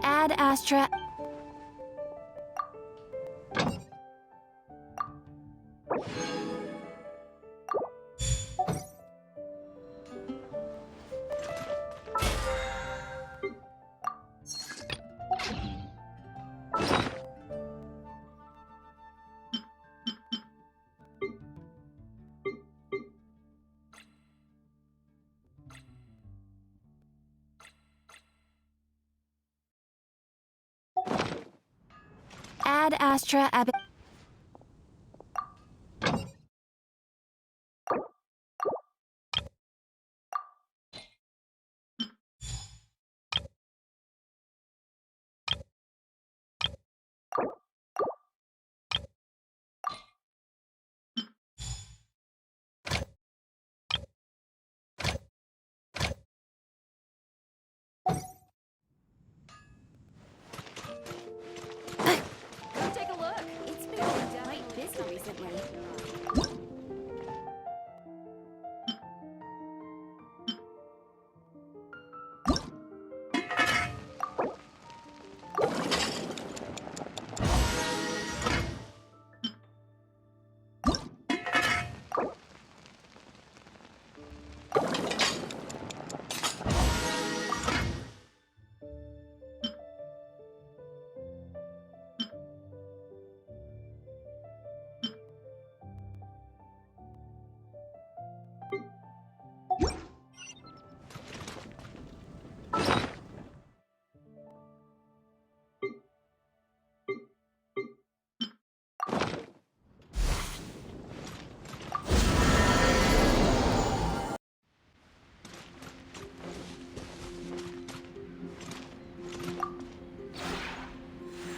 Add Astra. Add Astra Ab. Take a look. It's been quite busy recently.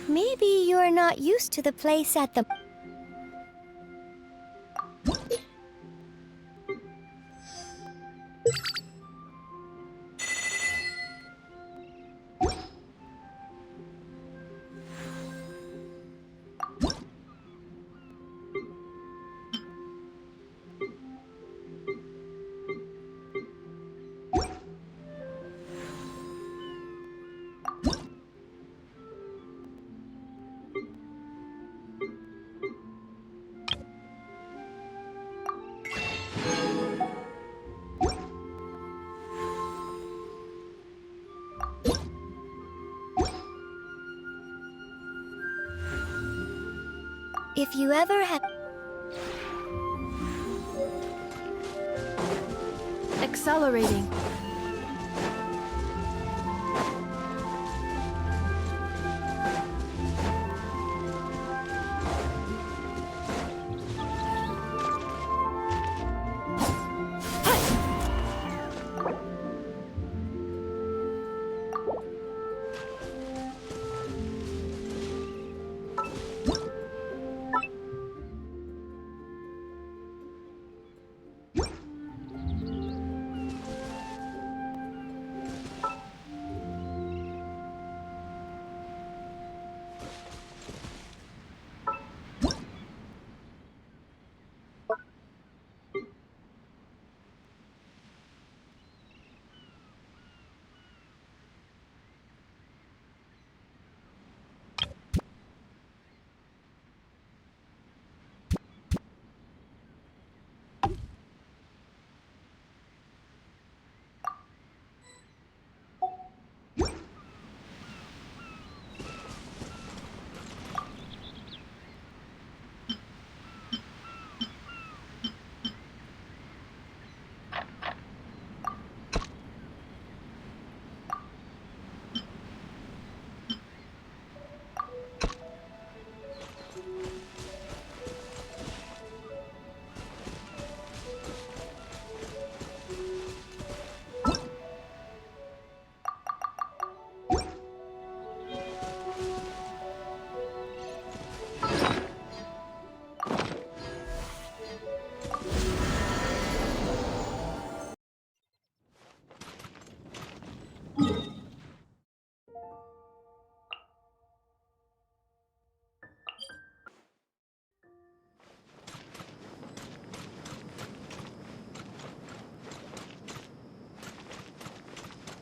Maybe you're not used to the place at the... If you ever have... Accelerating.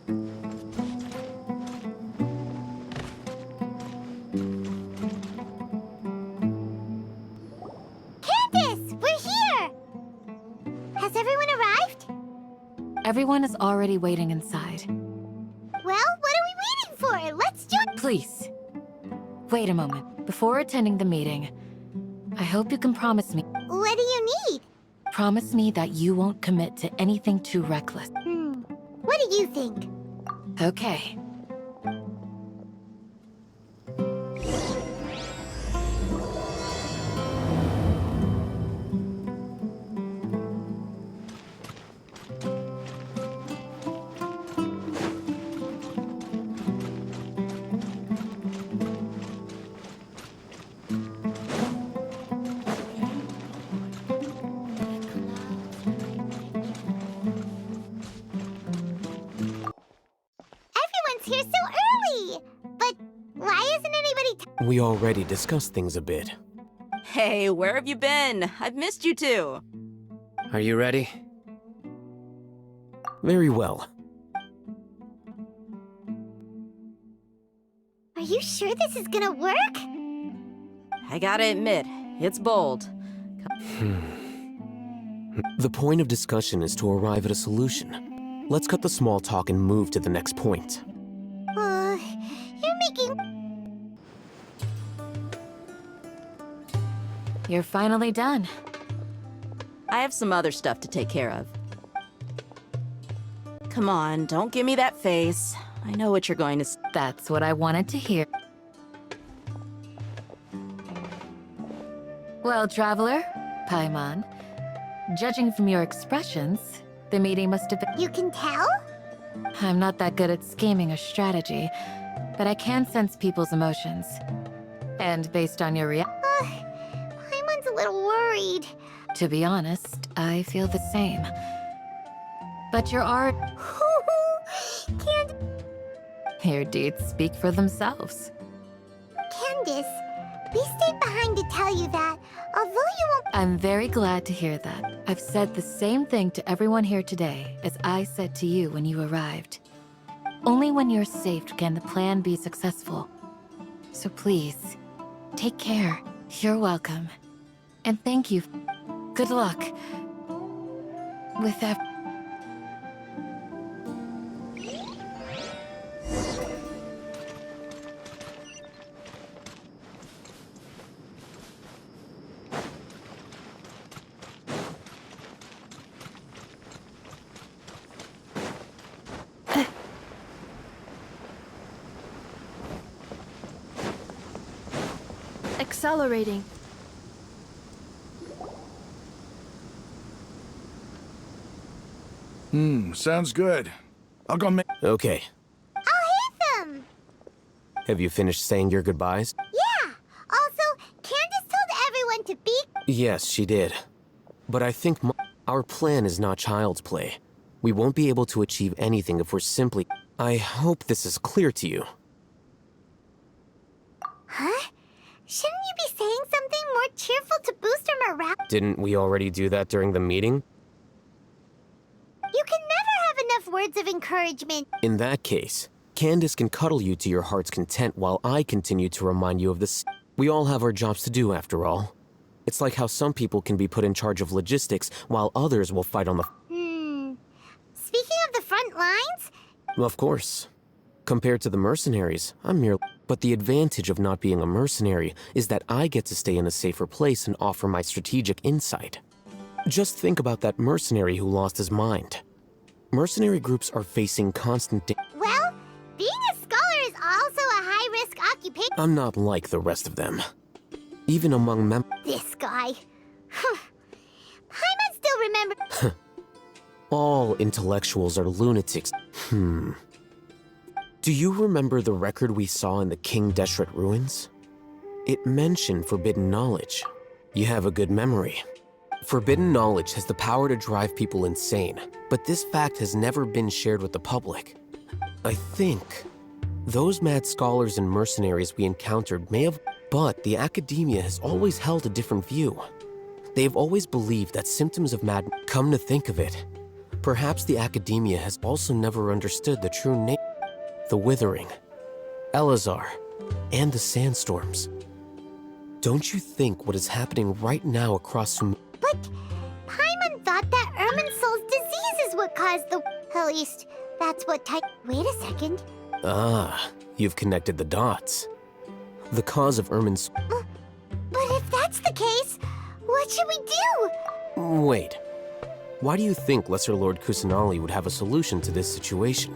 Candace, we're here! Has everyone arrived? Everyone is already waiting inside. Well, what are we waiting for? Let's join. Please, wait a moment. Before attending the meeting, I hope you can promise me. What do you need? Promise me that you won't commit to anything too reckless. What do you think? Okay. Everyone's here so early! But why isn't anybody We already discussed things a bit. Hey, where have you been? I've missed you too. Are you ready? Very well. Are you sure this is gonna work? I gotta admit, it's bold. The point of discussion is to arrive at a solution. Let's cut the small talk and move to the next point. You're making... You're finally done. I have some other stuff to take care of. Come on, don't give me that face. I know what you're going to say. That's what I wanted to hear. Well, Traveler, Paimon, judging from your expressions, the meeting must have been... You can tell? I'm not that good at scheming or strategy, but I can sense people's emotions. And based on your reaction, Paimon's a little worried. to be honest, I feel the same. But your art, your deeds speak for themselves. Candace, we stayed behind to tell you that, although you won't... I'm very glad to hear that. I've said the same thing to everyone here today as I said to you when you arrived. Only when you're safe can the plan be successful. So please, take care. You're welcome. And thank you. Good luck. With that. Accelerating. Sounds good. I'll go make... Okay. I'll hit them! Have you finished saying your goodbyes? Yeah! Also, Candace told everyone to be... Yes, she did. But I think our plan is not child's play. We won't be able to achieve anything if we're simply... I hope this is clear to you. Huh? Shouldn't you be saying something more cheerful to boost our morale? Didn't we already do that during the meeting? You can never have enough words of encouragement. In that case, Candace can cuddle you to your heart's content while I continue to remind you of this. We all have our jobs to do, after all. It's like how some people can be put in charge of logistics while others will fight on the... Speaking of the front lines, Of course. Compared to the mercenaries, I'm merely... But the advantage of not being a mercenary is that I get to stay in a safer place and offer my strategic insight. Just think about that mercenary who lost his mind. Mercenary groups are facing constant well, being a scholar is also a high-risk occupation. I'm not like the rest of them. Even among This guy. Paimon still remember... all intellectuals are lunatics. Do you remember the record we saw in the King Deshret ruins? It mentioned forbidden knowledge. You have a good memory. Forbidden knowledge has the power to drive people insane, but this fact has never been shared with the public. I think those mad scholars and mercenaries we encountered may have, but the academia has always held a different view. They have always believed that symptoms of madness, come to think of it, Perhaps the academia has also never understood the true nature. The Withering, Elazar, and the sandstorms. Don't you think what is happening right now across from... But Paimon thought that Irminsul's disease is what caused the... At least, that's what Wait a second. Ah, you've connected the dots. The cause of Irmin's... But if that's the case, what should we do? Wait. Why do you think Lesser Lord Kusanali would have a solution to this situation?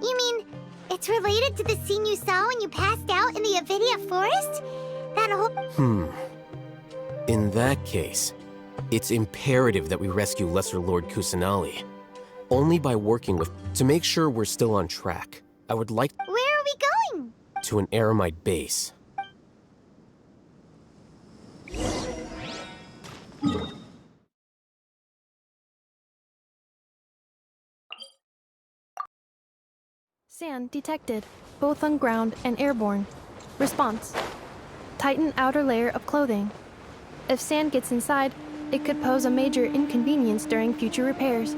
You mean, it's related to the scene you saw when you passed out in the Avidia forest? That whole... In that case, it's imperative that we rescue Lesser Lord Kusanali. Only by working with... To make sure we're still on track, I would like... Where are we going? To an Eremite base. Sand detected, both on ground and airborne. Response: tighten outer layer of clothing. If sand gets inside, it could pose a major inconvenience during future repairs.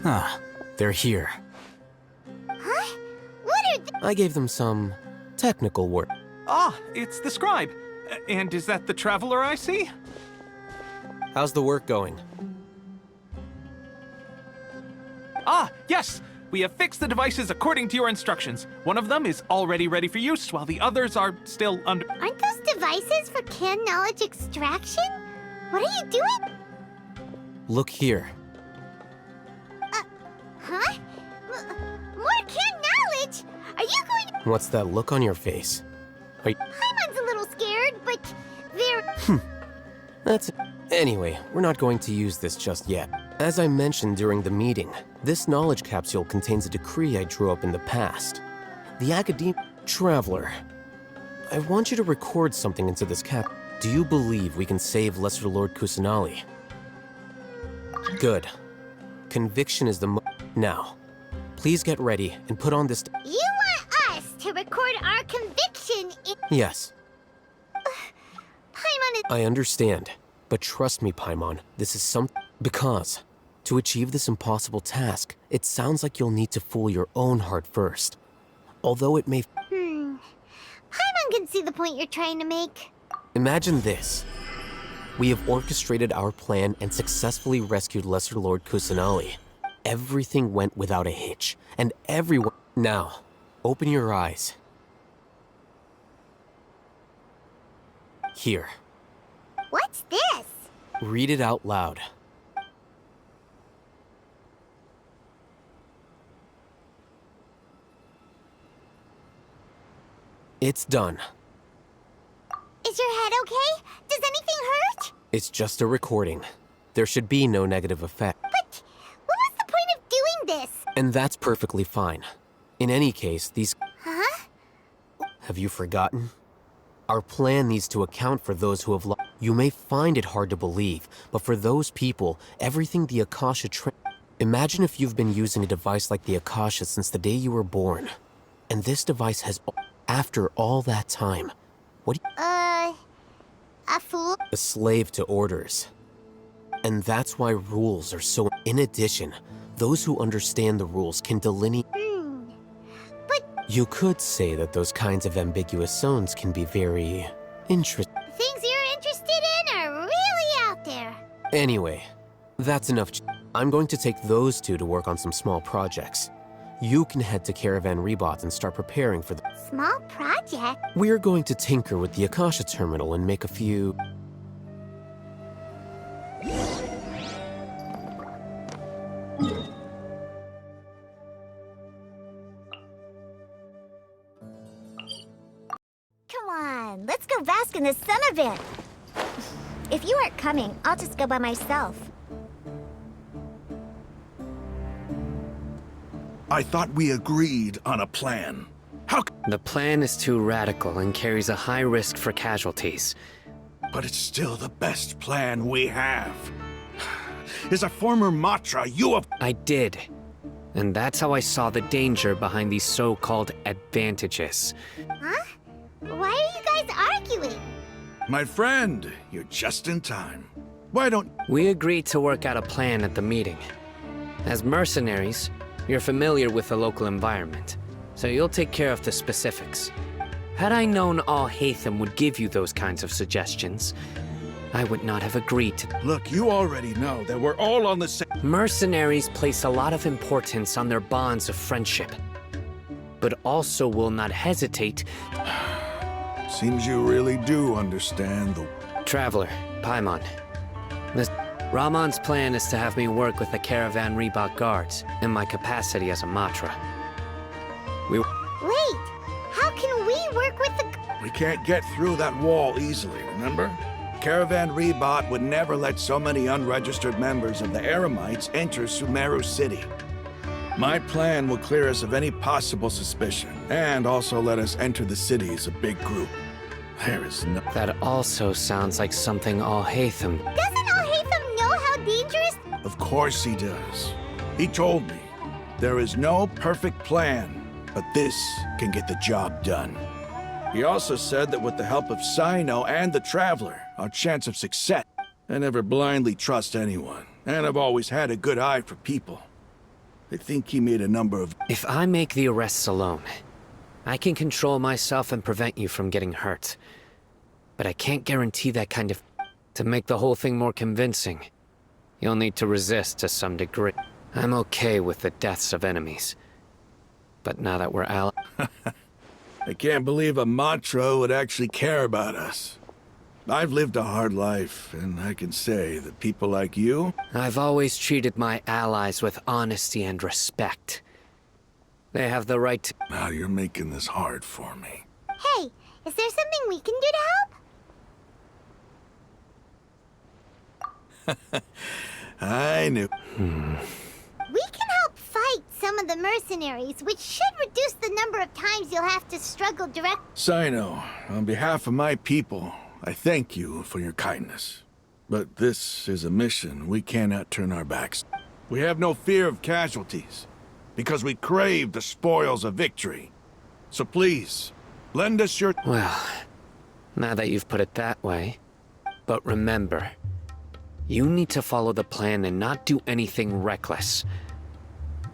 Ah, they're here. Huh? What are I gave them some technical work. Ah, it's the scribe. And is that the traveler I see? How's the work going? Ah, yes! We have fixed the devices according to your instructions. One of them is already ready for use, while the others are still under... Aren't those devices for can knowledge extraction? What are you doing? Look here. Huh? More can knowledge? Are you going to... What's that look on your face? Are you... Paimon's a little scared, but very... That's it. Anyway, we're not going to use this just yet. As I mentioned during the meeting, this knowledge capsule contains a decree I drew up in the past. The academic traveler. I want you to record something into this cap. Do you believe we can save Lesser Lord Kusanali? Good. Conviction is the Now, please get ready and put on this... You want us to record our conviction in... Yes, Paimon is... I understand. But trust me, Paimon, this is something... Because, to achieve this impossible task, it sounds like you'll need to fool your own heart first. Although it may... Paimon can see the point you're trying to make. Imagine this. We have orchestrated our plan and successfully rescued Lesser Lord Kusanali. Everything went without a hitch, and everyone... Now, open your eyes. Here, What's this? read it out loud. It's done. Is your head okay? Does anything hurt? It's just a recording. There should be no negative effect. But what was the point of doing this? And that's perfectly fine. In any case, these... Huh? Have you forgotten? Our plan needs to account for those who have lost. You may find it hard to believe, but for those people, everything the Akasha Imagine if you've been using a device like the Akasha since the day you were born. And this device has... After all that time, what do you... A fool? A slave to orders. And that's why rules are so... In addition, those who understand the rules can delineate... But You could say that those kinds of ambiguous zones can be very interesting. Things you're interested in are really out there. Anyway, that's enough. I'm going to take those two to work on some small projects. You can head to Caravan Rebot and start preparing for the... Small project? We're going to tinker with the Akasha terminal and make a few... Come on, let's go bask in the sun a bit. If you aren't coming, I'll just go by myself. I thought we agreed on a plan. How c- The plan is too radical and carries a high risk for casualties. But it's still the best plan we have. As a former Matra, you have... I did. And that's how I saw the danger behind these so-called advantages. Huh? Why are you guys arguing? My friend, you're just in time. Why don't... We agreed to work out a plan at the meeting. As mercenaries, you're familiar with the local environment, so you'll take care of the specifics. Had I known Al-Haytham would give you those kinds of suggestions, I would not have agreed to... Look, you already know that we're all on the same... Mercenaries place a lot of importance on their bonds of friendship, but also will not hesitate... Seems you really do understand the... Traveler, Paimon. Rahman's plan is to have me work with the Caravan Rebot guards in my capacity as a Matra. Wait, how can we work with the... We can't get through that wall easily, remember? Caravan Rebot would never let so many unregistered members of the Eremites enter Sumeru City. My plan will clear us of any possible suspicion, and also let us enter the city as a big group. There is no... That also sounds like something Al-Haytham... Doesn't Al-Haytham know how dangerous... Of course he does. He told me, there is no perfect plan, but this can get the job done. He also said that with the help of Sino and the Traveler, our chance of success... I never blindly trust anyone, and I've always had a good eye for people. I think he made a number of... If I make the arrests alone, I can control myself and prevent you from getting hurt. But I can't guarantee that kind of... To make the whole thing more convincing, you'll need to resist to some degree. I'm okay with the deaths of enemies. But now that we're allies... I can't believe a Matra would actually care about us. I've lived a hard life, and I can say that people like you... I've always treated my allies with honesty and respect. They have the right to... Now you're making this hard for me. Hey, is there something we can do to help? I knew... We can help fight some of the mercenaries, which should reduce the number of times you'll have to struggle direct... Sino, on behalf of my people, I thank you for your kindness. But this is a mission we cannot turn our backs. We have no fear of casualties, because we crave the spoils of victory. So please, lend us your... Well, now that you've put it that way. But remember, you need to follow the plan and not do anything reckless.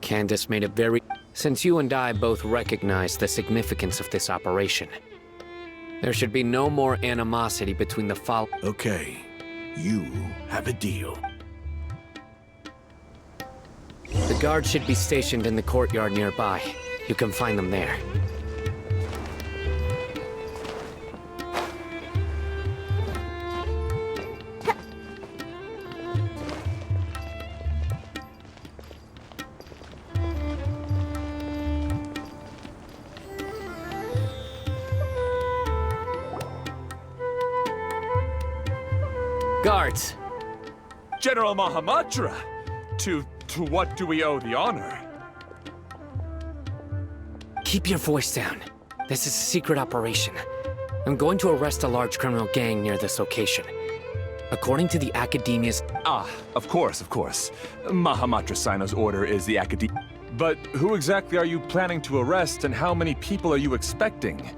Candace made it very... Since you and I both recognize the significance of this operation, there should be no more animosity between the Okay, you have a deal. The guards should be stationed in the courtyard nearby. You can find them there. Guards! General Mahamatra! To what do we owe the honor? Keep your voice down. This is a secret operation. I'm going to arrest a large criminal gang near this location. According to the Academia's... Ah, of course. Mahamatra Sino's order is the Academia. But who exactly are you planning to arrest, and how many people are you expecting?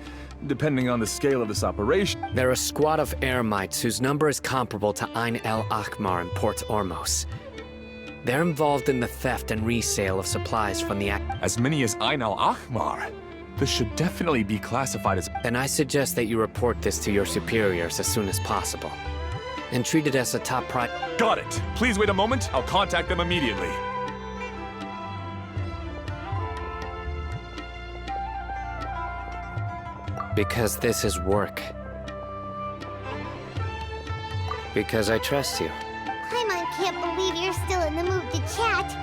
Depending on the scale of this operation. They're a squad of Eremites whose number is comparable to Ain el Akhmar in Port Ormos. They're involved in the theft and resale of supplies from the As many as Ain al Akhmar? This should definitely be classified as... Then I suggest that you report this to your superiors as soon as possible. And treat it as a top priority. Got it. Please wait a moment. I'll contact them immediately. Because this is work. Because I trust you. Paimon can't believe you're still in the mood to chat.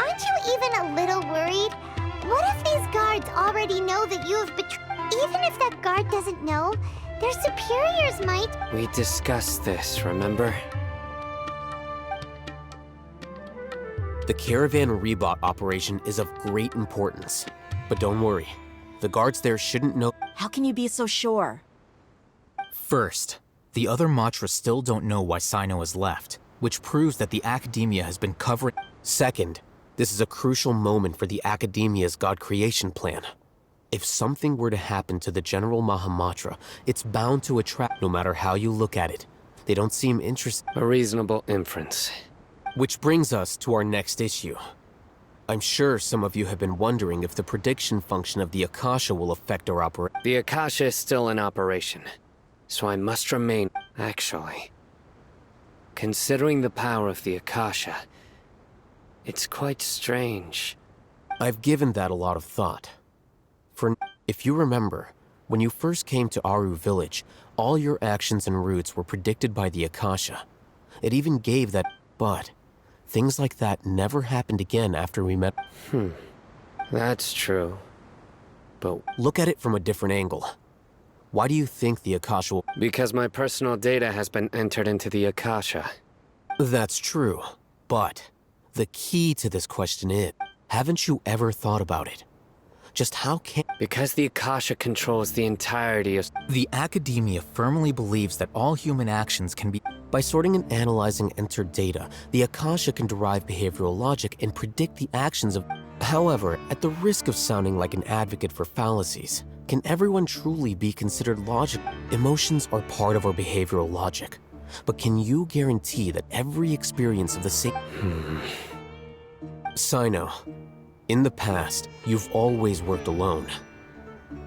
Aren't you even a little worried? What if these guards already know that you have betrayed? Even if that guard doesn't know, their superiors might. We discussed this, remember? The caravan rebot operation is of great importance. But don't worry, the guards there shouldn't know. How can you be so sure? First, the other Matra still don't know why Sino has left, which proves that the Academia has been covering. Second, this is a crucial moment for the Academia's God creation plan. If something were to happen to the General Mahamatra, it's bound to attract no matter how you look at it. They don't seem interested. A reasonable inference. Which brings us to our next issue. I'm sure some of you have been wondering if the prediction function of the Akasha will affect our operation. The Akasha is still in operation, so I must remain... Actually, considering the power of the Akasha, it's quite strange. I've given that a lot of thought. If you remember, when you first came to Aru Village, all your actions and routes were predicted by the Akasha. It even gave that... But things like that never happened again after we met. That's true. But look at it from a different angle. Why do you think the Akasha will... Because my personal data has been entered into the Akasha. That's true, but the key to this question is, haven't you ever thought about it? Just how can... Because the Akasha controls the entirety of... The Academia firmly believes that all human actions can be... By sorting and analyzing entered data, the Akasha can derive behavioral logic and predict the actions of... However, at the risk of sounding like an advocate for fallacies, can everyone truly be considered logical? Emotions are part of our behavioral logic. But can you guarantee that every experience of the same... Sino, in the past, you've always worked alone.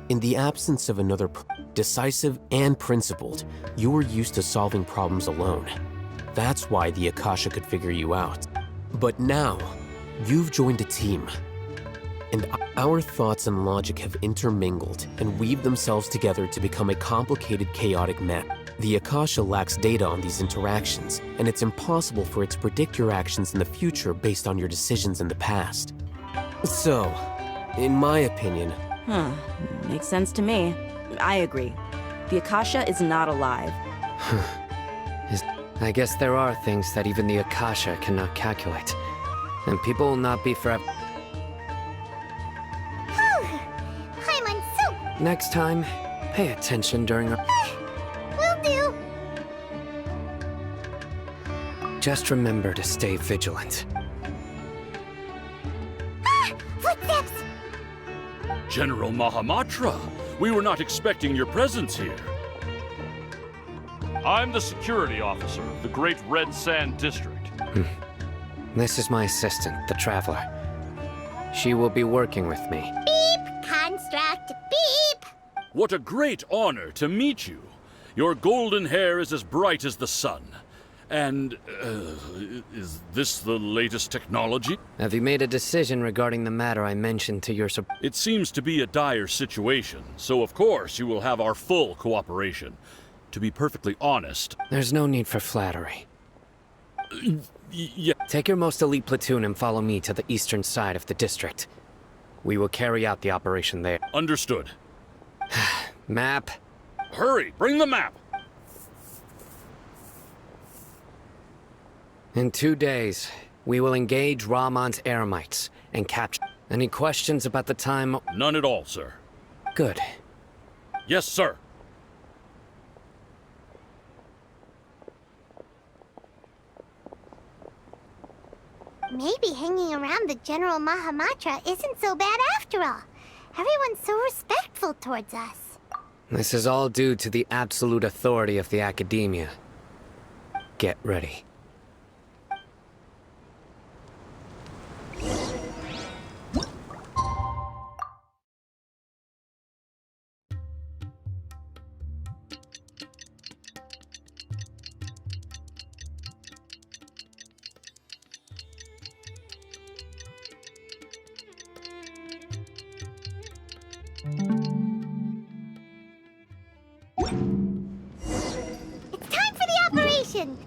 In the absence of another decisive and principled, you were used to solving problems alone. That's why the Akasha could figure you out. But now, you've joined a team. And our thoughts and logic have intermingled and weaved themselves together to become a complicated, chaotic map. The Akasha lacks data on these interactions, and it's impossible for it to predict your actions in the future based on your decisions in the past. So, in my opinion... Makes sense to me. I agree. The Akasha is not alive. I guess there are things that even the Akasha cannot calculate. And people will not be forever... Paimon, so... Next time, pay attention during our... Will do. Just remember to stay vigilant. Footsteps! General Mahamatra, we were not expecting your presence here. I'm the security officer of the Great Red Sand District. This is my assistant, the Traveler. She will be working with me. Beep! Construct, beep! What a great honor to meet you. Your golden hair is as bright as the sun. And, is this the latest technology? Have you made a decision regarding the matter I mentioned to your It seems to be a dire situation, so of course you will have our full cooperation. To be perfectly honest... There's no need for flattery. Yeah. Take your most elite platoon and follow me to the eastern side of the district. We will carry out the operation there. Understood. Map. Hurry, bring the map! In 2 days, we will engage Rahman's Eremites and capture... Any questions about the time? None at all, sir. Good. Yes, sir. Maybe hanging around the General Mahamatra isn't so bad after all. Everyone's so respectful towards us. This is all due to the absolute authority of the Academia. Get ready. celebration.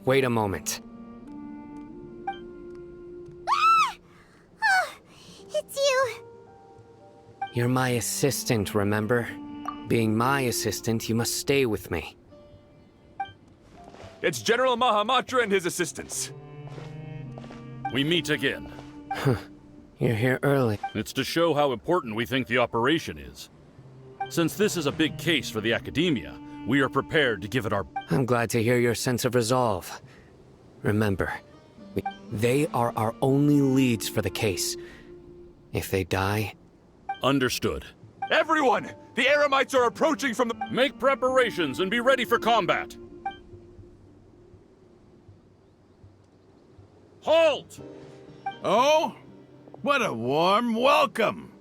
Wait a moment. Ah! Oh, it's you. You're my assistant, remember? Being my assistant, you must stay with me. It's General Mahamatra and his assistants. We meet again. You're here early. It's to show how important we think the operation is. Since this is a big case for the Academia, we are prepared to give it our... I'm glad to hear your sense of resolve. Remember, they are our only leads for the case. If they die... Understood. Everyone! The Eremites are approaching from the... Make preparations and be ready for combat. Halt! Oh? What a warm welcome!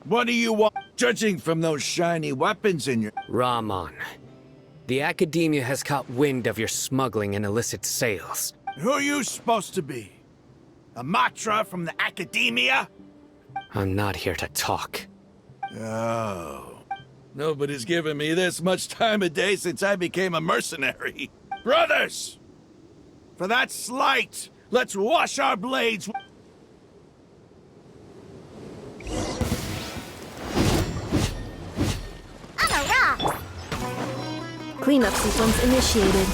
What do you want? Judging from those shiny weapons in your... Rahman. The Academia has caught wind of your smuggling and illicit sales. Who are you supposed to be? A Matra from the Academia? I'm not here to talk. Oh. Nobody's given me this much time of day since I became a mercenary. Brothers! For that slight, let's wash our blades. I'm a rock. Cleanup sequence initiated.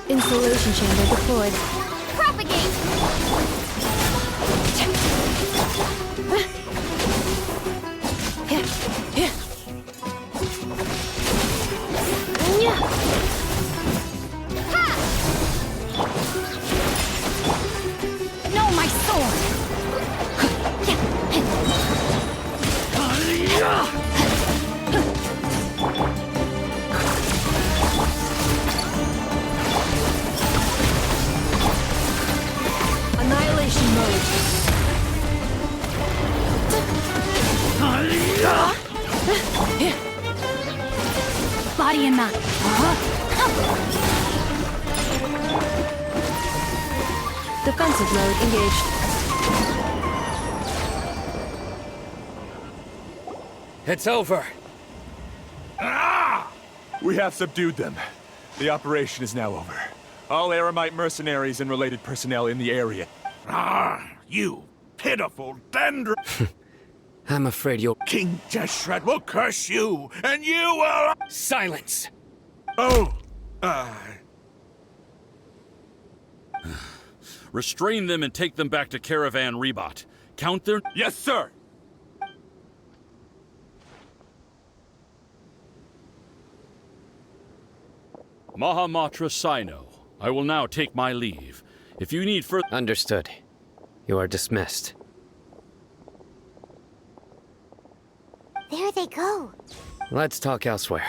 Insulation chamber deployed. Propagate! No, my sword! Annihilation mode. Body and mind. Defensive mode engaged. It's over. We have subdued them. The operation is now over. All Eremite mercenaries and related personnel in the area. You pitiful dendron! I'm afraid you'll... King Deshret will curse you, and you will... Silence! Oh, Restrain them and take them back to Caravan Rebot. Count their... Yes, sir! Mahamatra Sino. I will now take my leave. If you need further... Understood. You are dismissed. There they go. Let's talk elsewhere.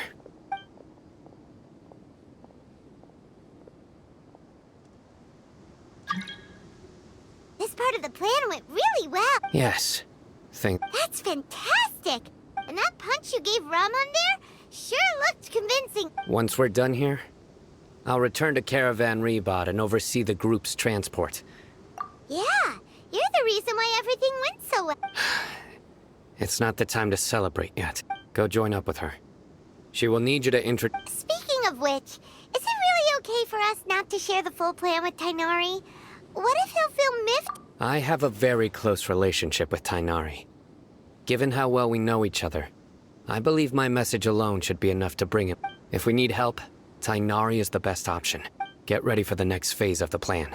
This part of the plan went really well. Yes. That's fantastic. And that punch you gave Rahman there sure looked convincing. Once we're done here, I'll return to Caravan Rebot and oversee the group's transport. Yeah, you're the reason why everything went so well. It's not the time to celebrate yet. Go join up with her. She will need you to Speaking of which, is it really okay for us not to share the full plan with Tainari? What if he'll feel miffed? I have a very close relationship with Tainari. Given how well we know each other, I believe my message alone should be enough to bring him. If we need help, Tainari is the best option. get ready for the next phase of the plan.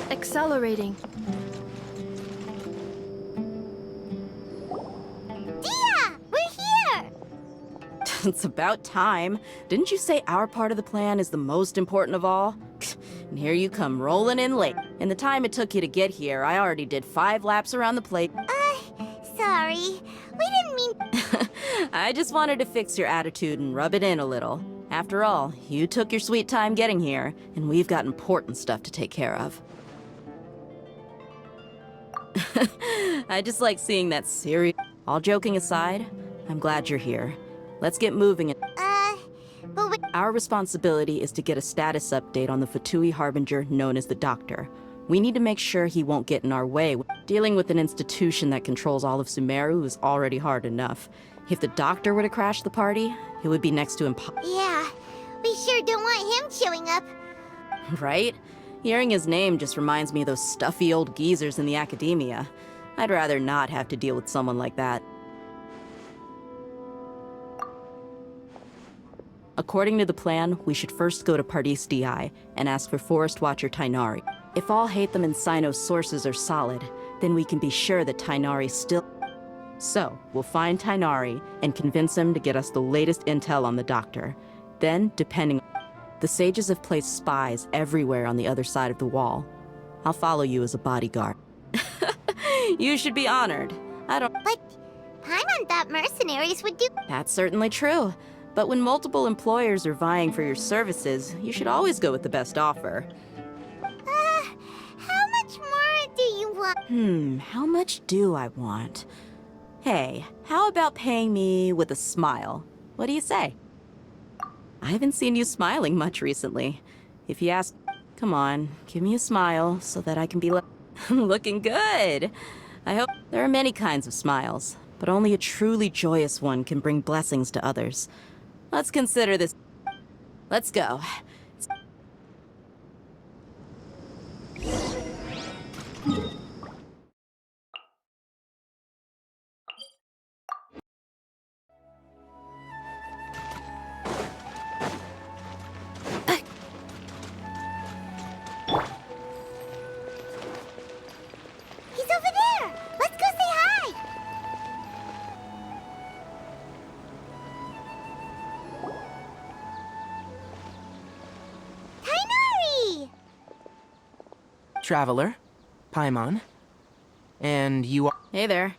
Accelerating. Dia! We're here! It's about time. Didn't you say our part of the plan is the most important of all? And here you come rolling in late. In the time it took you to get here, I already did 5 laps around the place. Sorry. We didn't mean... I just wanted to fix your attitude and rub it in a little. After all, you took your sweet time getting here, and we've got important stuff to take care of. I just like seeing that serious... All joking aside, I'm glad you're here. Let's get moving. But we... Our responsibility is to get a status update on the Fatui Harbinger known as the Doctor. We need to make sure he won't get in our way. Dealing with an institution that controls all of Sumeru is already hard enough. If the Doctor were to crash the party, it would be next to impossible. Yeah, we sure don't want him showing up. Right? Hearing his name just reminds me of those stuffy old geezers in the academia. I'd rather not have to deal with someone like that. According to the plan, we should first go to Pardis Di and ask for Forest Watcher Tainari. If all Hatham and Sino's sources are solid, then we can be sure that Tainari's still... So, we'll find Tainari and convince him to get us the latest intel on the Doctor. Then, depending... The sages have placed spies everywhere on the other side of the wall. I'll follow you as a bodyguard. You should be honored. I don't... But Paimon thought mercenaries would do... That's certainly true. But when multiple employers are vying for your services, you should always go with the best offer. How much more do you want? How much do I want? Hey, how about paying me with a smile? What do you say? I haven't seen you smiling much recently. If you ask, come on, give me a smile so that I can be looking good. I hope there are many kinds of smiles, but only a truly joyous one can bring blessings to others. Let's consider this. Let's go. He's over there! Let's go say hi! Tainari! Traveler, Paimon, and you are... Hey there.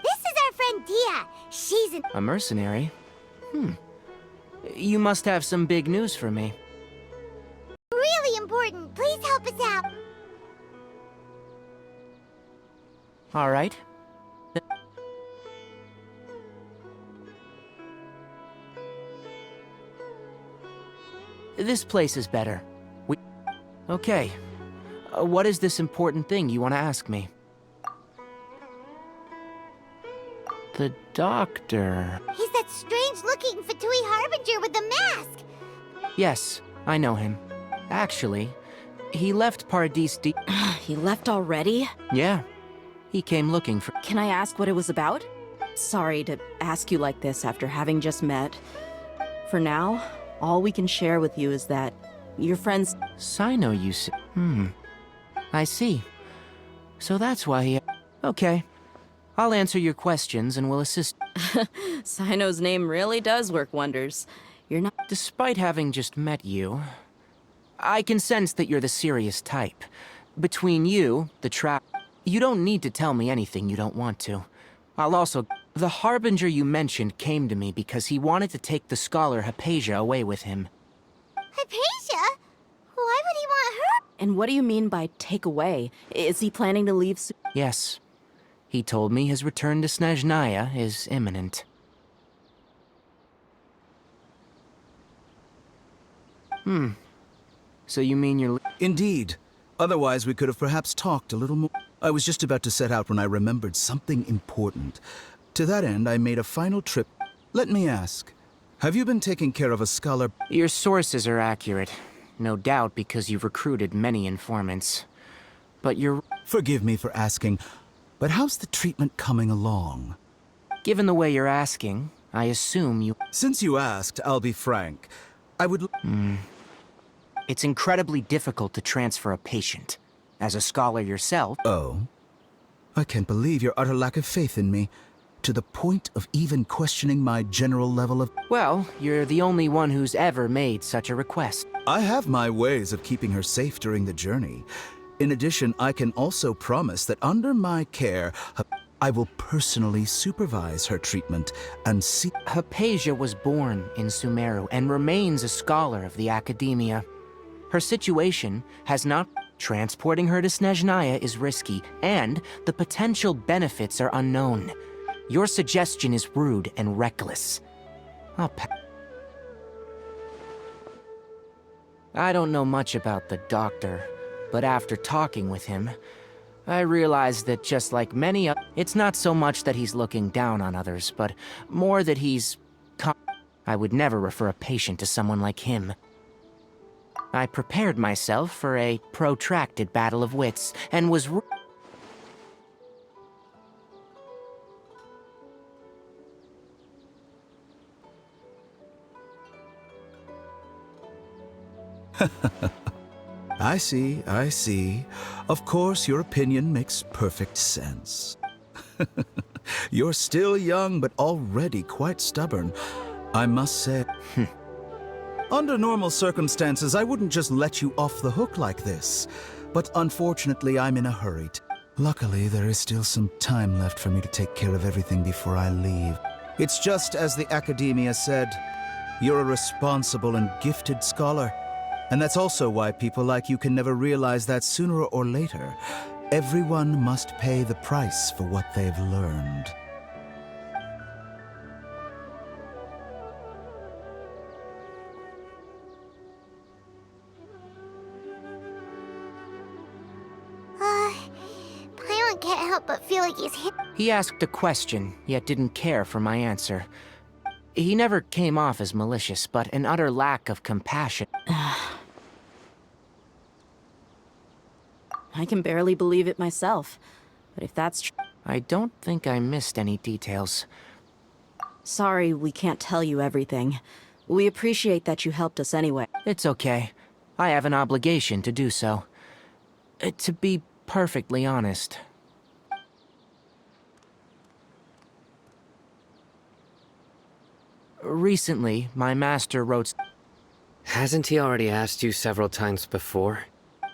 This is our friend Dia. She's A mercenary? You must have some big news for me. really important. Please help us out. All right. This place is better. Okay. What is this important thing you want to ask me? The Doctor. He's that strange-looking Fatui Harbinger with the mask. Yes, I know him. Actually, he left Pardis Di... He left already? Yeah. He came looking for... Can I ask what it was about? Sorry to ask you like this after having just met. For now, all we can share with you is that your friends... Sino, you say? I see. So that's why he... Okay. I'll answer your questions and will assist... Sino's name really does work wonders. You're not... Despite having just met you, I can sense that you're the serious type. Between you, the trap... You don't need to tell me anything you don't want to. I'll also... The Harbinger you mentioned came to me because he wanted to take the scholar Hypatia away with him. Hypatia? Why would he want her? And what do you mean by take away? Is he planning to leave soon? Yes. He told me his return to Snezhnaya is imminent. So you mean you're... Indeed. Otherwise, we could have perhaps talked a little more. I was just about to set out when I remembered something important. To that end, I made a final trip. Let me ask, Have you been taking care of a scholar? Your sources are accurate. No doubt because you've recruited many informants. But you're... Forgive me for asking, but how's the treatment coming along? Given the way you're asking, I assume you... Since you asked, I'll be frank. I would... It's incredibly difficult to transfer a patient. As a scholar yourself... Oh? I can't believe your utter lack of faith in me, to the point of even questioning my general level of... Well, you're the only one who's ever made such a request. I have my ways of keeping her safe during the journey. In addition, I can also promise that under my care, I will personally supervise her treatment and see... Hypatia was born in Sumeru and remains a scholar of the Academia. Her situation has not... Transporting her to Snezhnaya is risky, and the potential benefits are unknown. Your suggestion is rude and reckless. I don't know much about the doctor, but after talking with him, I realized that just like many it's not so much that he's looking down on others, but more that he's... I would never refer a patient to someone like him. I prepared myself for a protracted battle of wits, and was... I see, I see. Of course, your opinion makes perfect sense. You're still young, but already quite stubborn. I must say... Under normal circumstances, I wouldn't just let you off the hook like this. But unfortunately, I'm in a hurry. Luckily, there is still some time left for me to take care of everything before I leave. It's just as the Academia said, you're a responsible and gifted scholar. And that's also why people like you can never realize that sooner or later, everyone must pay the price for what they've learned. Paimon can't help but feel like he's hit. He asked a question, yet didn't care for my answer. He never came off as malicious, but an utter lack of compassion. I can barely believe it myself. But if that's true... I don't think I missed any details. Sorry, we can't tell you everything. We appreciate that you helped us anyway. It's okay. I have an obligation to do so. To be perfectly honest. Recently, my master wrote... Hasn't he already asked you several times before?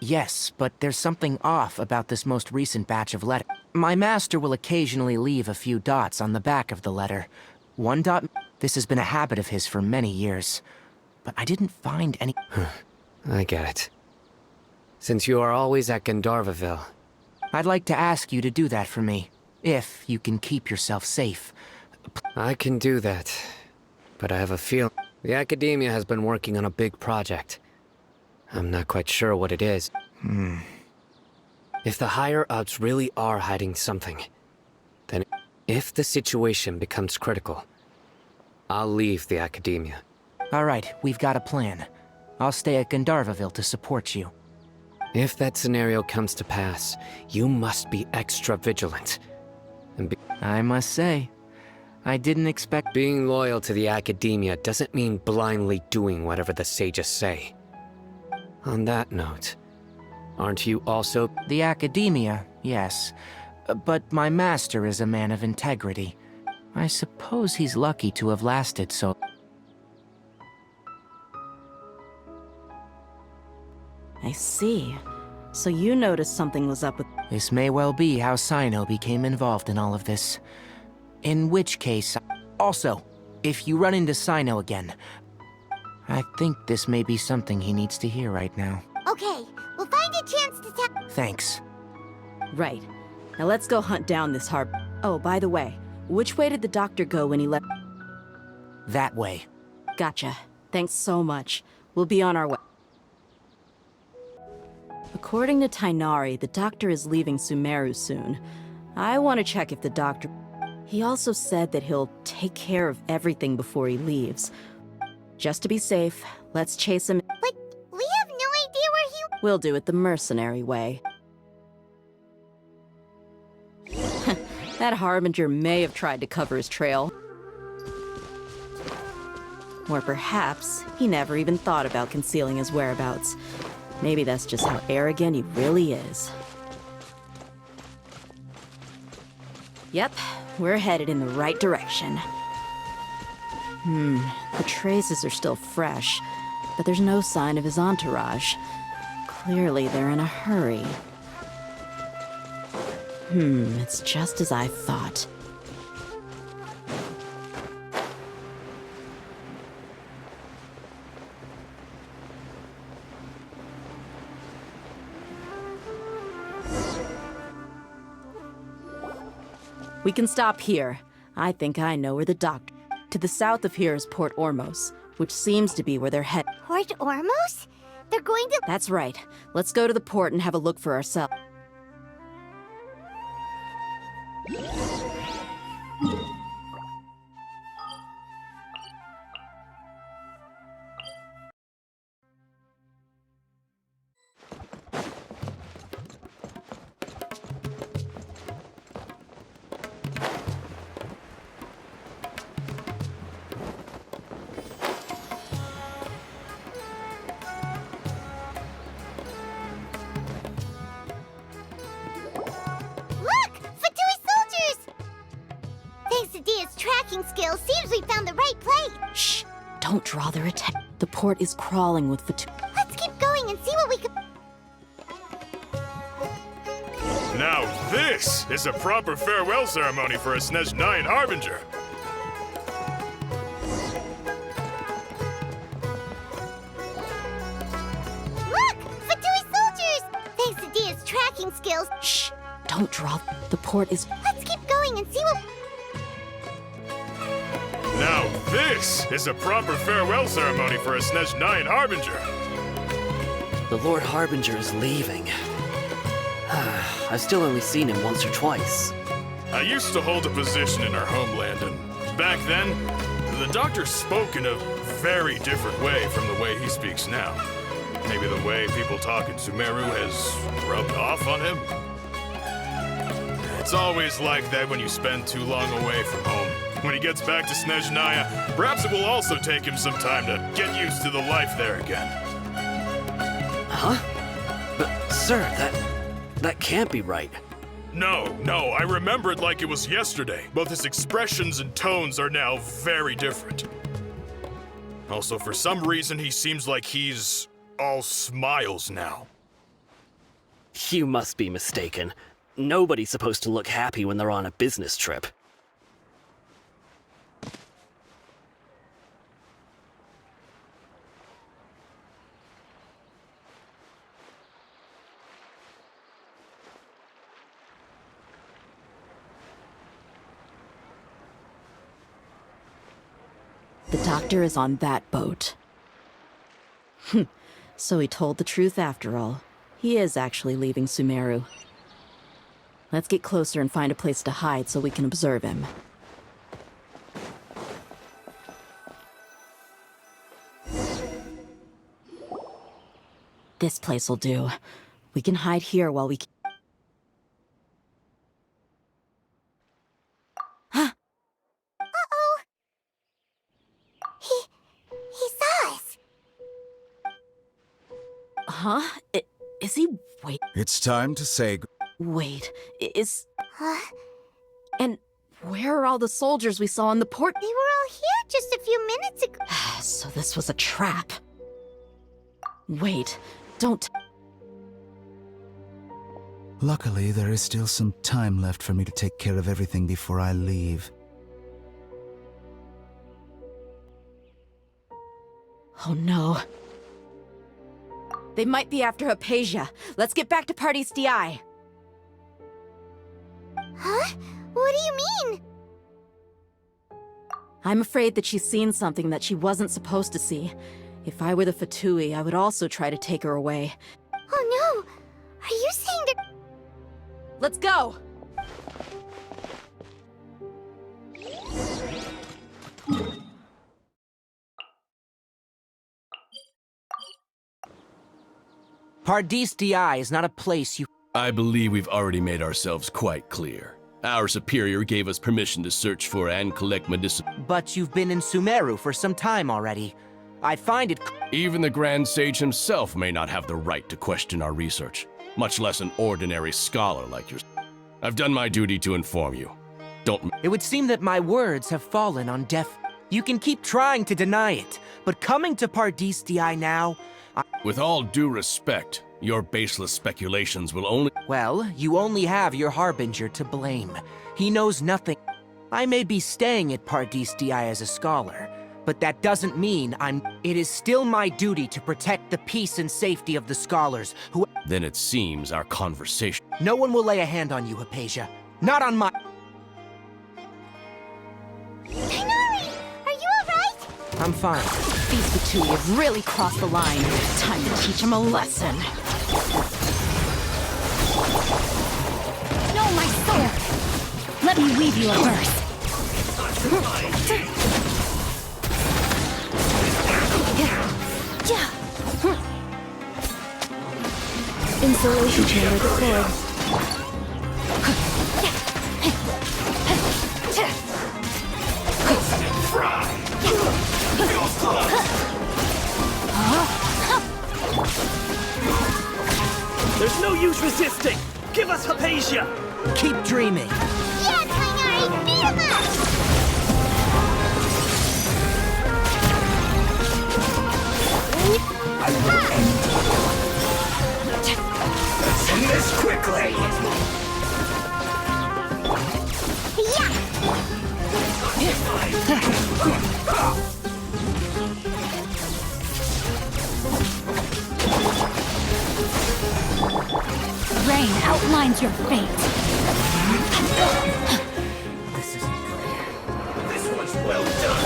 Yes, but there's something off about this most recent batch of letters. My master will occasionally leave a few dots on the back of the letter. One dot... This has been a habit of his for many years. But I didn't find any... I get it. Since you are always at Gandharvaville... I'd like to ask you to do that for me, if you can keep yourself safe. I can do that, but I have a feeling... The Academia has been working on a big project. I'm not quite sure what it is. If the higher-ups really are hiding something, then if the situation becomes critical, I'll leave the Academia. All right, we've got a plan. I'll stay at Gandharvaville to support you. If that scenario comes to pass, you must be extra vigilant. And I must say, I didn't expect... Being loyal to the Academia doesn't mean blindly doing whatever the sages say. On that note, aren't you also... The Academia, yes. But my master is a man of integrity. I suppose he's lucky to have lasted so... I see. So you noticed something was up with... This may well be how Sino became involved in all of this. In which case... Also, if you run into Sino again, I think this may be something he needs to hear right now. Okay, we'll find a chance to tell... Thanks. Right. Now let's go hunt down this harp. Oh, by the way, which way did the doctor go when he left? That way. Gotcha. Thanks so much. We'll be on our way. According to Tainari, the doctor is leaving Sumeru soon. I want to check if the doctor... He also said that he'll take care of everything before he leaves. Just to be safe, let's chase him. But we have no idea where he... We'll do it the mercenary way. That Harbinger may have tried to cover his trail. Or perhaps he never even thought about concealing his whereabouts. Maybe that's just how arrogant he really is. Yep, we're headed in the right direction. The traces are still fresh, but there's no sign of his entourage. Clearly they're in a hurry. It's just as I thought. We can stop here. I think I know where the doctor... To the south of here is Port Ormos, which seems to be where they're headed. Port Ormos? They're going to... That's right. Let's go to the port and have a look for ourselves. Skills, seems we found the right place. Shh! Don't draw their attention. The port is crawling with Let's keep going and see what we can... Now this is a proper farewell ceremony for a Snezhnaya Harbinger. Look! Fatui soldiers! Thanks to Dia's tracking skills... Shh! Don't draw... The port is... Let's keep going and see what... Now this is a proper farewell ceremony for a Snezhnaya Harbinger. The Lord Harbinger is leaving. I've still only seen him once or twice. I used to hold a position in our homeland, and back then, the doctor spoke in a very different way from the way he speaks now. Maybe the way people talk in Sumeru has rubbed off on him? It's always like that when you spend too long away from home. When he gets back to Snezhnaya, perhaps it will also take him some time to get used to the life there again. Huh? But, sir, that can't be right. No, I remember it like it was yesterday. Both his expressions and tones are now very different. Also, for some reason, he seems like he's all smiles now. You must be mistaken. Nobody's supposed to look happy when they're on a business trip. The doctor is on that boat. So he told the truth after all. He is actually leaving Sumeru. Let's get closer and find a place to hide so we can observe him. This place will do. We can hide here while we... He saw us. Huh? Is he... Wait. It's time to say... Wait, is... Huh? And where are all the soldiers we saw in the port? They were all here just a few minutes ago. So this was a trap. Wait, don't... Luckily, there is still some time left for me to take care of everything before I leave. Oh no. They might be after Hypatia. Let's get back to Pardis DI. Huh? What do you mean? I'm afraid that she's seen something that she wasn't supposed to see. If I were the Fatui, I would also try to take her away. Oh no! Are you saying that... Let's go! Paradis DI is not a place you... I believe we've already made ourselves quite clear. Our superior gave us permission to search for and collect medicinal... But you've been in Sumeru for some time already. I find it... Even the Grand Sage himself may not have the right to question our research, much less an ordinary scholar like yours. I've done my duty to inform you. Don't... It would seem that my words have fallen on deaf... You can keep trying to deny it, but coming to Paradis DI now... With all due respect, your baseless speculations will only... Well, you only have your Harbinger to blame. He knows nothing. I may be staying at Paradis DI as a scholar, but that doesn't mean I'm... It is still my duty to protect the peace and safety of the scholars who... Then it seems our conversation... No one will lay a hand on you, Hypatia. Not on my... Tighnari! Are you alright? I'm fine. These two have really crossed the line. Time to teach them a lesson. No, my sword! Let me weave you a verse. Insulation chamber deployed. There's no use resisting! Give us Hypatia! Keep dreaming! Yeah, Tighnari! Beat him up! I will end it. Let's end this quickly! Rain outlines your fate. This isn't good. This one's well done!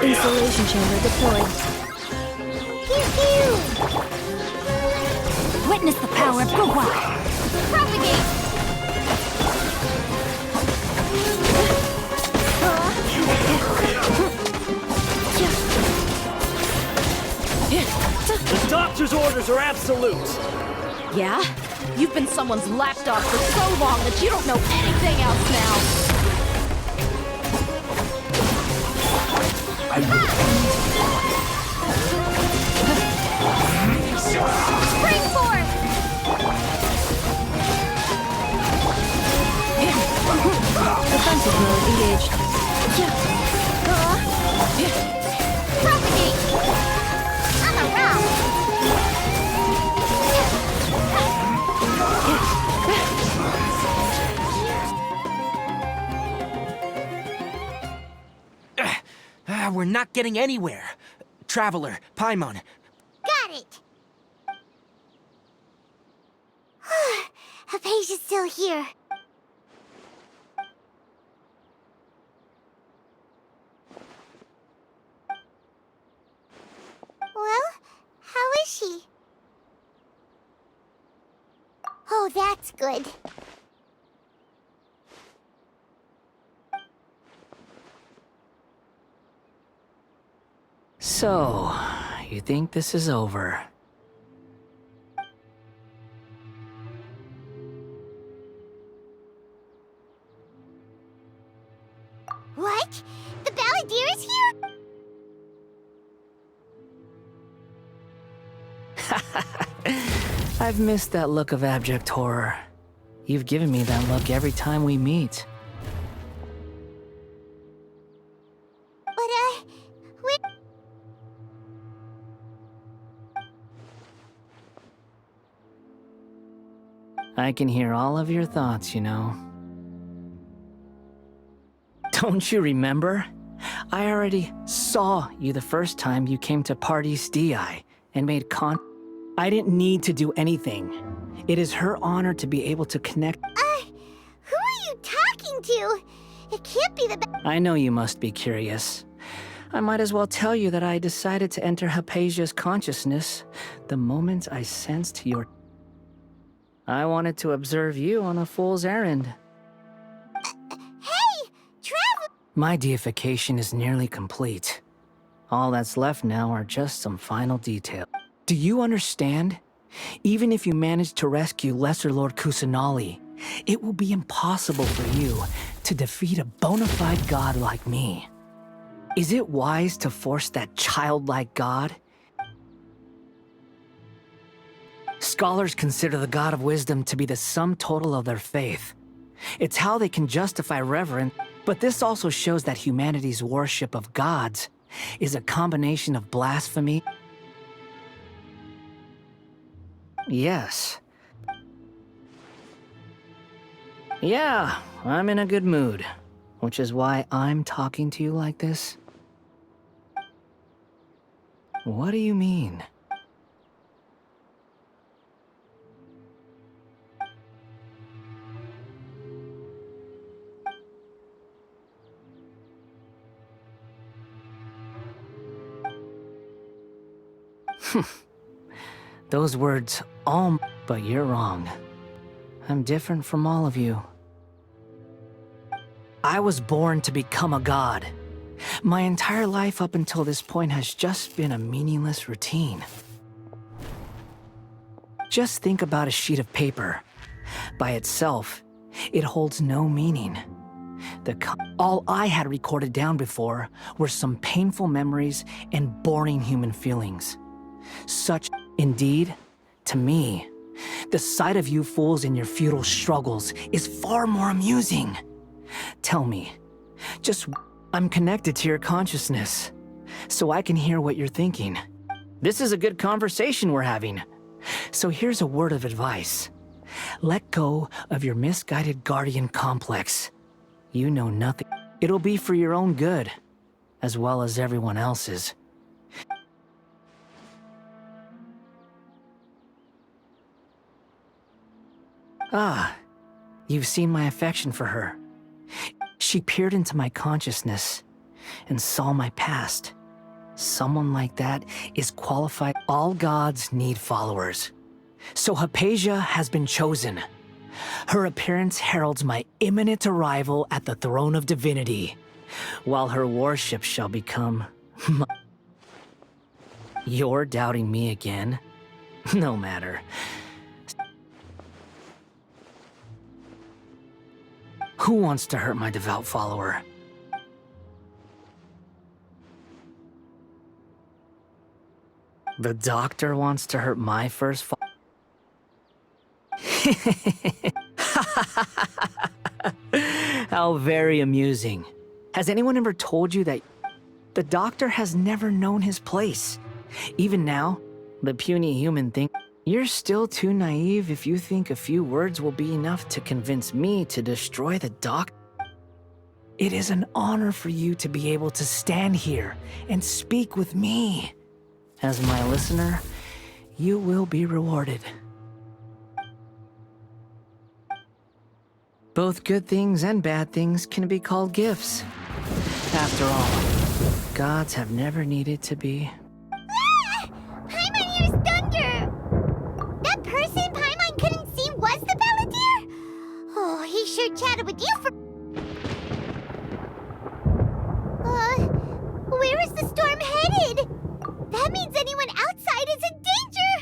Insulation chamber deployed. Pew pew! Witness the power of Gua. Propagate! The doctor's orders are absolute! Yeah? You've been someone's lapdog for so long that you don't know anything else now! I will end Springboard! Defensive mode engaged. Propagate! I'm a rock! We're not getting anywhere. Traveler, Paimon. Got it! Hypatia's still here. Well, how is she? Oh, that's good. So, you think this is over? What? The Balladeer is here? I've missed that look of abject horror. You've given me that look every time we meet. But, I can hear all of your thoughts, you know. Don't you remember? I already saw you the first time you came to Paradis DI and made I didn't need to do anything. It is her honor to be able to connect. Who are you talking to? It can't be the I know you must be curious. I might as well tell you that I decided to enter Hypatia's consciousness the moment I sensed your... I wanted to observe you on a fool's errand. Hey! Travel! My deification is nearly complete. All that's left now are just some final details. Do you understand? Even if you manage to rescue Lesser Lord Kusanali, it will be impossible for you to defeat a bona fide god like me. Is it wise to force that childlike god? Scholars consider the god of wisdom to be the sum total of their faith. It's how they can justify reverence, but this also shows that humanity's worship of gods is a combination of blasphemy. Yes. Yeah, I'm in a good mood, which is why I'm talking to you like this. What do you mean? Those words all, but you're wrong. I'm different from all of you. I was born to become a god. My entire life up until this point has just been a meaningless routine. Just think about a sheet of paper. By itself, it holds no meaning. All I had recorded down before were some painful memories and boring human feelings. Such, indeed, to me, the sight of you fools in your futile struggles is far more amusing. Tell me, I'm connected to your consciousness, so I can hear what you're thinking. This is a good conversation we're having. So here's a word of advice. Let go of your misguided guardian complex. You know nothing. It'll be for your own good, as well as everyone else's. Ah, you've seen my affection for her. She peered into my consciousness and saw my past. Someone like that is qualified. All gods need followers. So Hypatia has been chosen. Her appearance heralds my imminent arrival at the throne of divinity, while her worship shall become my... You're doubting me again? No matter. Who wants to hurt my devout follower? The doctor wants to hurt my first How very amusing. Has anyone ever told you that the doctor has never known his place? Even now, the puny human thinks you're still too naive if you think a few words will be enough to convince me to destroy the doctor. It is an honor for you to be able to stand here and speak with me. As my listener, you will be rewarded. Both good things and bad things can be called gifts. After all, gods have never needed to be. Ah! Paimon hears thunder! That person Paimon couldn't see was the Palantir? Oh, he sure chatted with you for... Where is the storm headed? That means anyone outside is in danger!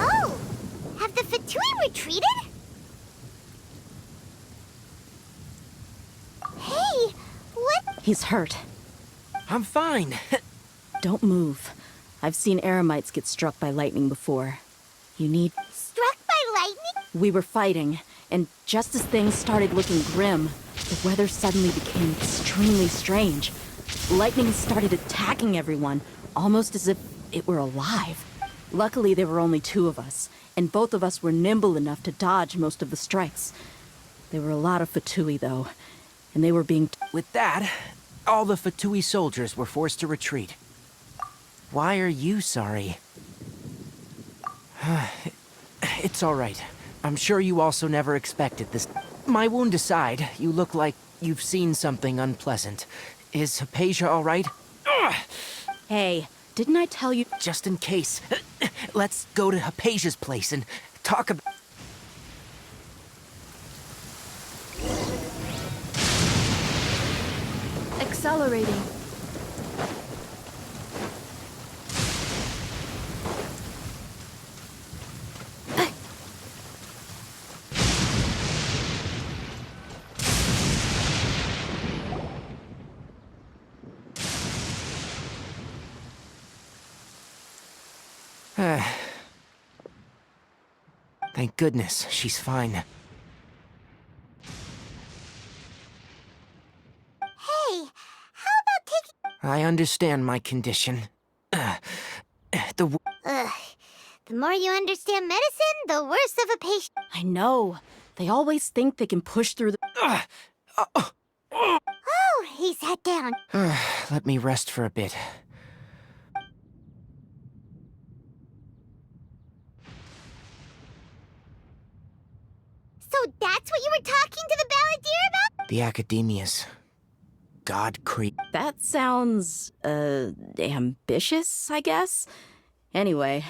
Oh! Have the Fatui retreated? Hey! What? He's hurt. I'm fine. Don't move. I've seen Eremites get struck by lightning before. You need... Struck by lightning? We were fighting, and just as things started looking grim, the weather suddenly became extremely strange. Lightning started attacking everyone, almost as if it were alive. Luckily, there were only two of us, and both of us were nimble enough to dodge most of the strikes. There were a lot of Fatui, though, and they were being... With that, all the Fatui soldiers were forced to retreat. Why are you sorry? It's all right. I'm sure you also never expected this. My wound aside, you look like you've seen something unpleasant. Is Hypatia all right? Hey, didn't I tell you? Just in case. Let's go to Hypatia's place and talk about... Accelerating. Thank goodness, she's fine. Hey, how about taking... I understand my condition. Ugh. The more you understand medicine, the worse of a patient. I know. They always think they can push through the... Oh, he sat down. Let me rest for a bit. So that's what you were talking to the balladeer about? The Academia's god creep. That sounds, ambitious, I guess? Anyway,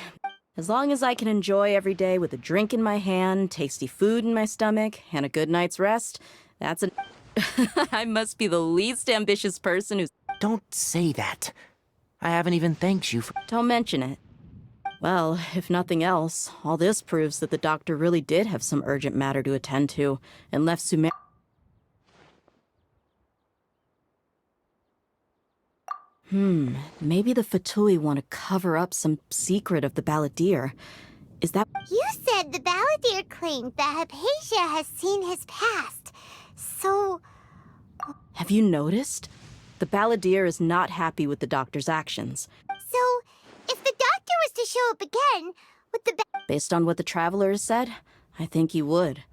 as long as I can enjoy every day with a drink in my hand, tasty food in my stomach, and a good night's rest, that's an... I must be the least ambitious person who's... Don't say that. I haven't even thanked you for... Don't mention it. Well, if nothing else, all this proves that the doctor really did have some urgent matter to attend to, and left Sumer... Maybe the Fatui want to cover up some secret of the balladeer. Is that... You said the balladeer claimed that Hypatia has seen his past. So... Have you noticed? The balladeer is not happy with the doctor's actions. So, if the doctor was to show up again, would the Based on what the traveler has said, I think he would.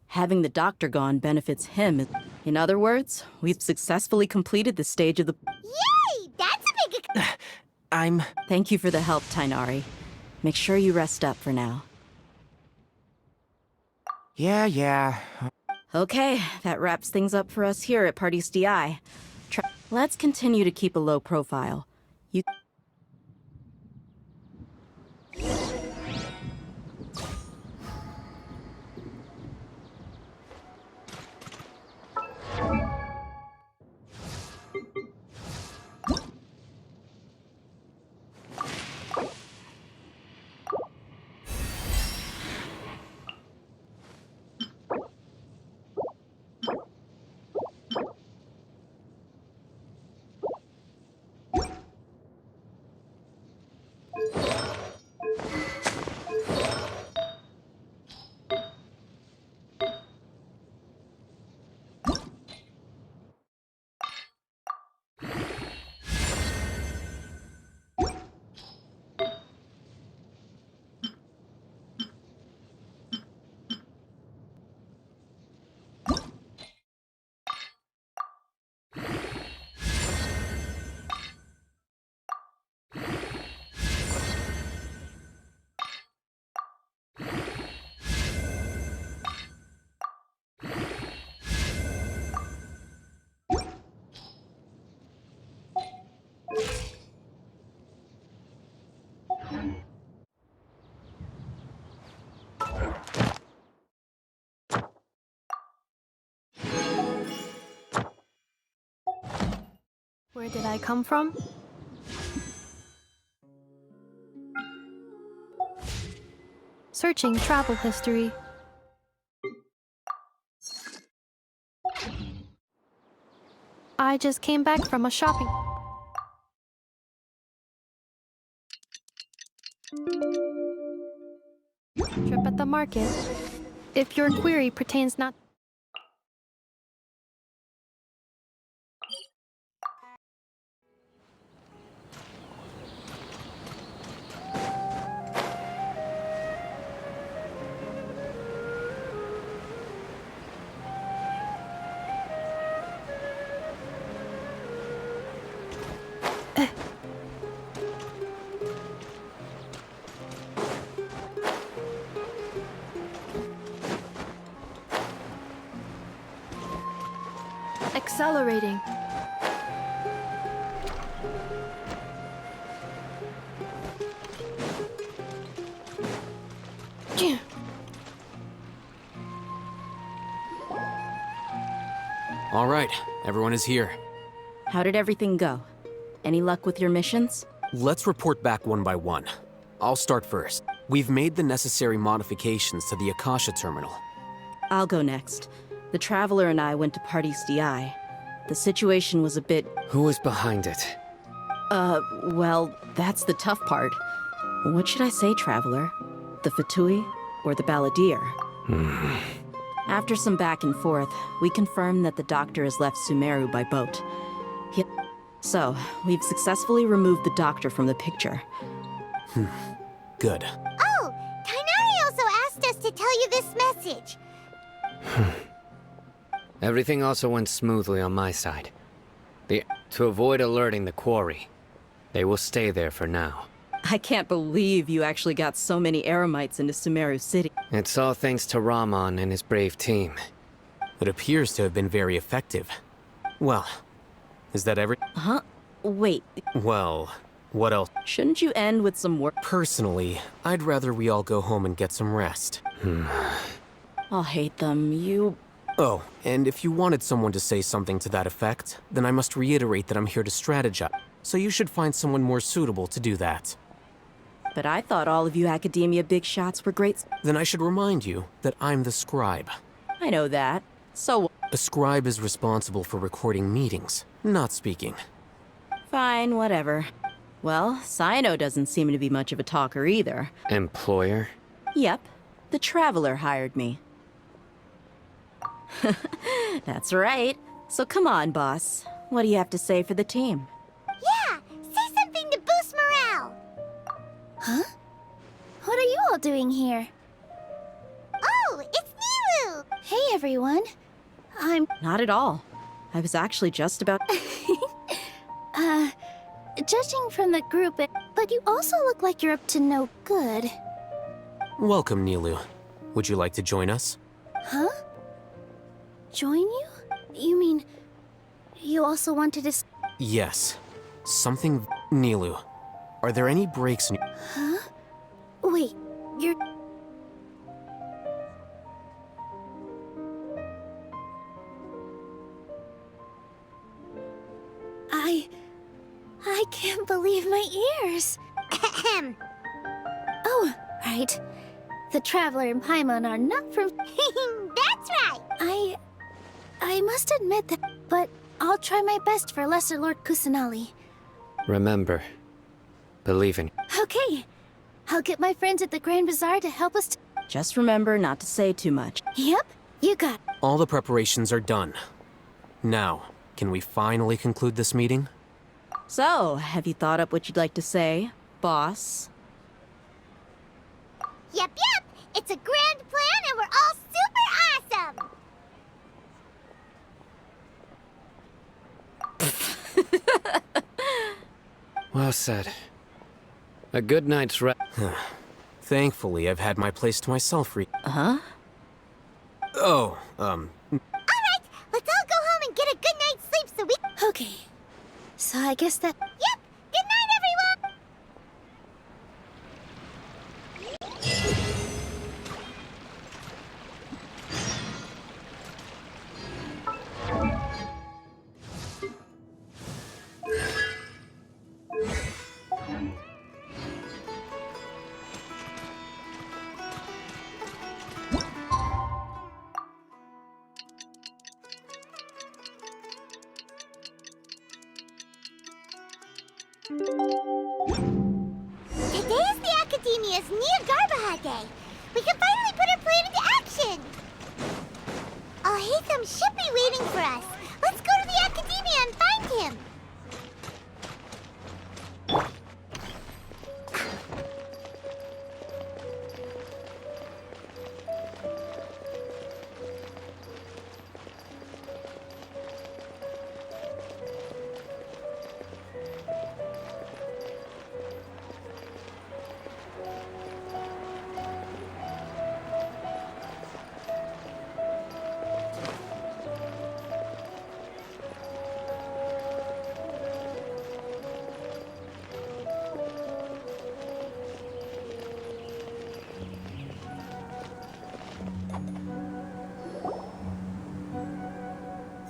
Having the doctor gone benefits him. In other words, we've successfully completed the stage of the... Yay! That's a big... Thank you for the help, Tainari. Make sure you rest up for now. Yeah. Okay, that wraps things up for us here at Parties DI. Let's continue to keep a low profile. You... Where did I come from? Searching travel history. I just came back from a shopping... trip at the market. If your query pertains not... accelerating. All right, everyone is here. How did everything go? Any luck with your missions? Let's report back one by one. I'll start first. We've made the necessary modifications to the Akasha terminal. I'll go next. The Traveler and I went to Party's DI. The situation was a bit... Who was behind it? Well, that's the tough part. What should I say, Traveler? The Fatui or the Balladeer? After some back and forth, we confirmed that the Doctor has left Sumeru by boat. So, we've successfully removed the Doctor from the picture. Good. Oh, Kainari also asked us to tell you this message. Everything also went smoothly on my side. To avoid alerting the quarry, they will stay there for now. I can't believe you actually got so many Eremites into Sumeru City. It's all thanks to Rahman and his brave team. It appears to have been very effective. Well, is that every... Huh? Wait. Well, what else? Shouldn't you end with some work? Personally, I'd rather we all go home and get some rest. I'll hate them. You... Oh, and if you wanted someone to say something to that effect, then I must reiterate that I'm here to strategize. So you should find someone more suitable to do that. But I thought all of you Academia big shots were great. Then I should remind you that I'm the scribe. I know that. So... A scribe is responsible for recording meetings, not speaking. Fine, whatever. Well, Sino doesn't seem to be much of a talker either. Employer? Yep. The Traveler hired me. That's right. So come on, boss. What do you have to say for the team? Yeah, say something to boost morale. Huh? What are you all doing here? Oh, it's Nilu! Hey, everyone. I'm... Not at all. I was actually just about... Judging from the group, but you also look like you're up to no good. Welcome, Nilu. Would you like to join us? Huh? Join you? You mean... you also wanted to... Yes. Something... Nilu, are there any breaks in... Huh? Wait, you're... I can't believe my ears. Oh, right. The Traveler and Paimon are not from... That's right! I must admit that, but I'll try my best for Lesser Lord Kusanali. Remember, believe in... Okay. I'll get my friends at the Grand Bazaar to help us Just remember not to say too much. Yep, you got it. All the preparations are done. Now, can we finally conclude this meeting? So, have you thought up what you'd like to say, boss? Yep. It's a grand plan and we're all super awesome! Well said. A good night's rest. Thankfully, I've had my place to myself Huh? Oh, Alright, let's all go home and get a good night's sleep so we... Okay. So I guess that... Yep! Good night, everyone! Today is the Academia's Nia Garbaha Day. We can finally put our plan into action. Al-Haytham should be waiting for us. Let's go to the Academia and find him.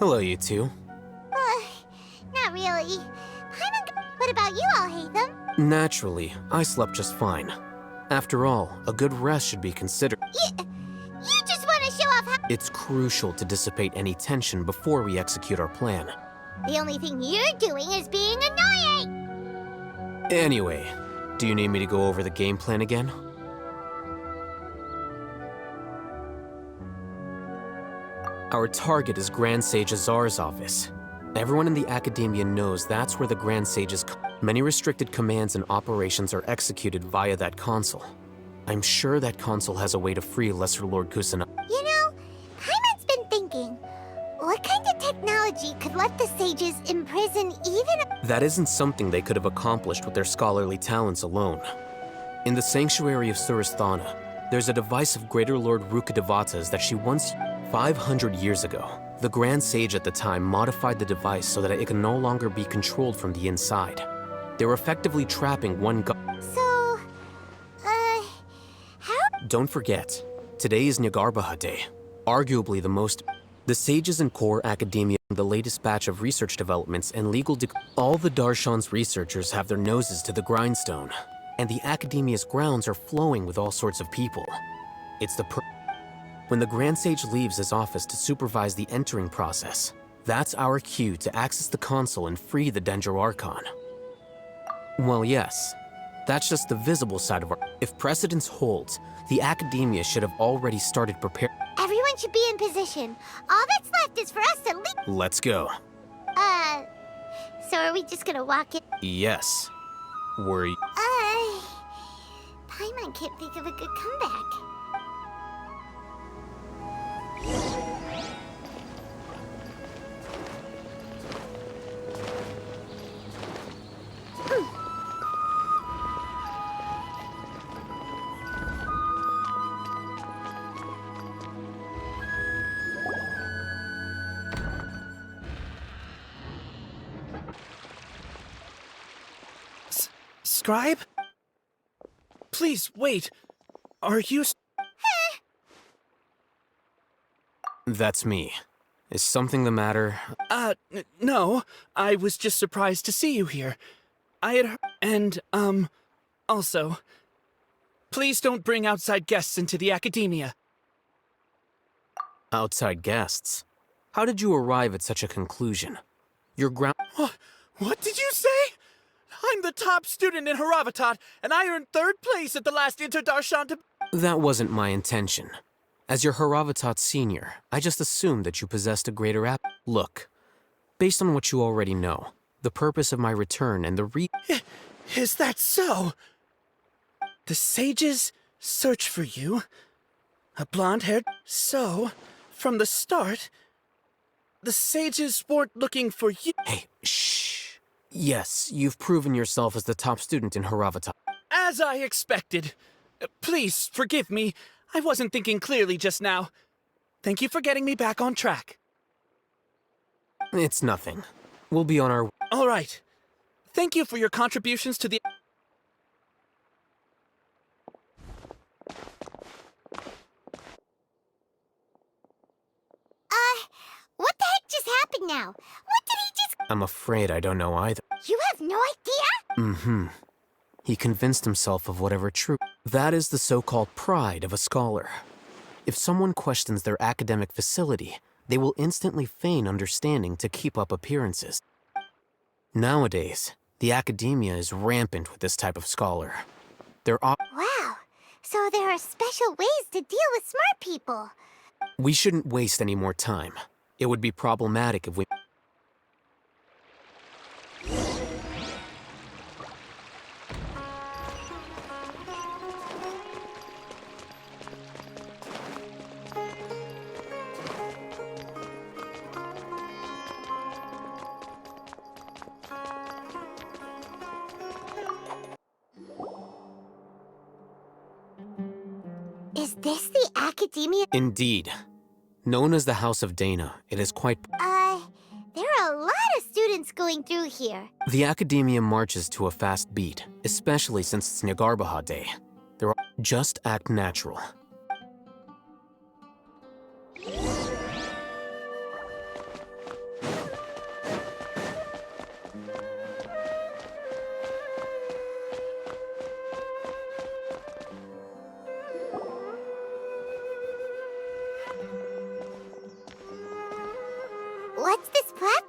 Hello, you two. Not really. What about you all, Hatham? Naturally, I slept just fine. After all, a good rest should be considered. You just want to show off how— It's crucial to dissipate any tension before we execute our plan. The only thing you're doing is being annoying! Anyway, do you need me to go over the game plan again? Our target is Grand Sage Azar's office. Everyone in the Academia knows that's where the Grand Sage's many restricted commands and operations are executed via that console. I'm sure that console has a way to free Lesser Lord Kusana. You know, Paimon's been thinking, what kind of technology could let the sages imprison even— That isn't something they could have accomplished with their scholarly talents alone. In the Sanctuary of Suristhana, there's a device of Greater Lord Rukkhadevata's that she once— 500 years ago, the Grand Sage at the time modified the device so that it can no longer be controlled from the inside. They were effectively trapping one god. So, how— Don't forget, today is Nyagarbha Day, arguably the most— The sages in core academia, the latest batch of research developments and legal all the Darshan's researchers have their noses to the grindstone, and the academia's grounds are flowing with all sorts of people. It's the When the Grand Sage leaves his office to supervise the entering process, that's our cue to access the console and free the Danger Archon. Well, yes, that's just the visible side of our— If precedence holds, the Academia should have already started preparing. Everyone should be in position. All that's left is for us to leave. Let's go. So are we just gonna walk in? Yes. Worry. Paimon can't think of a good comeback. Scribe? Please, wait. Are you— That's me. Is something the matter? No. I was just surprised to see you here. I had and, also, please don't bring outside guests into the Academia. Outside guests? How did you arrive at such a conclusion? Your ground— What did you say? I'm the top student in Haravatat, and I earned 3rd place at the last Inter-Darshan. That wasn't my intention. As your Haravatat senior, I just assumed that you possessed a greater app. Look, based on what you already know, the purpose of my return and the Is that so? The sages search for you. A blonde-haired— So, from the start, the sages weren't looking for you— Hey, shh. Yes, you've proven yourself as the top student in Haravatat. As I expected. Please, forgive me. I wasn't thinking clearly just now. Thank you for getting me back on track. It's nothing. We'll be on our— All right. Thank you for your contributions to the— What the heck just happened now? What did he just— I'm afraid I don't know either. You have no idea? Mm-hmm. He convinced himself of whatever true. That is the so-called pride of a scholar. If someone questions their academic facility, they will instantly feign understanding to keep up appearances. Nowadays, the academia is rampant with this type of scholar. There are— Wow. So there are special ways to deal with smart people. We shouldn't waste any more time. It would be problematic if we— Is this the Academia? Indeed. Known as the House of Dana, it is quite— There are a lot of students going through here. The Academia marches to a fast beat, especially since it's Nyagarbha Day. Just act natural.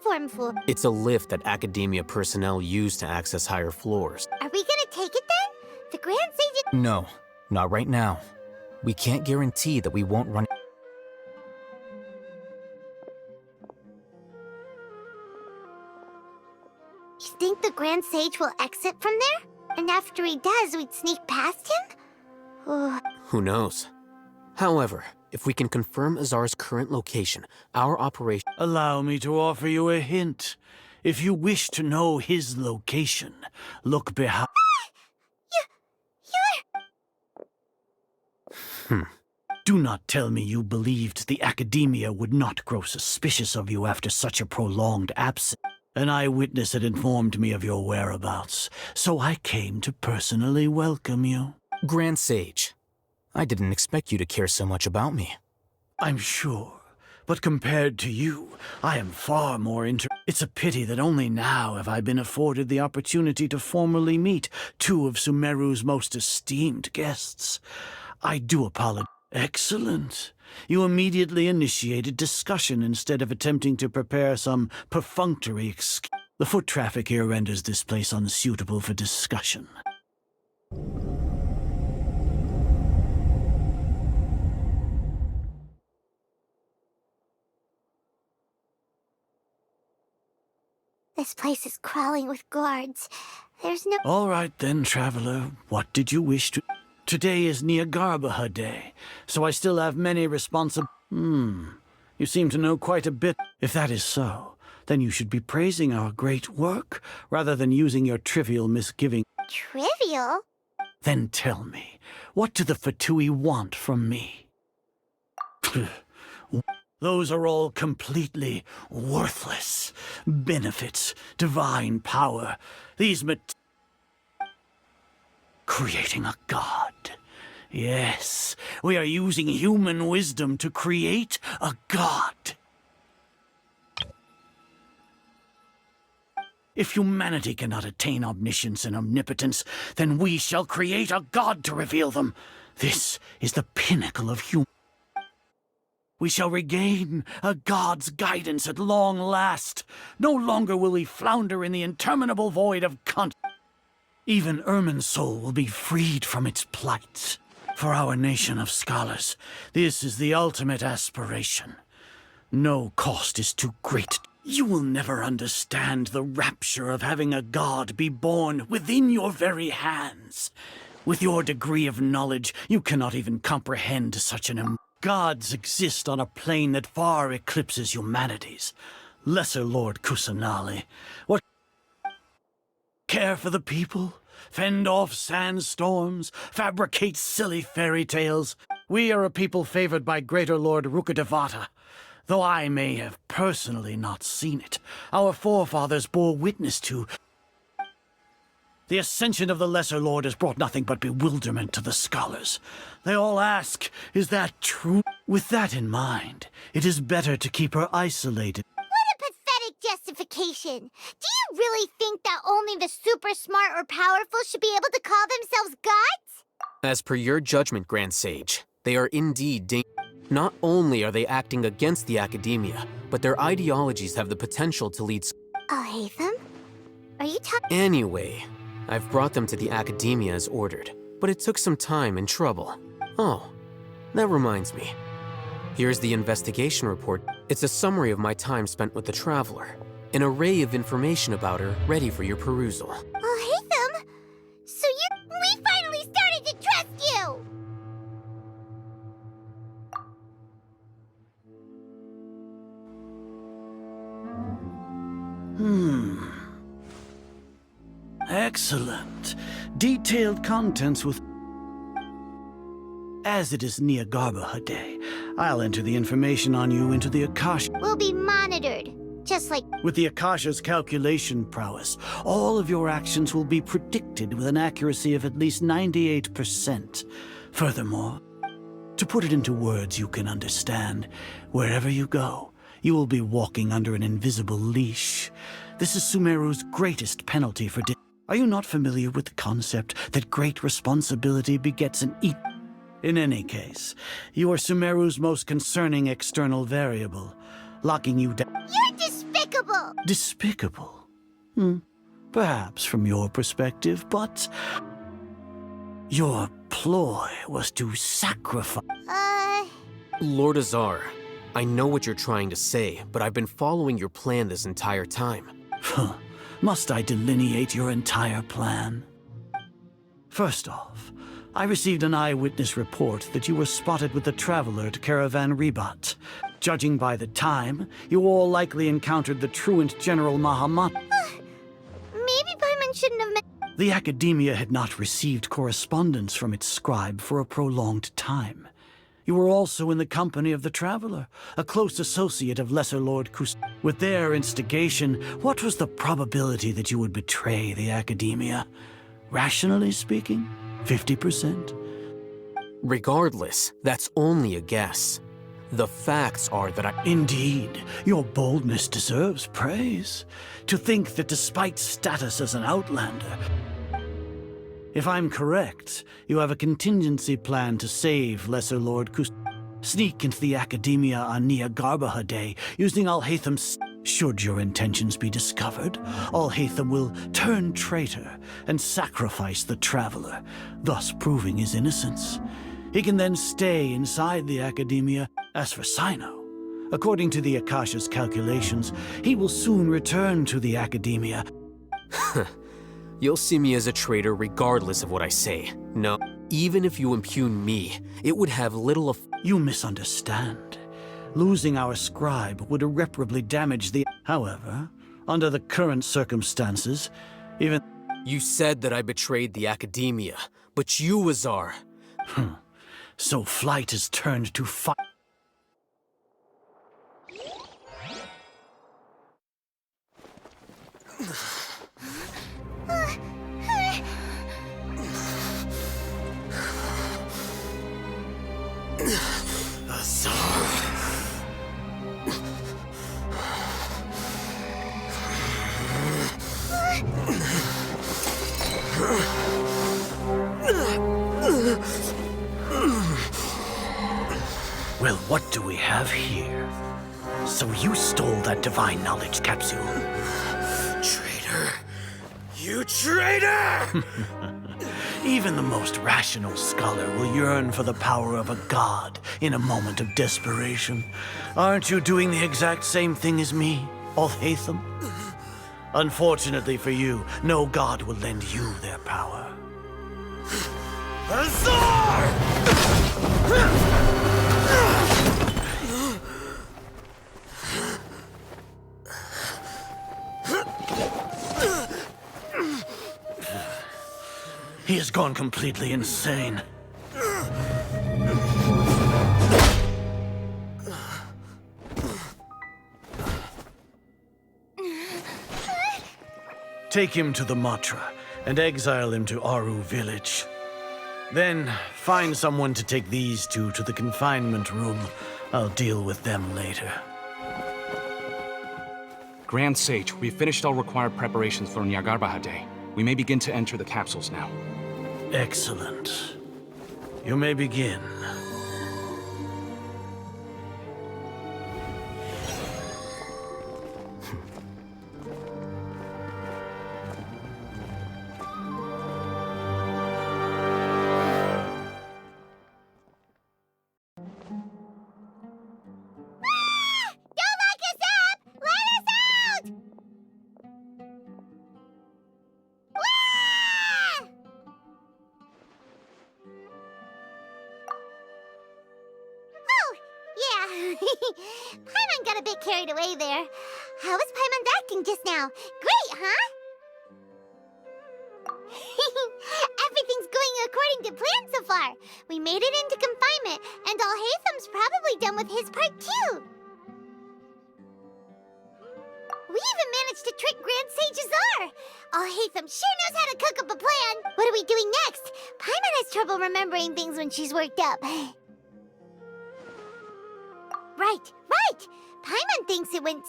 platform for? It's a lift that Academia personnel use to access higher floors. Are we gonna take it then? The Grand Sage... No, not right now. We can't guarantee that we won't run... You think the Grand Sage will exit from there? And after he does, we'd sneak past him? Oh. Who knows? However, if we can confirm Azar's current location, our operation... Allow me to offer you a hint. If you wish to know his location, look behind... Do not tell me you believed the Academia would not grow suspicious of you after such a prolonged absence. An eyewitness had informed me of your whereabouts, so I came to personally welcome you. Grand Sage, I didn't expect you to care so much about me. I'm sure, but compared to you, I am far more It's a pity that only now have I been afforded the opportunity to formally meet two of Sumeru's most esteemed guests. I do apologize. Excellent. You immediately initiated discussion instead of attempting to prepare some perfunctory excuse. The foot traffic here renders this place unsuitable for discussion. This place is crawling with guards. There's no... All right then, traveler. What did you wish to... Today is Niagarbaha Day, so I still have many You seem to know quite a bit. If that is so, then you should be praising our great work, rather than using your trivial misgiving. Trivial? Then tell me, what do the Fatui want from me? Those are all completely worthless. Benefits, divine power, these creating a god. Yes, we are using human wisdom to create a god. If humanity cannot attain omniscience and omnipotence, then we shall create a god to reveal them. This is the pinnacle of human. We shall regain a god's guidance at long last. No longer will we flounder in the interminable void of Even Ermin's soul will be freed from its plight. For our nation of scholars, this is the ultimate aspiration. No cost is too great. You will never understand the rapture of having a god be born within your very hands. With your degree of knowledge, you cannot even comprehend such an Gods exist on a plane that far eclipses humanity's. Lesser Lord Kusanali, what care for the people? Fend off sandstorms? Fabricate silly fairy tales? We are a people favored by Greater Lord Rukadevata. Though I may have personally not seen it, our forefathers bore witness to. The ascension of the Lesser Lord has brought nothing but bewilderment to the scholars. They all ask, is that true? With that in mind, it is better to keep her isolated. What a pathetic justification! Do you really think that only the super smart or powerful should be able to call themselves gods? As per your judgment, Grand Sage, they are indeed Not only are they acting against the Academia, but their ideologies have the potential to lead... I'll hate them? Are you talking... Anyway, I've brought them to the Academia as ordered, but it took some time and trouble. Oh, that reminds me. Here's the investigation report. It's a summary of my time spent with the Traveler. An array of information about her ready for your perusal. I'll hate them? So we finally started to trust you! Excellent. Detailed contents with... As it is Niagarbaha Day, I'll enter the information on you into the Akasha. We'll be monitored, just like... With the Akasha's calculation prowess, all of your actions will be predicted with an accuracy of at least 98%. Furthermore, to put it into words you can understand, wherever you go, you will be walking under an invisible leash. This is Sumeru's greatest penalty for... Are you not familiar with the concept that great responsibility begets an In any case, you are Sumeru's most concerning external variable, locking you down. You're despicable! Despicable. Perhaps from your perspective, but your ploy was to sacrifice. Lord Azar, I know what you're trying to say, but I've been following your plan this entire time. Must I delineate your entire plan? First off, I received an eyewitness report that you were spotted with the Traveler at Caravan Ribat. Judging by the time, you all likely encountered the truant General Mahamat. Maybe Paimon shouldn't have met. The Academia had not received correspondence from its scribe for a prolonged time. You were also in the company of the Traveler, a close associate of Lesser Lord Kus. With their instigation, what was the probability that you would betray the Academia? Rationally speaking, 50%. Regardless, that's only a guess. The facts are that I— Indeed, your boldness deserves praise. To think that despite status as an outlander, if I'm correct, you have a contingency plan to save Lesser Lord Kus. Sneak into the Academia on Nia Garbaha Day using Al-Haytham's— Should your intentions be discovered, Al-Haytham will turn traitor and sacrifice the Traveler, thus proving his innocence. He can then stay inside the Academia. As for Sino, according to the Akasha's calculations, he will soon return to the Academia. You'll see me as a traitor regardless of what I say. No, even if you impugn me, it would have little of— You misunderstand. Losing our scribe would irreparably damage the— However, under the current circumstances, even— You said that I betrayed the Academia, but you, Azar— So flight is turned to fire. Well, what do we have here? So you stole that divine knowledge capsule. Traitor! You traitor! Even the most rational scholar will yearn for the power of a god in a moment of desperation. Aren't you doing the exact same thing as me, Al-Haytham? Unfortunately for you, no god will lend you their power. Azar! He has gone completely insane. Take him to the Matra and exile him to Aru village. Then find someone to take these two to the confinement room. I'll deal with them later. Grand Sage, we've finished all required preparations for Nyagarbha Day. We may begin to enter the capsules now. Excellent. You may begin. Paimon got a bit carried away there. How was Paimon's acting just now? Great, huh? Everything's going according to plan so far. We made it into confinement, and Al-Haytham's probably done with his part too. We even managed to trick Grand Sage Azar. Al-Haytham sure knows how to cook up a plan. What are we doing next? Paimon has trouble remembering things when she's worked up. Right. Paimon thinks it went...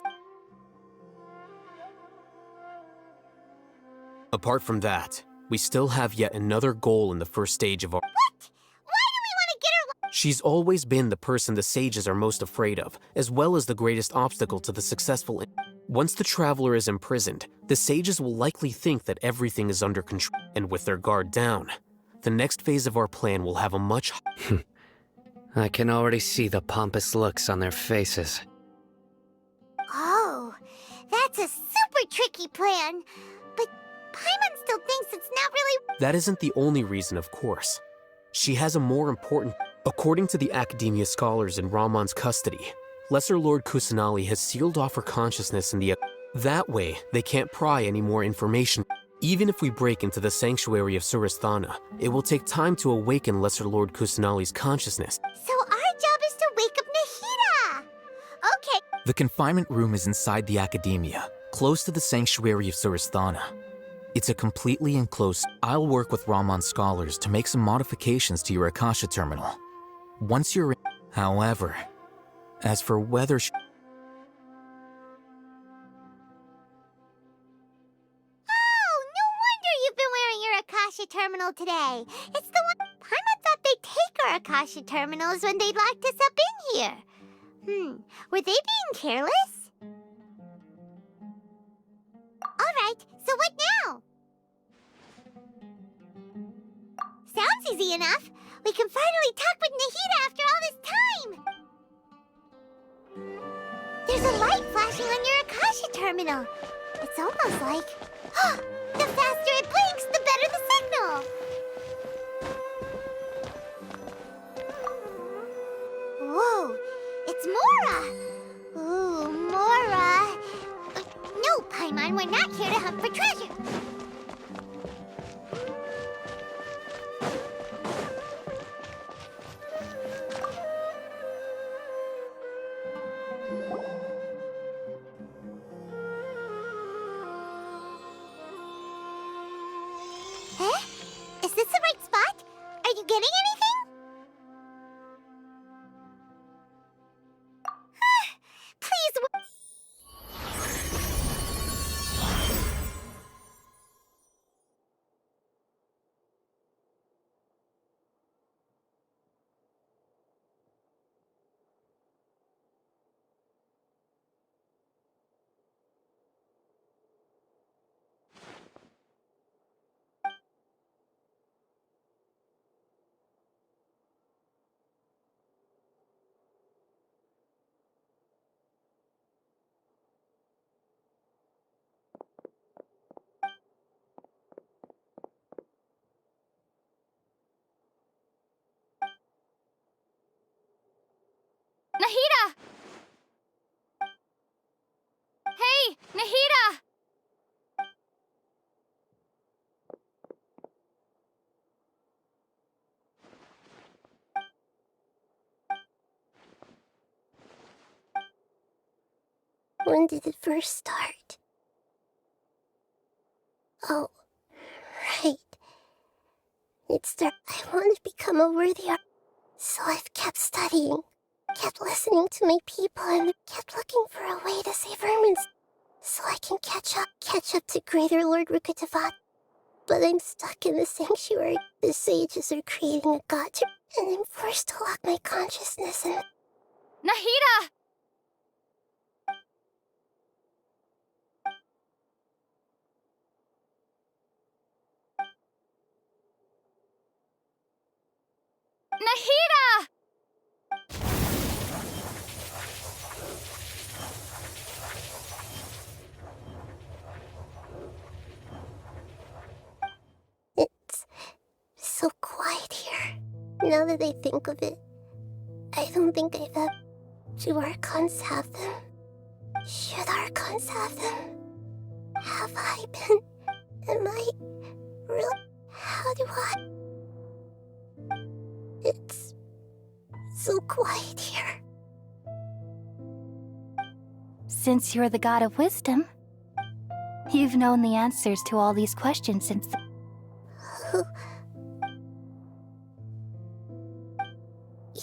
Apart from that, we still have yet another goal in the first stage of our— What? Why do we want to get her... She's always been the person the sages are most afraid of, as well as the greatest obstacle to the successful— Once the Traveler is imprisoned, the sages will likely think that everything is under control, and with their guard down, the next phase of our plan will have a much... I can already see the pompous looks on their faces. Oh, that's a super tricky plan. But Paimon still thinks it's not really... That isn't the only reason, of course. She has a more important... According to the Academia scholars in Ramon's custody, Lesser Lord Kusanali has sealed off her consciousness in the... That way, they can't pry any more information. Even if we break into the sanctuary of Surasthana, it will take time to awaken Lesser Lord Kusanali's consciousness. So our job is to wake up Nahida! Okay. The confinement room is inside the Academia, close to the sanctuary of Surasthana. It's a completely enclosed... I'll work with Ramon scholars to make some modifications to your Akasha terminal. Once you're in... However, as for whether... Akasha terminal today. It's the one... Paimon thought they'd take our Akasha terminals when they locked us up in here. Were they being careless? Alright, so what now? Sounds easy enough. We can finally talk with Nahida after all this time. There's a light flashing on your Akasha terminal. It's almost like... the faster it blinks, the better the signal! Whoa, it's Mora! Ooh, Mora! No, Paimon, we're not here to hunt for treasure. Is this the right spot? Are you getting anything? Please. Nahida! Hey, Nahida! When did it first start? Oh, right. I want to become a worthy artist, so I've kept studying. Kept listening to my people and kept looking for a way to save Ermin's so I can catch up to Greater Lord Rukkhatavat. But I'm stuck in the sanctuary. The sages are creating a god and I'm forced to lock my consciousness in... Nahida! Nahida! It's so quiet here. Now that I think of it, I don't think I've had... Do Archons have them? Should Archons have them? Have I been? Am I... Really? How do I... It's... so quiet here. Since you're the god of wisdom, you've known the answers to all these questions since the...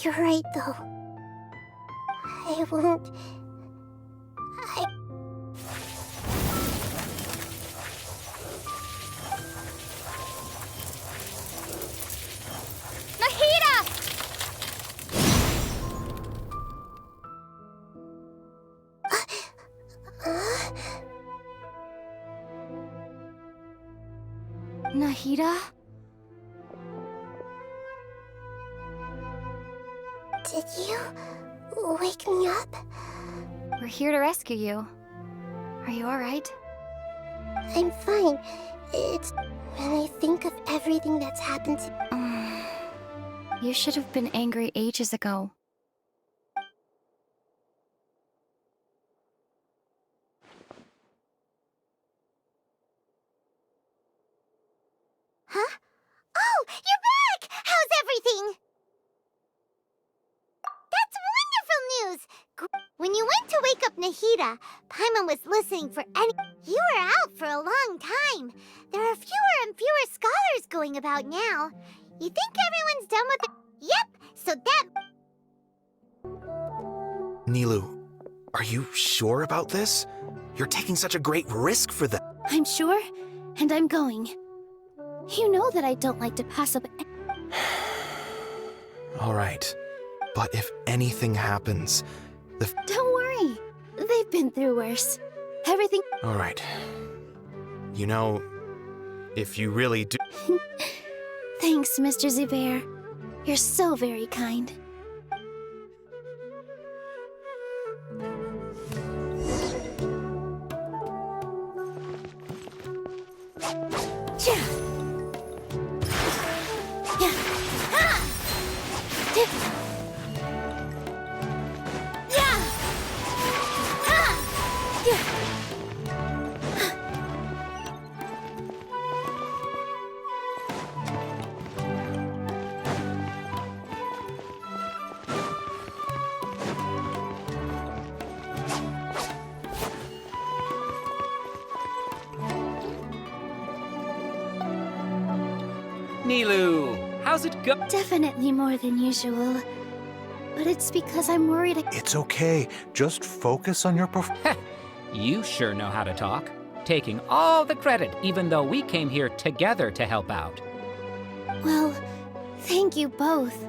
You're right, though. I won't... Nahida! Nahida? Did you wake me up? We're here to rescue you. Are you alright? I'm fine. It's when I think of everything that's happened to You should have been angry ages ago. Huh? Oh, you're back! How's everything? That's wonderful news! When you went to wake up Nahida, Paimon was listening for any... You were out for a long time. There are fewer and fewer scholars going about now. You think everyone's done with it? Yep, so that... Nilou, are you sure about this? You're taking such a great risk for them. I'm sure, and I'm going. You know that I don't like to pass up... All right, but if anything happens, Don't worry. They've been through worse. Everything... All right. You know, if you really do... Thanks, Mr. Zubair. You're so very kind. Nilou, how's it go? Definitely more than usual. But it's because I'm worried It's okay. Just focus on your You sure know how to talk. Taking all the credit, even though we came here together to help out. Well, thank you both.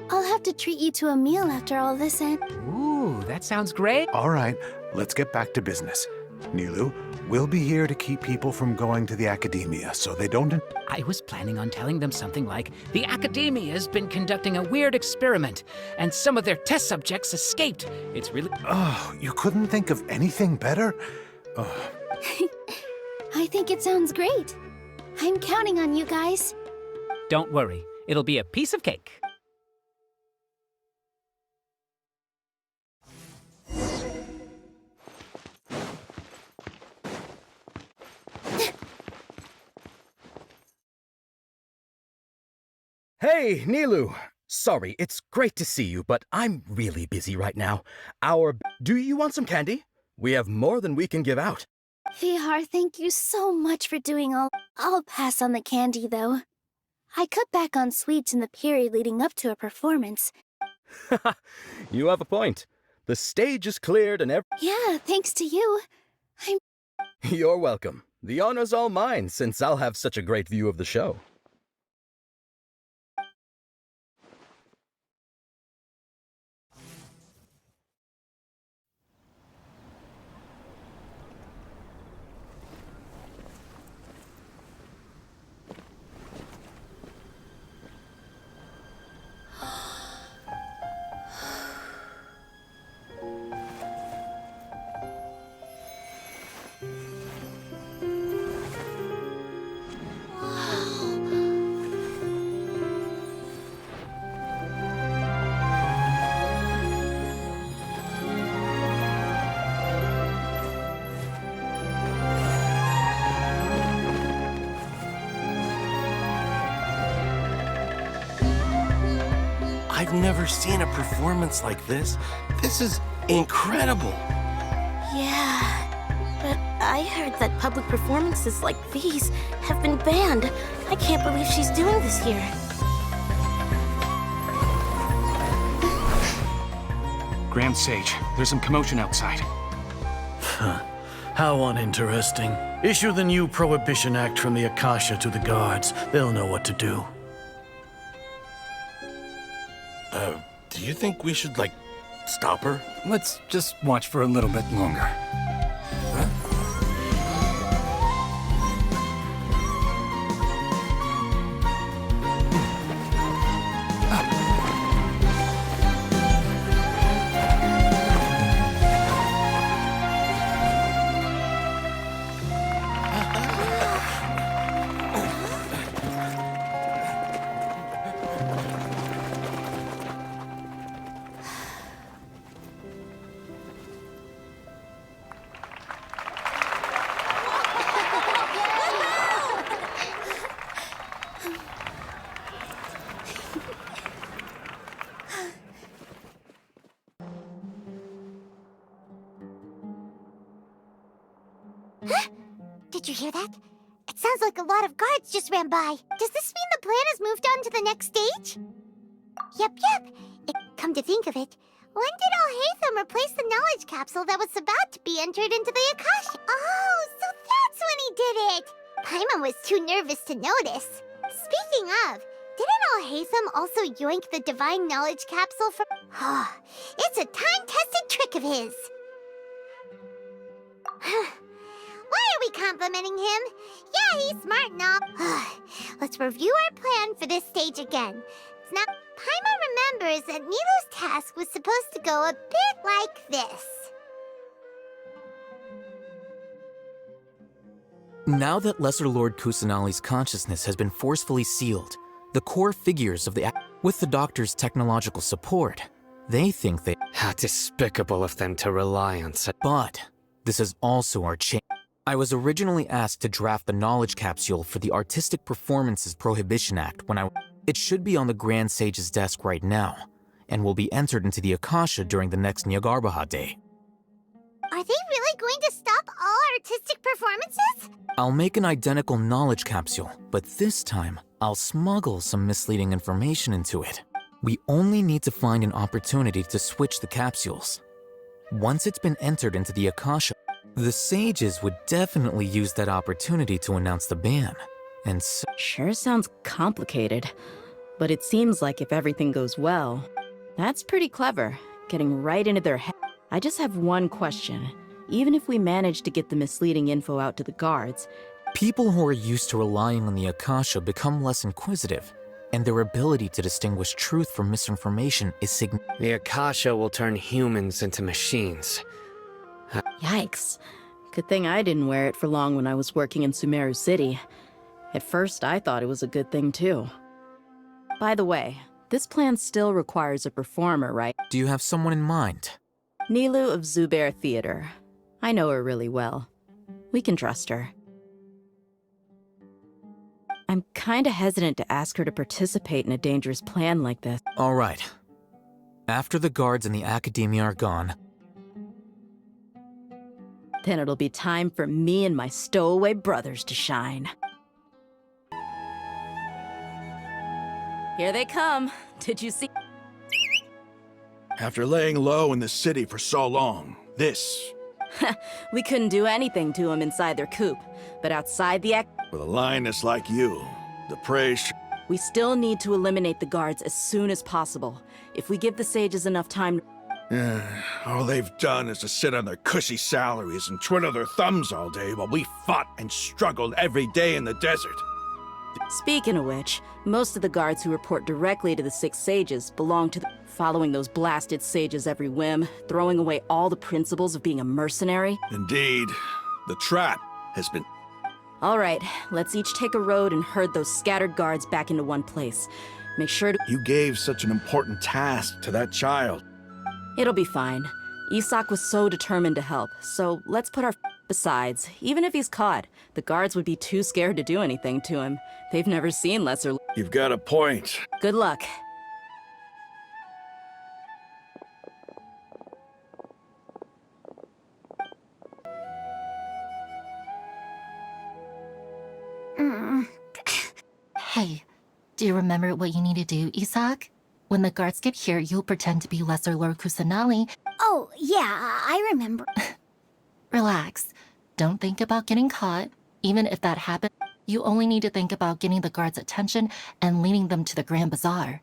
I'll have to treat you to a meal after all this and... Ooh, that sounds great. All right, let's get back to business. Nilou, we'll be here to keep people from going to the academia so they don't... I was planning on telling them something like, the Academia's been conducting a weird experiment, and some of their test subjects escaped. It's really... Oh, you couldn't think of anything better? Oh. I think it sounds great. I'm counting on you guys. Don't worry, it'll be a piece of cake. Hey, Nilou! Sorry, it's great to see you, but I'm really busy right now. Do you want some candy? We have more than we can give out. Vihar, thank you so much for doing all... I'll pass on the candy, though. I cut back on sweets in the period leading up to a performance. You have a point. The stage is cleared and Yeah, thanks to you. You're welcome. The honor's all mine, since I'll have such a great view of the show. I've never seen a performance like this. This is incredible. Yeah, but I heard that public performances like these have been banned. I can't believe she's doing this here. Grand Sage, there's some commotion outside. How uninteresting. Issue the new Prohibition Act from the Akasha to the guards. They'll know what to do. Do you think we should, stop her? Let's just watch for a little bit longer. Did you hear that? It sounds like a lot of guards just ran by. Does this mean the plan has moved on to the next stage? Yep. Come to think of it, when did Alhaitham replace the knowledge capsule that was about to be entered into the Akashi? Oh, so that's when he did it! Paimon was too nervous to notice. Speaking of, didn't Alhaitham also yoink the divine knowledge capsule from... Oh, it's a time-tested trick of his. Why are we complimenting him? Yeah, he's smart and all. Let's review our plan for this stage again. Now, Paimon remembers that Nilou's task was supposed to go a bit like this. Now that Lesser Lord Kusanali's consciousness has been forcefully sealed, the core figures of with the Doctor's technological support, they think they... How despicable of them to rely on such... But this is also our chance. I was originally asked to draft the knowledge capsule for the Artistic Performances Prohibition Act when It should be on the Grand Sage's desk right now, and will be entered into the Akasha during the next Nyagarbha Day. Are they really going to stop all artistic performances? I'll make an identical knowledge capsule, but this time, I'll smuggle some misleading information into it. We only need to find an opportunity to switch the capsules. Once it's been entered into the Akasha, the sages would definitely use that opportunity to announce the ban. And so Sure sounds complicated, but it seems like if everything goes well, that's pretty clever, getting right into their head. I just have one question. Even if we manage to get the misleading info out to the guards, people who are used to relying on the Akasha become less inquisitive, and their ability to distinguish truth from misinformation is significant. The Akasha will turn humans into machines. Yikes. Good thing I didn't wear it for long when I was working in Sumeru City. At first, I thought it was a good thing too. By the way, this plan still requires a performer, right? Do you have someone in mind? Nilou of Zubair Theater. I know her really well. We can trust her. I'm kinda hesitant to ask her to participate in a dangerous plan like this. All right. After the guards and the academia are gone, then it'll be time for me and my stowaway brothers to shine. Here they come. Did you see? After laying low in the city for so long, this... We couldn't do anything to them inside their coop, but outside the With a lioness like you, the prey we still need to eliminate the guards as soon as possible. If we give the sages enough time... all they've done is to sit on their cushy salaries and twiddle their thumbs all day while we fought and struggled every day in the desert. Speaking of which, most of the guards who report directly to the 6 sages belong to the... Following those blasted sages every whim, throwing away all the principles of being a mercenary. Indeed, the trap has been... All right, let's each take a road and herd those scattered guards back into one place. Make sure to... You gave such an important task to that child. It'll be fine. Isak was so determined to help, so let's put our... Besides, even if he's caught, the guards would be too scared to do anything to him. They've never seen lesser... You've got a point. Good luck. Hey, do you remember what you need to do, Isak? When the guards get here, you'll pretend to be Lesser Lord Kusanali. Oh, yeah, I remember. Relax. Don't think about getting caught. Even if that happens, you only need to think about getting the guards' attention and leading them to the Grand Bazaar.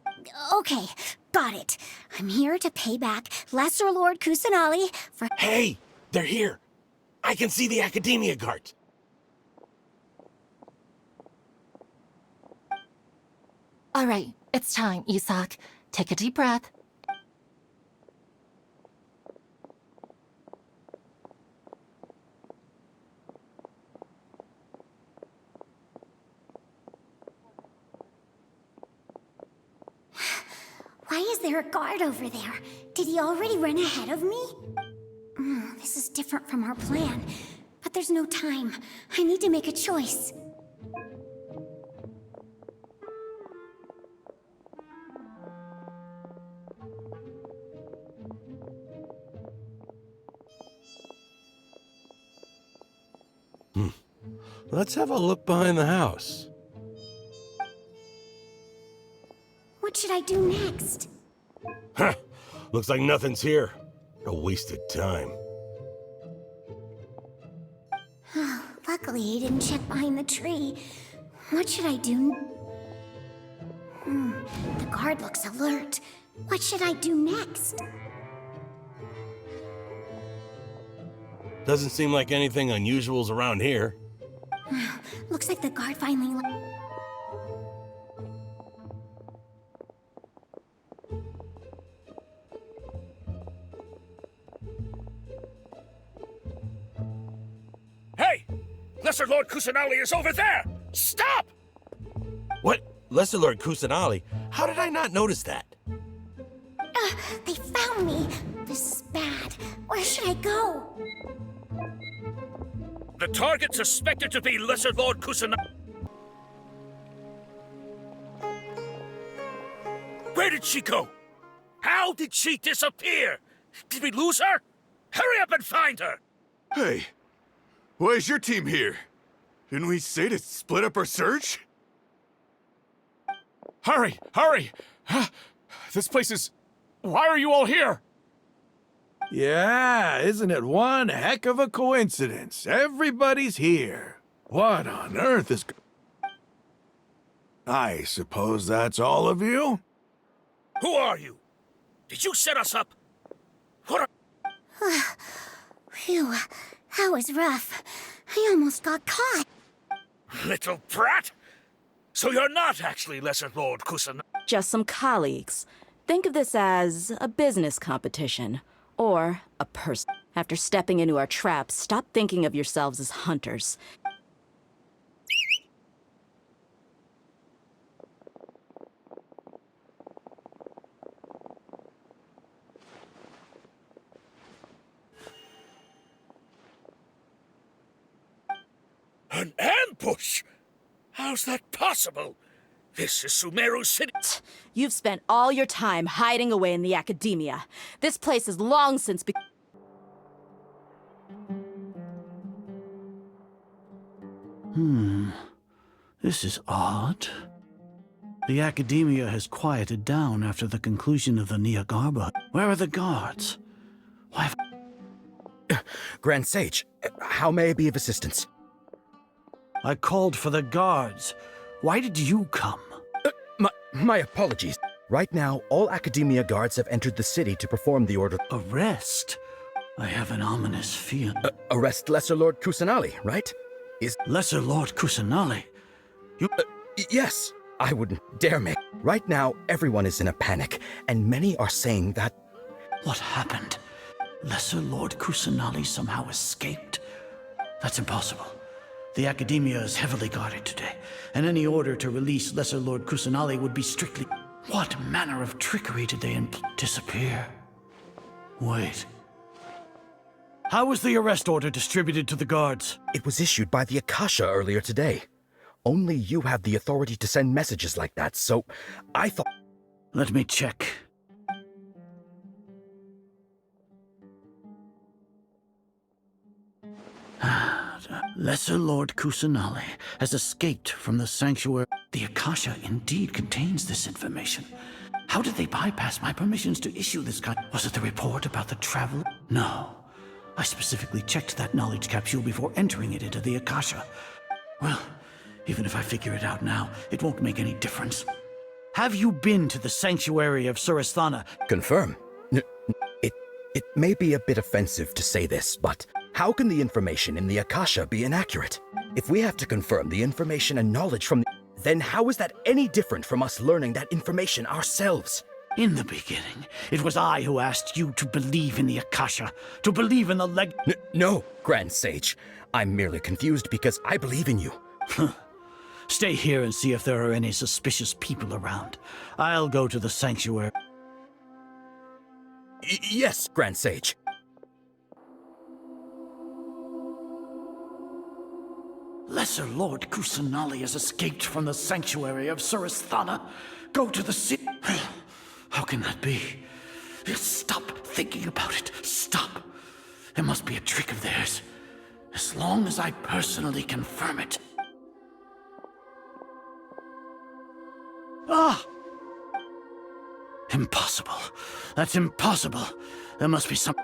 Okay, got it. I'm here to pay back Lesser Lord Kusanali for... Hey! They're here! I can see the Academia guards! All right, it's time, Isak. Take a deep breath. Why is there a guard over there? Did he already run ahead of me? This is different from our plan. But there's no time. I need to make a choice. Let's have a look behind the house. What should I do next? Huh. Looks like nothing's here. A wasted time. Oh, luckily he didn't check behind the tree. What should I do? The guard looks alert. What should I do next? Doesn't seem like anything unusual's around here. Looks like the guard finally Hey! Lesser Lord Kusanali is over there! Stop! What? Lesser Lord Kusanali? How did I not notice that? They found me! This is bad. Where should I go? The target suspected to be Lesser Lord Kusanali. Where did she go? How did she disappear? Did we lose her? Hurry up and find her! Hey, why is your team here? Didn't we say to split up our search? Hurry! Hurry! This place is... Why are you all here? Yeah, isn't it one heck of a coincidence? Everybody's here. What on earth is... I suppose that's all of you? Who are you? Did you set us up? What are... Phew, that was rough. I almost got caught. Little brat! So you're not actually Lesser Lord Kusanali? Just some colleagues. Think of this as a business competition. Or a person. After stepping into our traps, stop thinking of yourselves as hunters. An ambush? How's that possible? This is Sumeru City. You've spent all your time hiding away in the academia. This place has long since been... This is odd. The academia has quieted down after the conclusion of the Niagarba. Where are the guards? Why have... Grand Sage, how may I be of assistance? I called for the guards. Why did you come? My apologies. Right now, all Academia guards have entered the city to perform the order. Arrest? I have an ominous feeling. Arrest Lesser Lord Kusanali, right? Is Lesser Lord Kusanali? You... yes, I wouldn't dare make... Right now, everyone is in a panic, and many are saying that... What happened? Lesser Lord Kusanali somehow escaped? That's impossible. The Academia is heavily guarded today, and any order to release Lesser Lord Kusanali would be strictly... What manner of trickery did they disappear? Wait. How was the arrest order distributed to the guards? It was issued by the Akasha earlier today. Only you have the authority to send messages like that, so I thought... Let me check. Lesser Lord Kusanali has escaped from the sanctuary. The Akasha indeed contains this information. How did they bypass my permissions to issue this kind? Was it the report about the travel? No. I specifically checked that knowledge capsule before entering it into the Akasha. Well, even if I figure it out now, it won't make any difference. Have you been to the sanctuary of Surasthana? Confirm. It may be a bit offensive to say this, but how can the information in the Akasha be inaccurate? If we have to confirm the information and knowledge from then how is that any different from us learning that information ourselves? In the beginning, it was I who asked you to believe in the Akasha, to believe in the No, Grand Sage. I'm merely confused because I believe in you. Stay here and see if there are any suspicious people around. I'll go to the sanctuary. Yes, Grand Sage. Lesser Lord Kusanali has escaped from the sanctuary of Surasthana. Go to the city. How can that be? Stop thinking about it. Stop. It must be a trick of theirs. As long as I personally confirm it. Ah! Impossible. That's impossible. There must be some...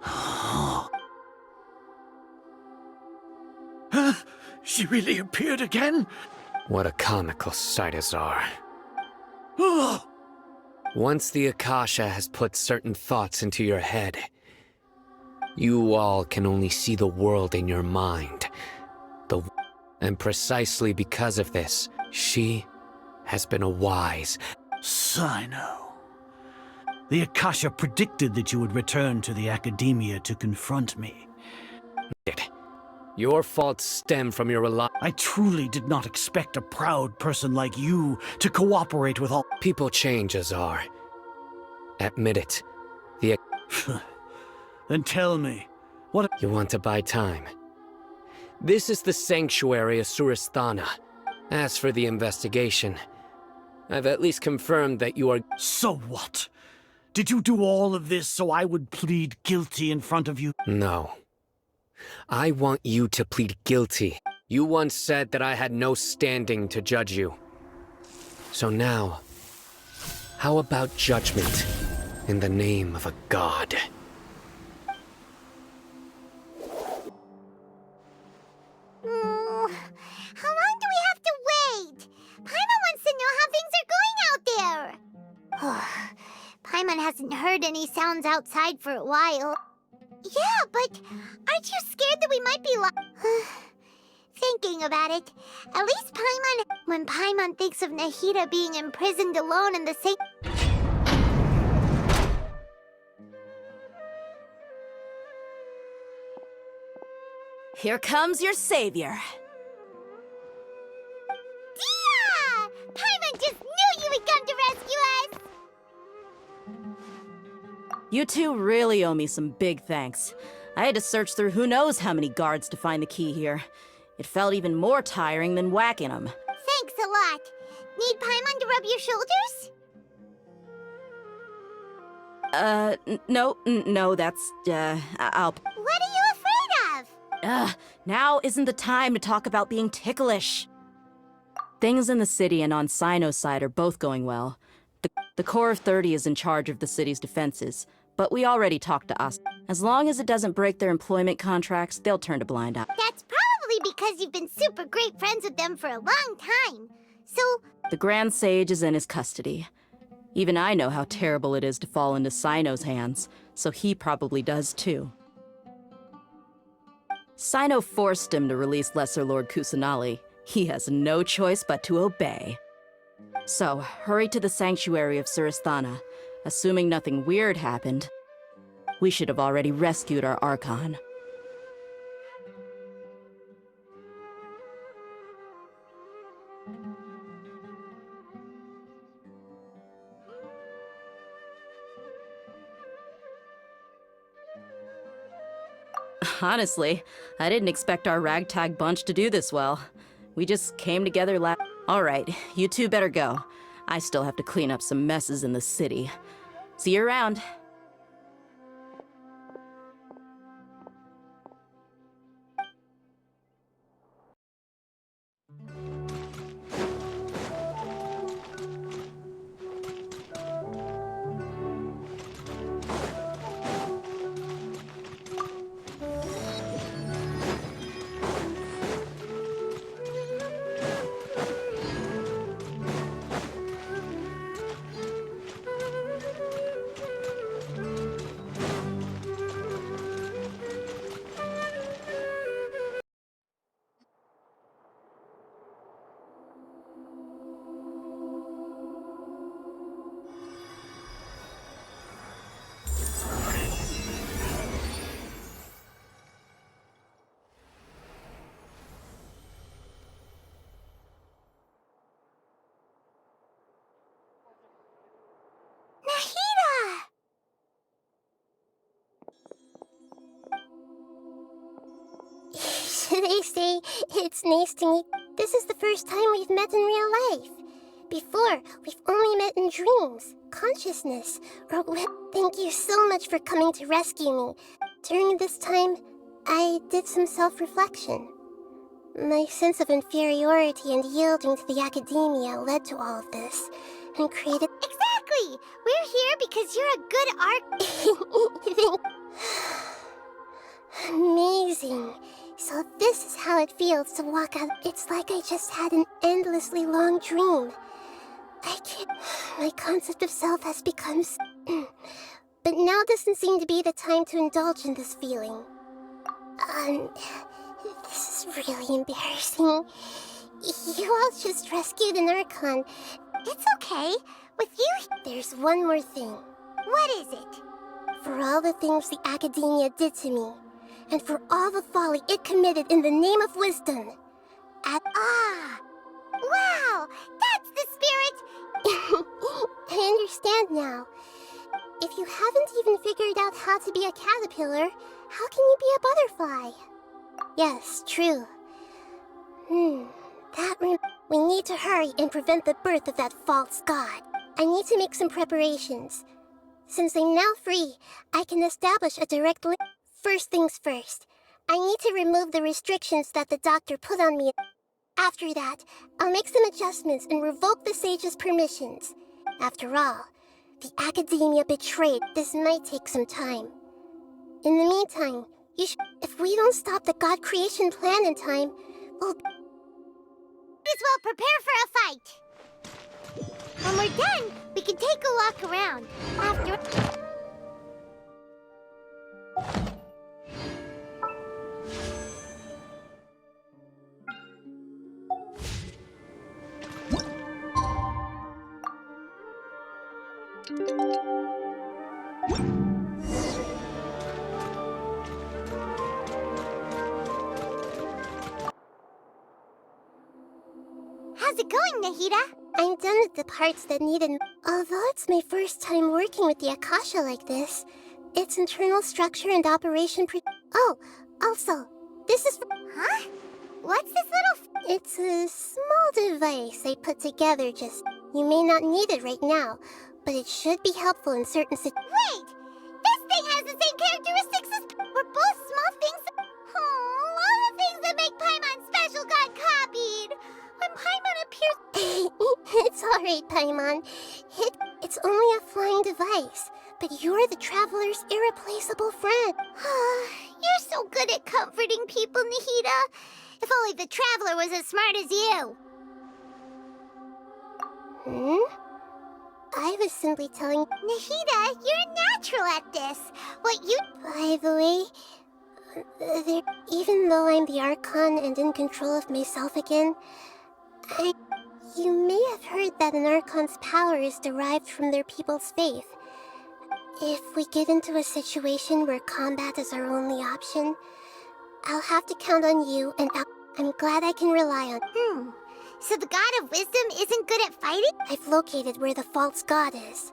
Huh? She really appeared again? What a comical sight, Azar. Oh! Once the Akasha has put certain thoughts into your head, you all can only see the world in your mind. And precisely because of this, she has been a wise... Sino. The Akasha predicted that you would return to the Academia to confront me. Your faults stem from your I truly did not expect a proud person like you to cooperate with all... People change, Azar. Admit it. Then tell me, what... You want to buy time? This is the sanctuary of Suristhana. As for the investigation, I've at least confirmed that you are... So what? Did you do all of this so I would plead guilty in front of you? No. I want you to plead guilty. You once said that I had no standing to judge you. So now, how about judgment in the name of a god? How long do we have to wait? Paimon wants to know how things are going out there. Paimon hasn't heard any sounds outside for a while. Yeah, but aren't you scared that we might be Thinking about it, at least when Paimon thinks of Nahida being imprisoned alone in the same... Here comes your savior. Dia! Paimon just knew you would come to rescue us! You two really owe me some big thanks. I had to search through who knows how many guards to find the key here. It felt even more tiring than whacking them. Thanks a lot. Need Paimon to rub your shoulders? No, that's, I'll... What are you afraid of? Now isn't the time to talk about being ticklish. Things in the city and on Sino's side are both going well. The Corps of 30 is in charge of the city's defenses, but we already talked to us. As long as it doesn't break their employment contracts, they'll turn a blind eye. That's probably because you've been super great friends with them for a long time. So... The Grand Sage is in his custody. Even I know how terrible it is to fall into Sino's hands, so he probably does too. Sino forced him to release Lesser Lord Kusanali. He has no choice but to obey. So, hurry to the sanctuary of Suristhana. Assuming nothing weird happened, we should have already rescued our Archon. Honestly, I didn't expect our ragtag bunch to do this well. We just came together Alright, you two better go. I still have to clean up some messes in the city. See you around. They say it's nice to meet. This is the first time we've met in real life. Before, we've only met in dreams, consciousness, or... Thank you so much for coming to rescue me. During this time, I did some self-reflection. My sense of inferiority and yielding to the academia led to all of this, and created— Exactly! We're here because you're a good art— Amazing. So this is how it feels to walk out. It's like I just had an endlessly long dream. I can't— My concept of self has become but now doesn't seem to be the time to indulge in this feeling. This is really embarrassing. You all just rescued an Archon. It's okay. With you— There's one more thing. What is it? For all the things the academia did to me, and for all the folly it committed in the name of wisdom. Wow! That's the spirit! I understand now. If you haven't even figured out how to be a caterpillar, how can you be a butterfly? Yes, true. We need to hurry and prevent the birth of that false god. I need to make some preparations. Since I'm now free, I can establish a direct link. First things first, I need to remove the restrictions that the doctor put on me. After that, I'll make some adjustments and revoke the sage's permissions. After all, the academia betrayed. This might take some time. In the meantime, if we don't stop the god creation plan in time, we'll— Might as well prepare for a fight. When we're done, we can take a walk around. After— How's it going, Nahida? I'm done with the parts that needed— Although it's my first time working with the Akasha like this, its internal structure and operation Oh, also, this is— Huh? What's this little— It's a small device I put together just— You may not need it right now, but it should be helpful in certain Wait! This thing has the same characteristics as— We're both small things— Oh, all the things that make Paimon special got copied! When Paimon appears— It's alright, Paimon. It's only a flying device, but you're the Traveler's irreplaceable friend. You're so good at comforting people, Nahida. If only the Traveler was as smart as you. I was simply telling— Nahida, you're natural at this. What you— By the way, even though I'm the Archon and in control of myself again, You may have heard that an Archon's power is derived from their people's faith. If we get into a situation where combat is our only option, I'll have to count on you, and I'm glad I can rely on— So the God of Wisdom isn't good at fighting? I've located where the false god is.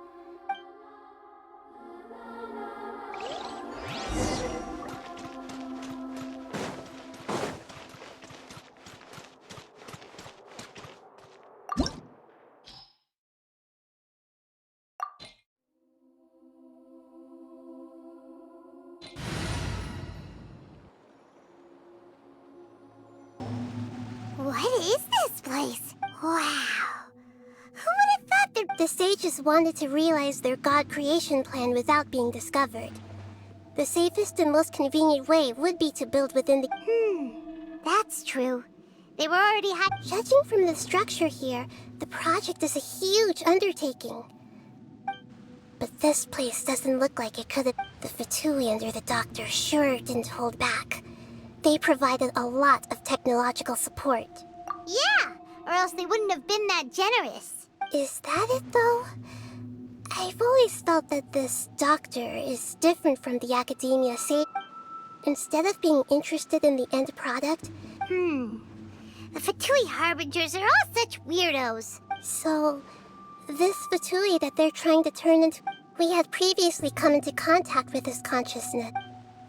What is this place? Wow. Who would have thought that— The sages wanted to realize their god creation plan without being discovered. The safest and most convenient way would be to build within the— That's true. They were already Judging from the structure here, the project is a huge undertaking. But this place doesn't look like it could have— The Fatui under the doctor sure didn't hold back. They provided a lot of technological support. Yeah, or else they wouldn't have been that generous. Is that it, though? I've always felt that this doctor is different from the academia Instead of being interested in the end product— The Fatui Harbingers are all such weirdos. So, this Fatui that they're trying to turn into— We had previously come into contact with his consciousness.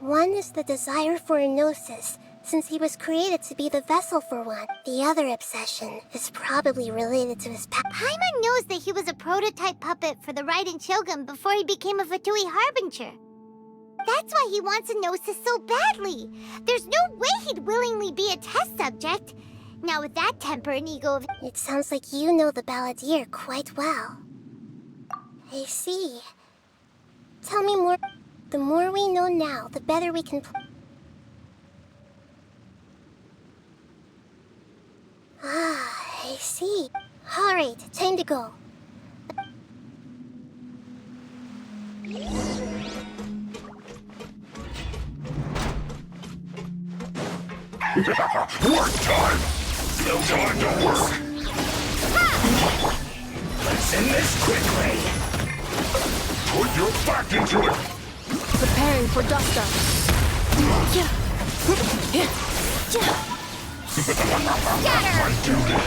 One is the desire for a gnosis, since he was created to be the vessel for one. The other obsession is probably related to his Paimon knows that he was a prototype puppet for the Raiden Shogun before he became a Fatui Harbinger. That's why he wants a Gnosis so badly. There's no way he'd willingly be a test subject. Now with that temper and ego of... It sounds like you know the Balladeer quite well. I see. Tell me more. The more we know now, the better we can... Ah, I see. Alright, time to go. Work time! No time to work! Let's end this quickly! Put your back into it! Preparing for dust up. My duty!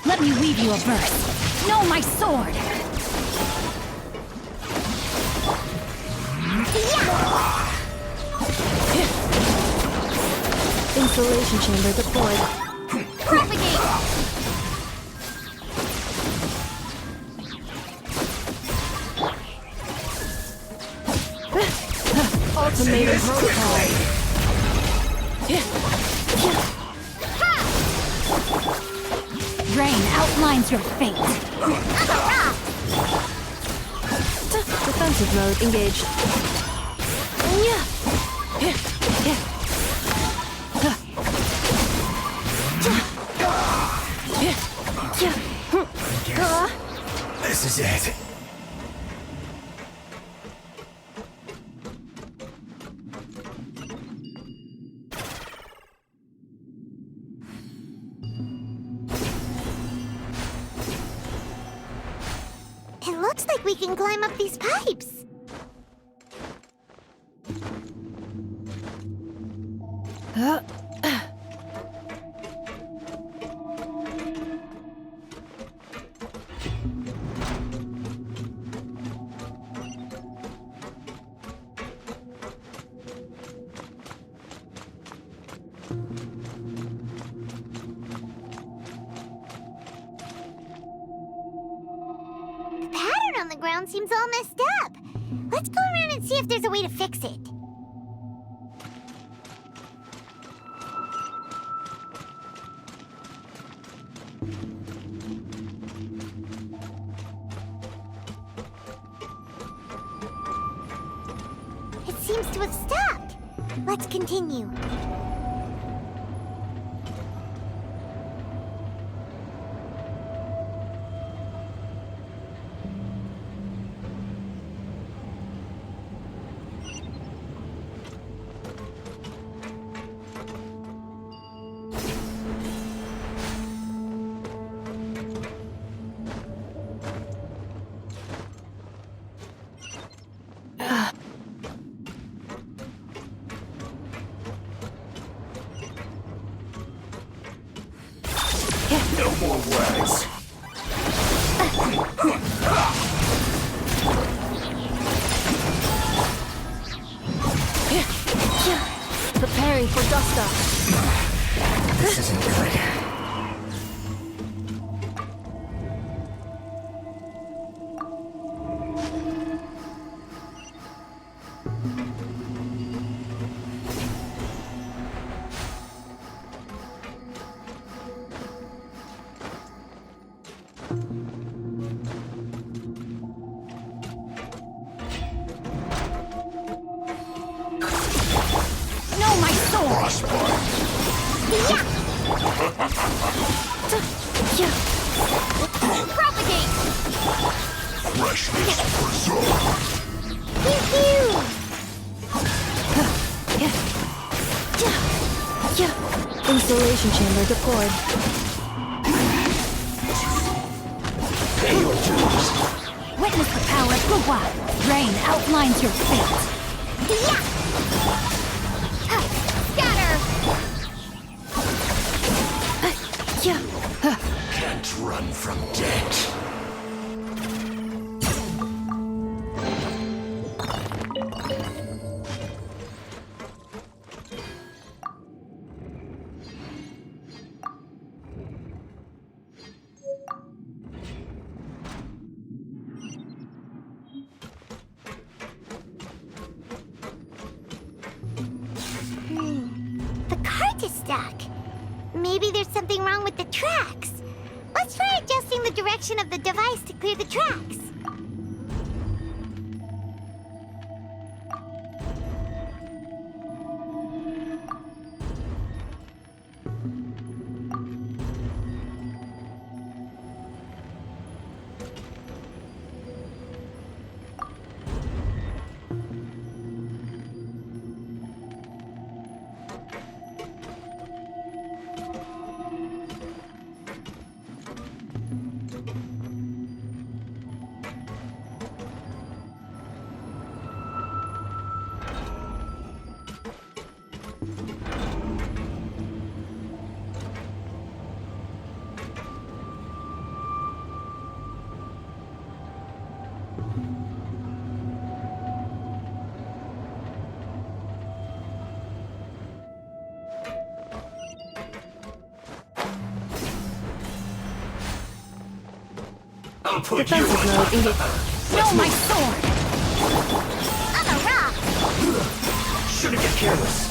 Let me weave you a verse. Know my sword! Insulation chamber deployed. Propagate! Ultimatum protocol. Rain outlines your fate. Defensive mode engaged. This is it. It looks like we can climb up these pipes. The pattern on the ground seems all messed up. Let's go around and see if there's a way to fix it. It seems to have stopped. Let's continue. No more words. Preparing for dust up. This isn't good. Know my sword! Propagate! Freshness preserved. Insulation chamber deployed. Pay your dues. Witness the power of Guwa. Rain outlines your fate. Scatter! Can't run from death. cart is stuck. Maybe there's something wrong with the tracks. Let's try adjusting the direction of the device to clear the tracks. I'll put Defensive you mode engaged. No, my sword! I'm a rock! Shouldn't get careless.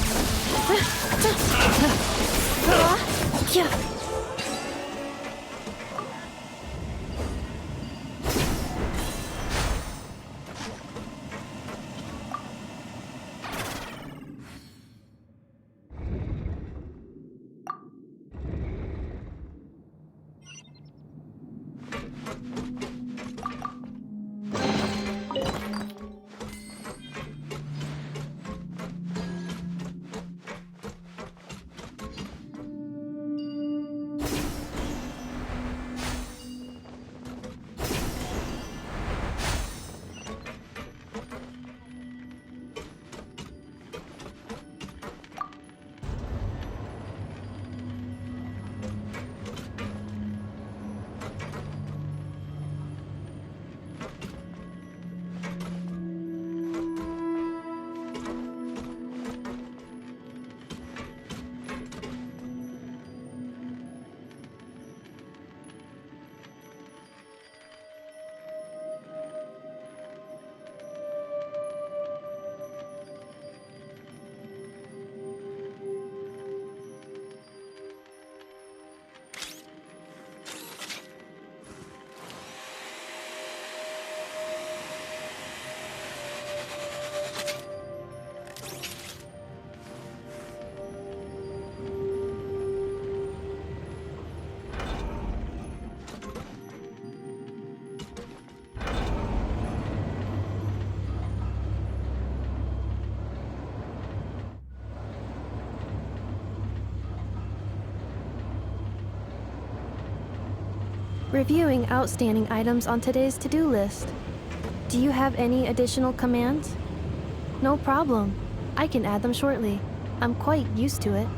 Reviewing outstanding items on today's to-do list. Do you have any additional commands? No problem. I can add them shortly. I'm quite used to it.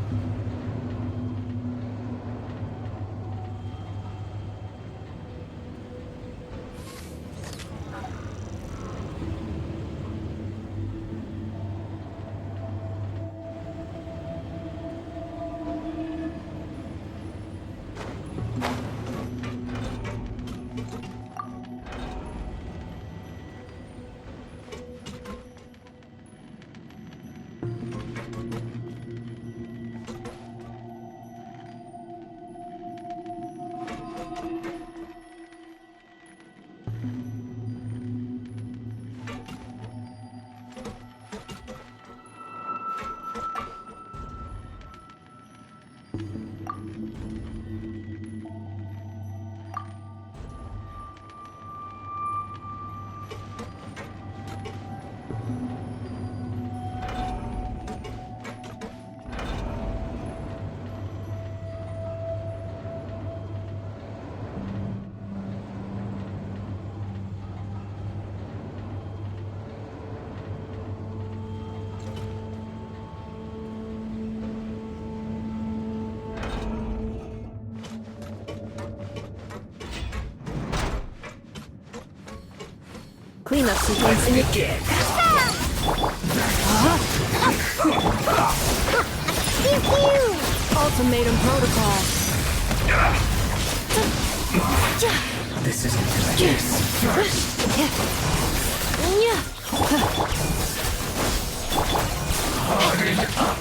Cleanup sequence initiated. Ultimatum protocol. This isn't Harden up.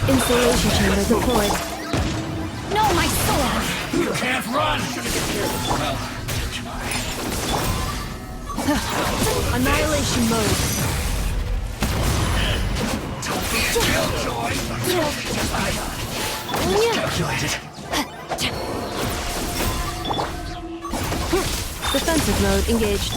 Installation chamber deployed. No, my sword! You can't run! Annihilation mode. Don't be a killjoy! Calculated. Defensive mode engaged.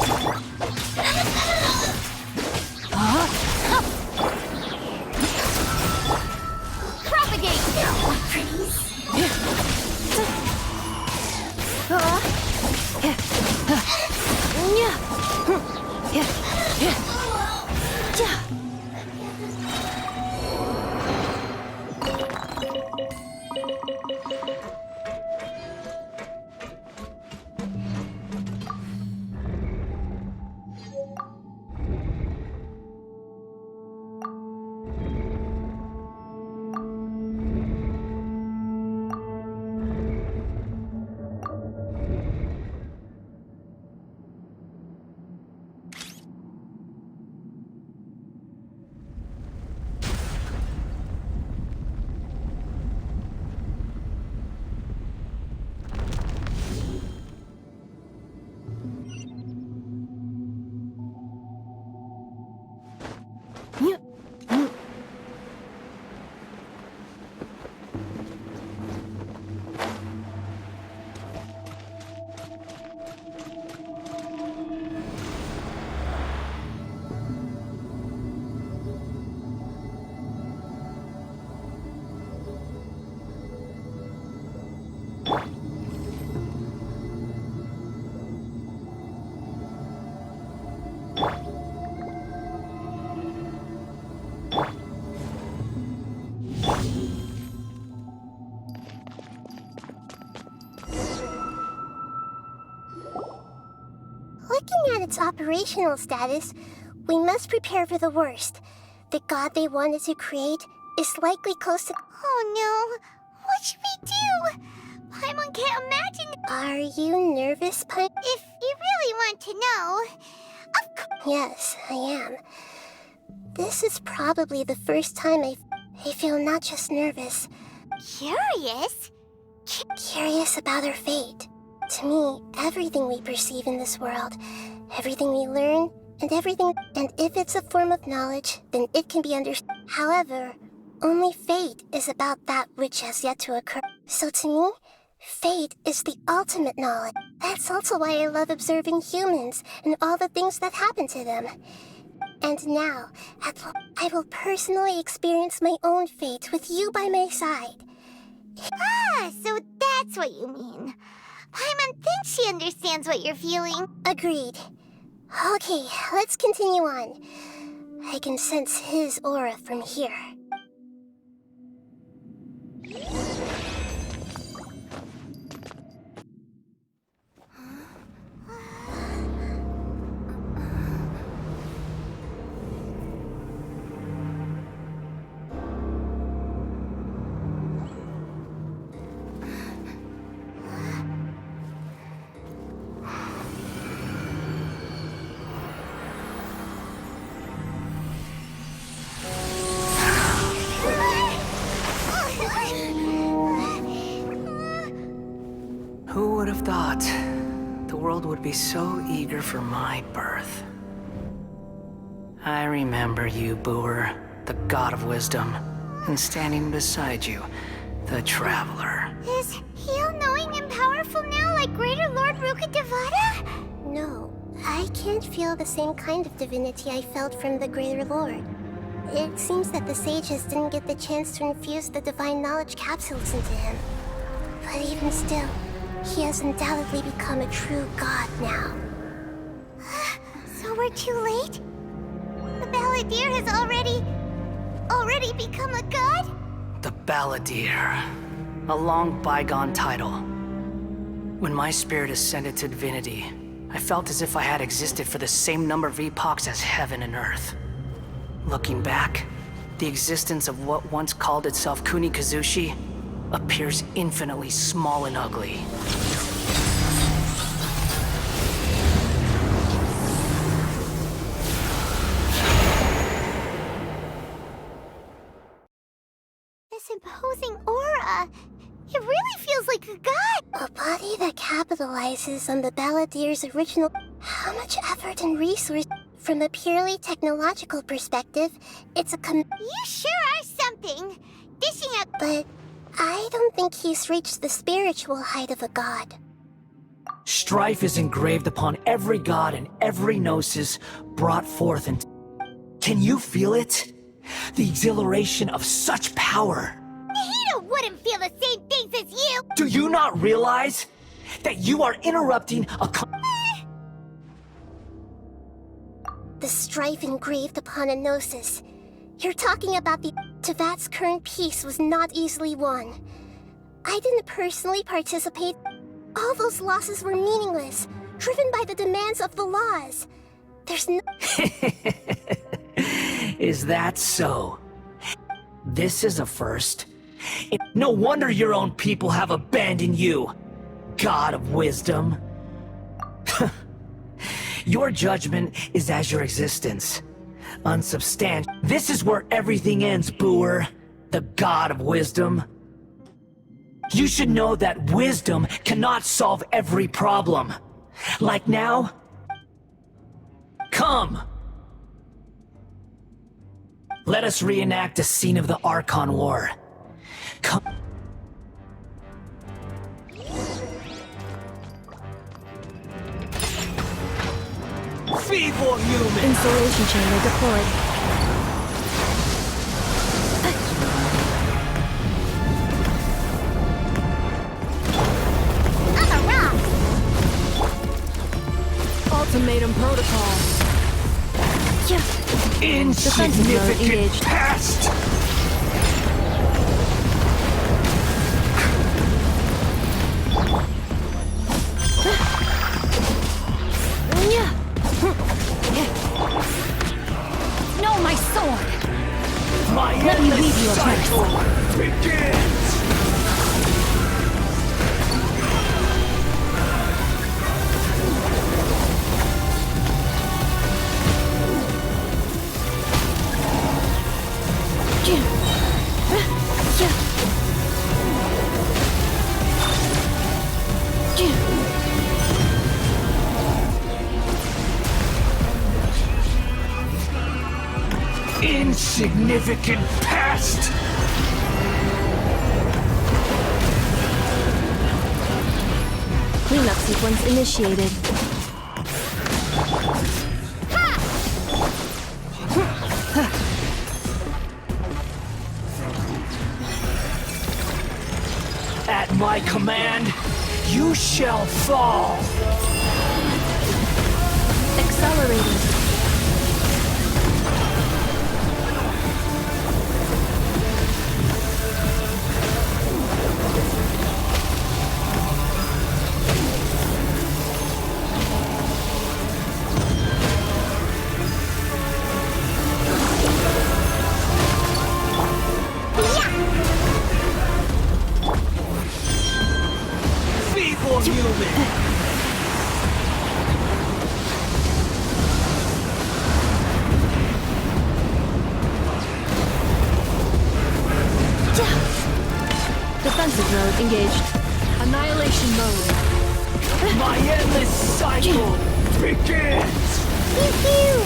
Propagate! Looking at its operational status, we must prepare for the worst. The god they wanted to create is likely close to— Oh no! What should we do? Paimon can't imagine— Are you nervous, Paimon? If you really want to know, of course— Yes, I am. This is probably the first time I feel not just nervous. Curious? Curious about our fate. To me, everything we perceive in this world, everything we learn, and if it's a form of knowledge, then it can be understood. However, only fate is about that which has yet to occur. So to me, fate is the ultimate knowledge. That's also why I love observing humans and all the things that happen to them. And now, I will personally experience my own fate with you by my side. Ah, so that's what you mean. Paimon thinks she understands what you're feeling. Agreed. Okay, let's continue on. I can sense his aura from here. Who would have thought the world would be so eager for my birth? I remember you, Booer, the god of wisdom, and standing beside you, the traveler. Is he all-knowing and powerful now like Greater Lord Rukkhadevata? No, I can't feel the same kind of divinity I felt from the Greater Lord. It seems that the sages didn't get the chance to infuse the divine knowledge capsules into him. But even still, he has undoubtedly become a true god now. So we're too late? The Balladeer has already become a god? The Balladeer. A long bygone title. When my spirit ascended to divinity, I felt as if I had existed for the same number of epochs as heaven and earth. Looking back, the existence of what once called itself Kunikazushi appears infinitely small and ugly. this imposing aura. It really feels like a god. A body that capitalizes on the Balladeer's original... How much effort and resource... From a purely technological perspective, it's a You sure are something. Dishing out... But I don't think he's reached the spiritual height of a god. Strife is engraved upon every god and every gnosis brought forth and... Can you feel it? The exhilaration of such power. Nahida wouldn't feel the same things as you! Do you not realize that you are interrupting a... The strife engraved upon a gnosis. You're talking about the... Tevat's current peace was not easily won. I didn't personally participate. All those losses were meaningless, driven by the demands of the laws. There's no... Is that so? This is a first. No wonder your own people have abandoned you, God of Wisdom. Your judgment is as your existence. Unsubstantial. This is where everything ends, Booer. The God of Wisdom. You should know that wisdom cannot solve every problem. Like now? Come! Let us reenact a scene of the Archon War. Come. Feeble human! Installation chamber deployed. Ultimatum protocol. Insignificant past! No, my sword! My Let me endless leave you a cycle begins! Insignificant past! Cleanup sequence initiated. At my command, you shall fall! Accelerating. Feeble human! Defensive mode engaged. Annihilation mode. My endless cycle begins! Pew pew!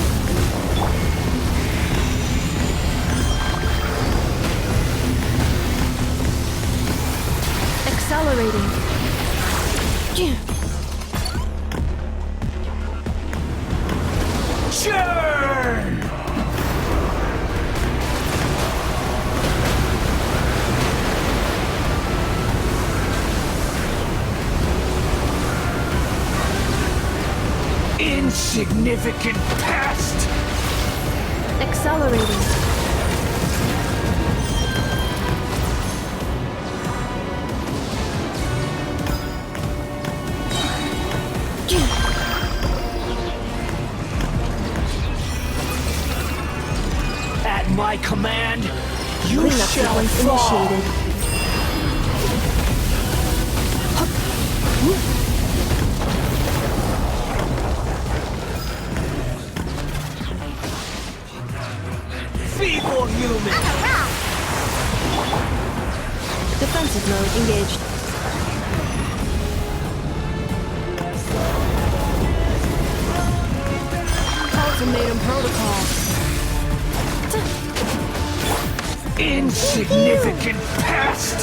Accelerating. Churn! Insignificant past! Accelerating. At my command, you Cleanup shall sequence fall! initiated. Feeble human! Defensive mode engaged. Ultimatum protocol. Insignificant pest!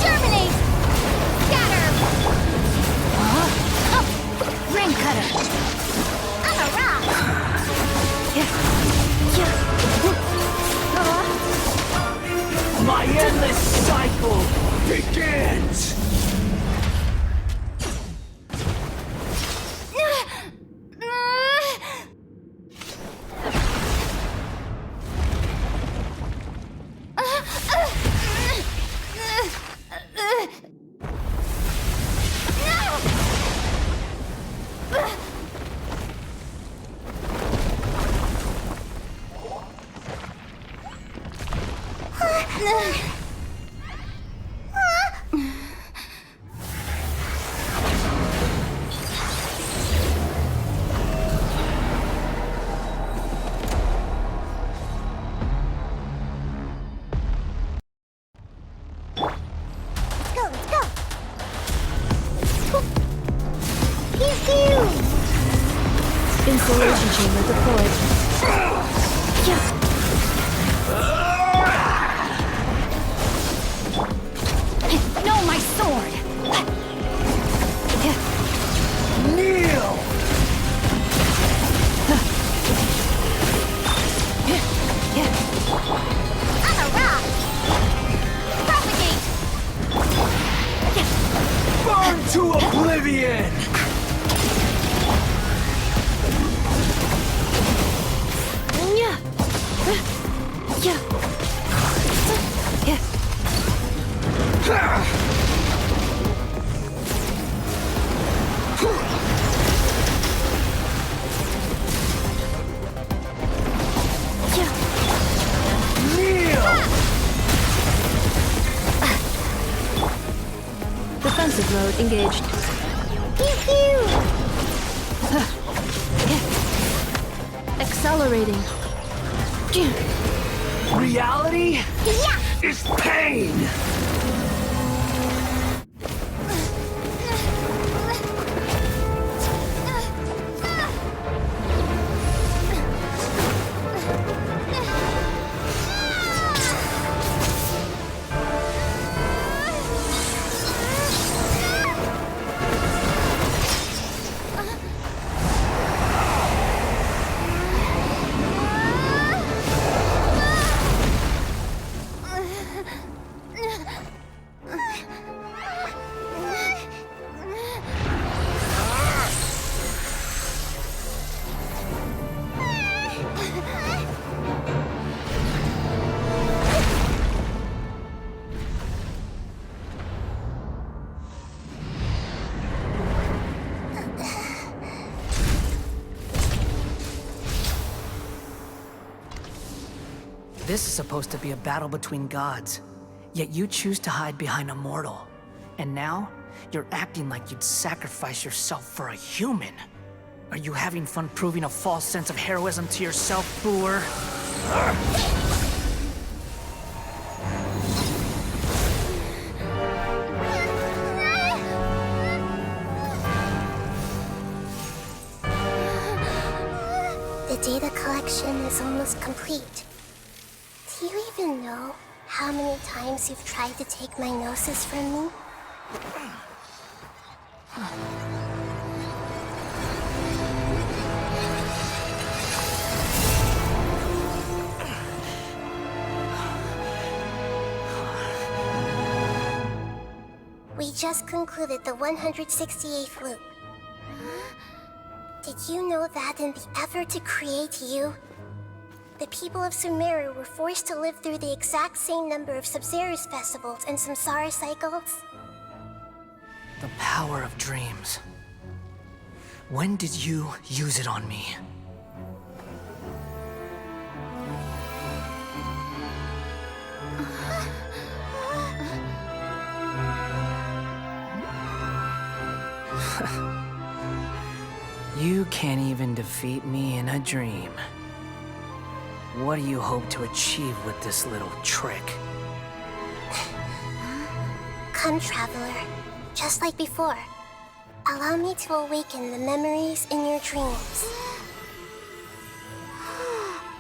Germinate! Scatter! Rain cutter! I'm a rock! My endless cycle begins! Insulation chamber deployed. No, my sword! Kneel! I'm a rock! Propagate! Burn to oblivion! Defensive mode engaged. Accelerating. Reality is pain! This is supposed to be a battle between gods, yet you choose to hide behind a mortal. And now, you're acting like you'd sacrifice yourself for a human. Are you having fun proving a false sense of heroism to yourself, Booer? The data collection is almost complete. Do you even know how many times you've tried to take my gnosis from me? We just concluded the 168th loop. Did you know that in the effort to create you, the people of Sumeru were forced to live through the exact same number of Sabzeruz festivals and Samsara cycles? The power of dreams. When did you use it on me? You can't even defeat me in a dream. What do you hope to achieve with this little trick? Come, traveler. Just like before. Allow me to awaken the memories in your dreams.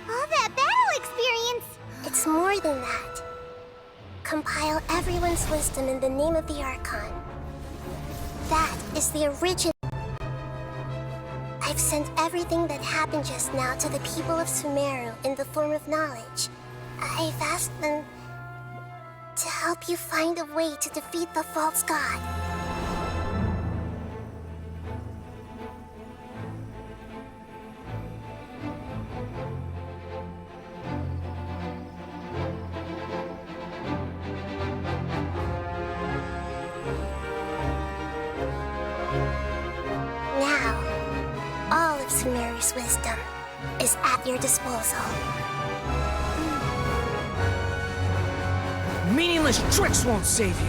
All that battle experience! It's more than that. Compile everyone's wisdom in the name of the Archon. That is the original. I've sent everything that happened just now to the people of Sumeru in the form of knowledge. I've asked them to help you find a way to defeat the false god. Now, all of Sumeru's wisdom is at your disposal. Meaningless tricks won't save you.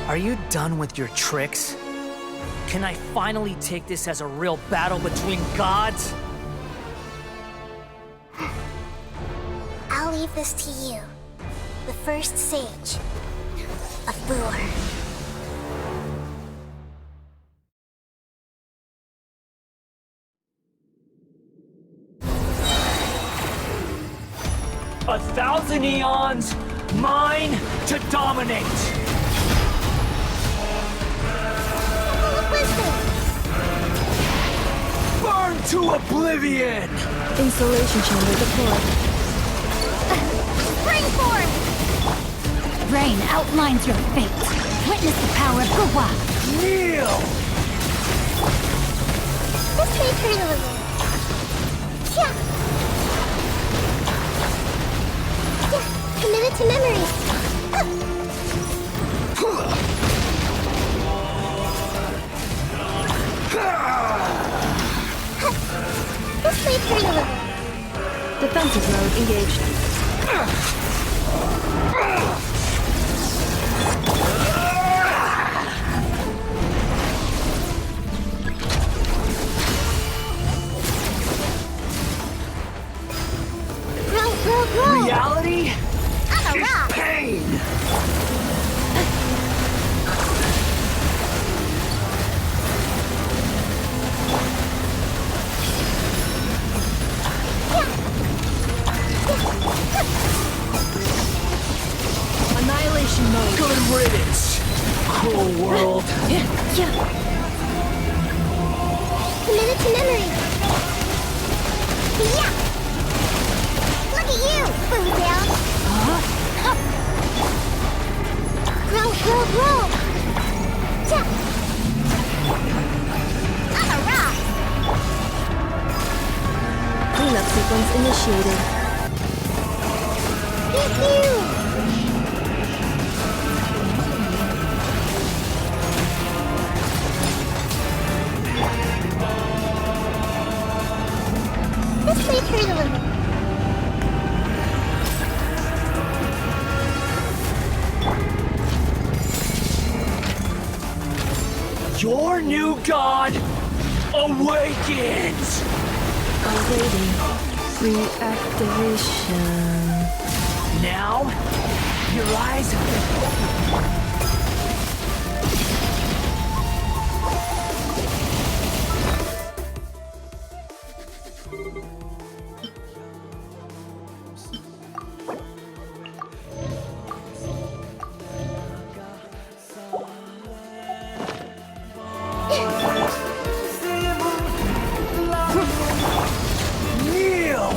Are you done with your tricks? Can I finally take this as a real battle between gods? I'll leave this to you, the first sage of Lure. A thousand eons, mine to dominate! Burn to oblivion! Installation chamber deployed. Spring forth! Rain outlines your fate. Witness the power of Gwa. Kneel! This may hurt a little. Yeah. Committed to memories. This may hurt a little. Defensive mode engaged. Roll. Reality I'm a is rock! pain! Annihilation mode. Good riddance, cruel world. Committed to memories. Yeah. Look at you, Boozle. Roll. Yeah. I'm a rock! Cleanup sequence initiated. Pew. This may hurt a little. Your new god awakens! Awaiting reactivation. Now, your eyes have been opened.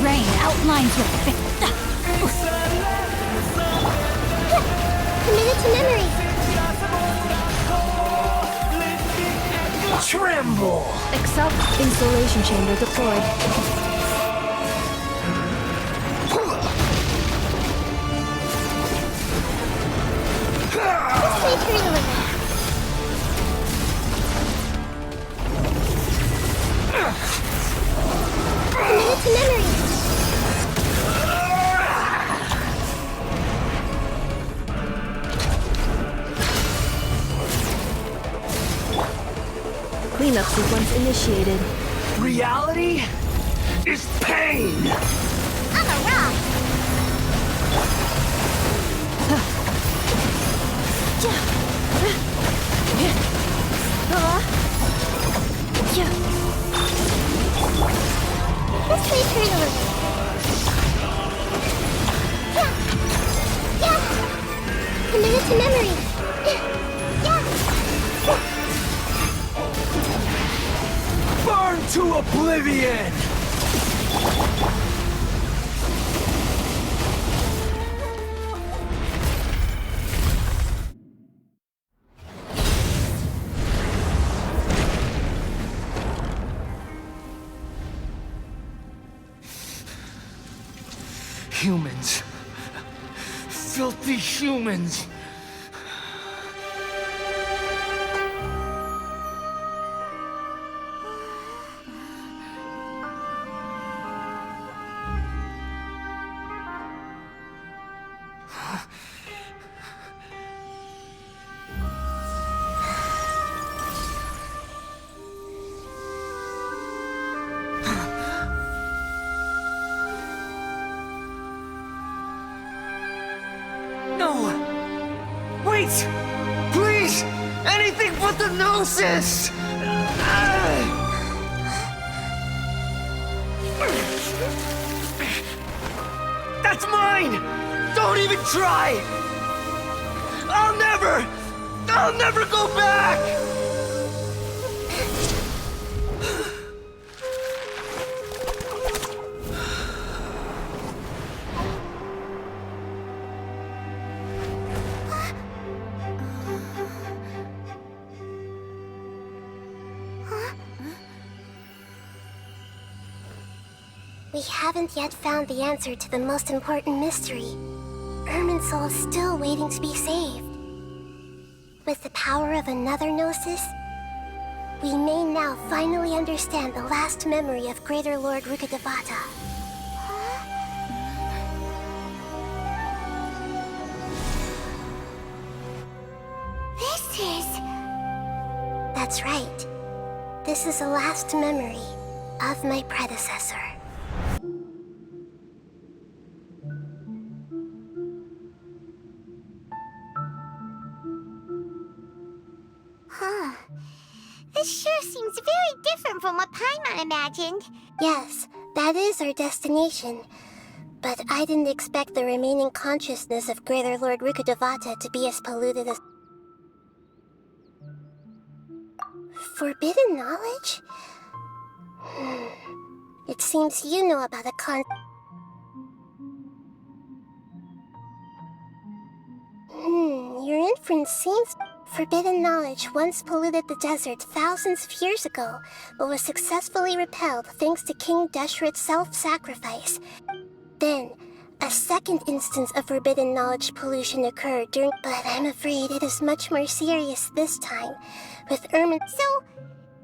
Rain outlines your fate. Committed to memories. tremble! Excel installation chamber deployed. This way through the river. Commit to memory. Cleanup sequence initiated. Reality is pain! I'm a rock. This way through the river. Yeah. Committed to memory. Yeah. Burn to oblivion! Humans. Filthy humans. No! Wait! Please! Anything but the Gnosis! That's mine! Don't even try! I'll never go back! We haven't yet found the answer to the most important mystery. Irminsul is still waiting to be saved. With the power of another Gnosis, we may now finally understand the last memory of Greater Lord Rukkhadevata. That's right. This is the last memory of my predecessor. Huh. This sure seems very different from what Paimon imagined. Yes, that is our destination. But I didn't expect the remaining consciousness of Greater Lord Rukkhadevata to be as polluted as... Forbidden knowledge? It seems you know about a your inference seems... Forbidden knowledge once polluted the desert thousands of years ago, but was successfully repelled thanks to King Deshret's self-sacrifice. Then, a second instance of forbidden knowledge pollution occurred during... But I'm afraid it is much more serious this time, with Irmin... So,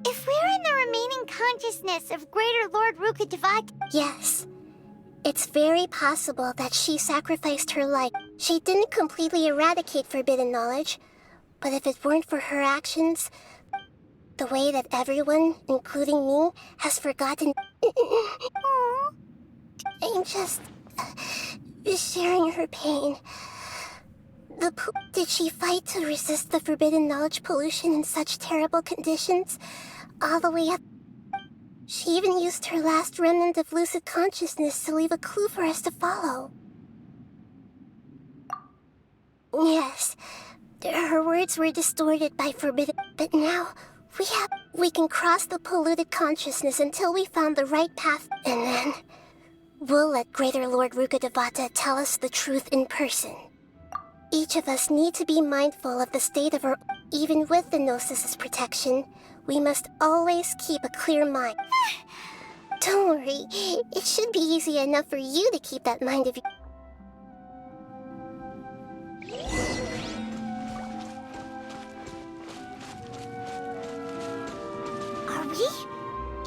if we're in the remaining consciousness of Greater Lord Rukkhadevata... Yes. It's very possible that she sacrificed her life. She didn't completely eradicate forbidden knowledge, but if it weren't for her actions, the way that everyone, including me, has forgotten... I'm just... sharing her pain. Did she fight to resist the forbidden knowledge pollution in such terrible conditions? All the way up... She even used her last remnant of lucid consciousness to leave a clue for us to follow. Yes, her words were distorted by forbidden... But now, we can cross the polluted consciousness until we found the right path, and then... we'll let Greater Lord Rukkhadevata tell us the truth in person. Each of us need to be mindful of the state of our... Even with the Gnosis's protection, We must always keep a clear mind. Don't worry, it should be easy enough for you to keep that mind of yours. Are we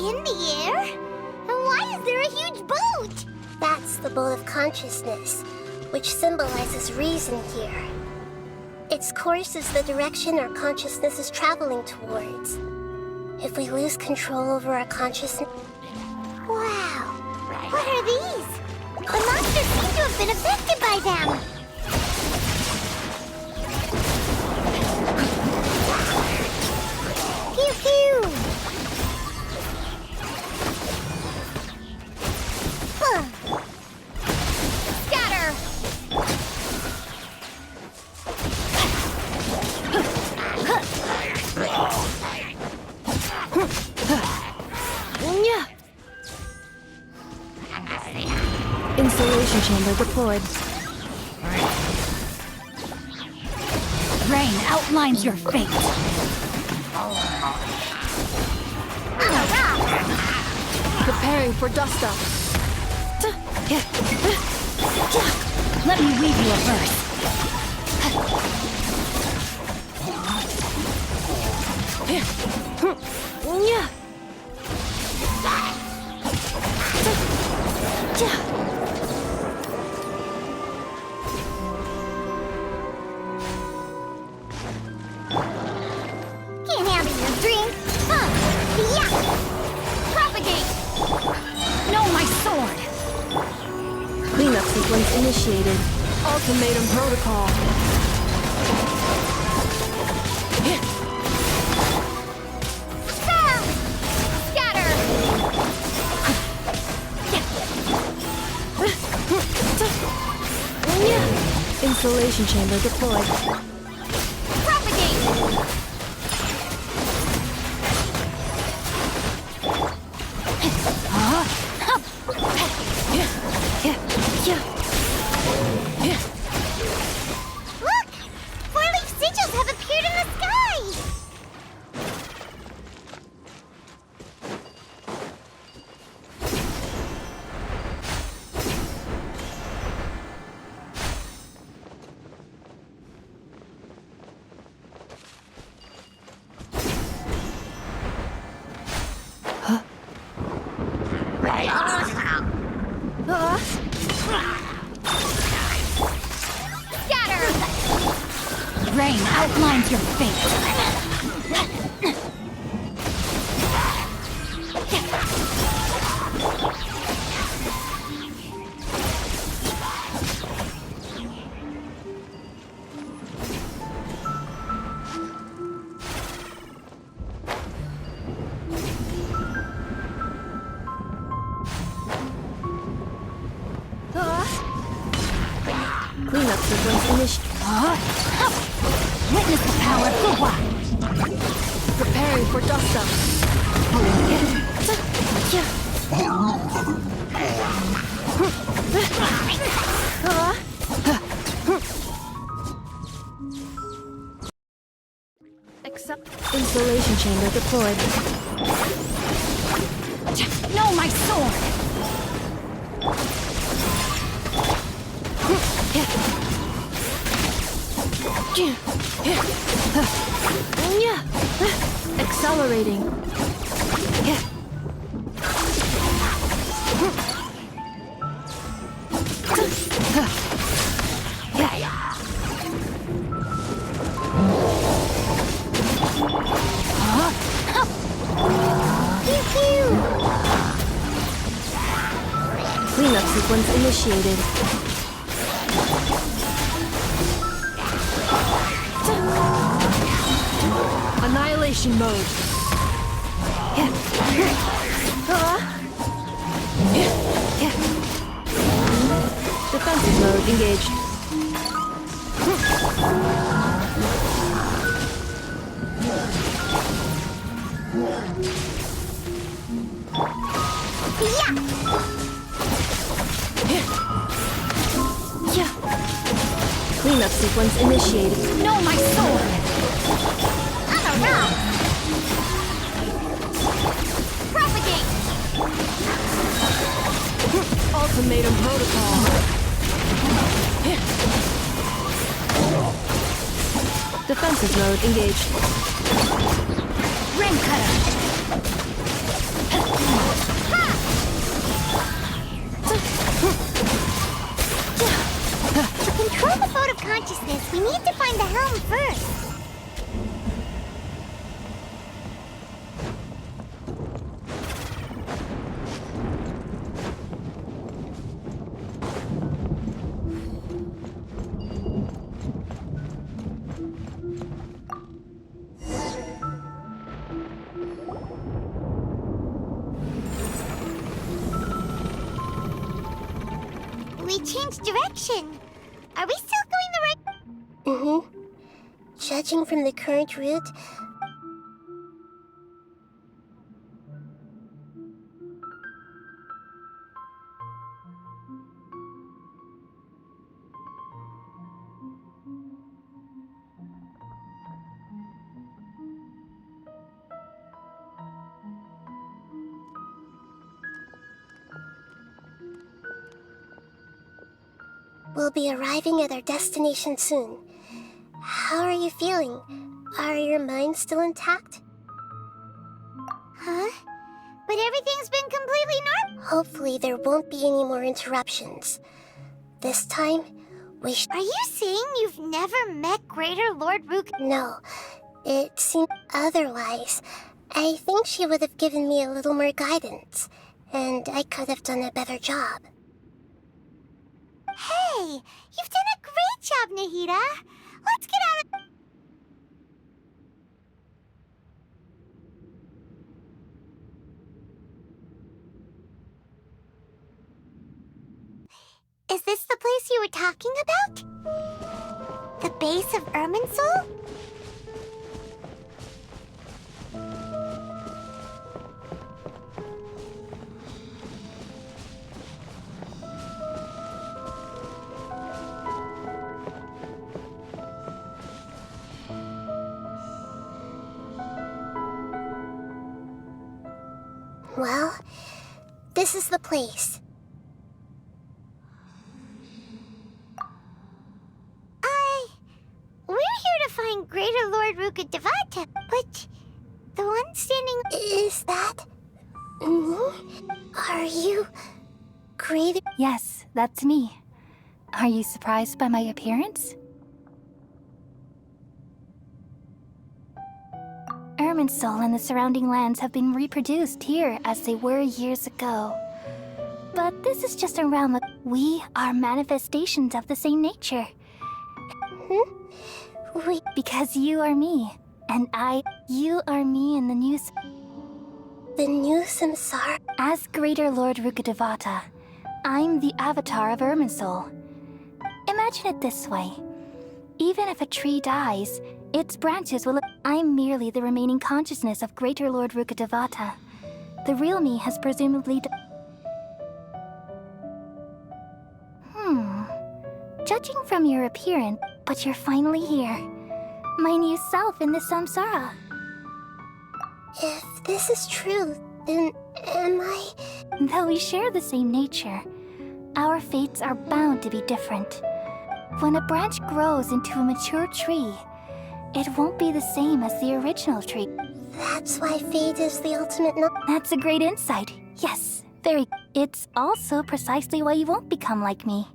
in the air? And why is there a huge boat? That's the boat of consciousness, which symbolizes reason here. Its course is the direction our consciousness is traveling towards. If we lose control over our consciousness... Wow! What are these? The monsters seem to have been affected by them! Pew pew! Scatter! Installation chamber deployed. Rain outlines your fate. Preparing for dust up. Let me weave you a verse. Can't handle your drink! Yeah! Propagate! No, my sword! Cleanup sequence initiated. Ultimatum protocol. Scatter! Installation chamber deployed. Propagate! Look! Four-leaf sigils have appeared in the sky! Scatter! Rain outlines your fate. Cleanup sequence initiated. Witness the power of Guwa. Preparing for dust up. Installation chamber deployed. No, my sword! Accelerating. Cleanup sequence initiated. Annihilation mode. Defensive mode engaged. Cleanup sequence initiated. No, my sword! I'm a rock! Ultimatum protocol. Defensive mode engaged. Rain cutter. To control the boat of consciousness, we need to find the helm first. We changed direction. Are we still going the right? Mm-hmm. Judging from the current route, we'll be arriving at our destination soon. How are you feeling? Are your minds still intact? Huh? But everything's been completely normal. Hopefully there won't be any more interruptions. This time, we Are you saying you've never met Greater Lord Rook? No, it seemed otherwise. I think she would have given me a little more guidance, and I could have done a better job. Hey, you've done a great job, Nahida. Let's get out of... Is this the place you were talking about? The base of Irminsul? Well, this is the place. We're here to find Greater Lord Rukkhadevata, but the one standing... Is that... Are you... Greater... Yes, that's me. Are you surprised by my appearance? Irminsul and the surrounding lands have been reproduced here as they were years ago. But this is just a realm of... We are manifestations of the same nature. Because you are me, and you are me in the new... The new samsara? As Greater Lord Rukkhadevata, I'm the avatar of Irminsul. Imagine it this way. Even if a tree dies, its branches will... I'm merely the remaining consciousness of Greater Lord Rukkhadevata. The real me has presumably... Judging from your appearance, but you're finally here. My new self in the samsara. If this is true, then am I... Though we share the same nature, our fates are bound to be different. When a branch grows into a mature tree, it won't be the same as the original tree. That's why fate is the ultimate That's a great insight. Yes, very... It's also precisely why you won't become like me.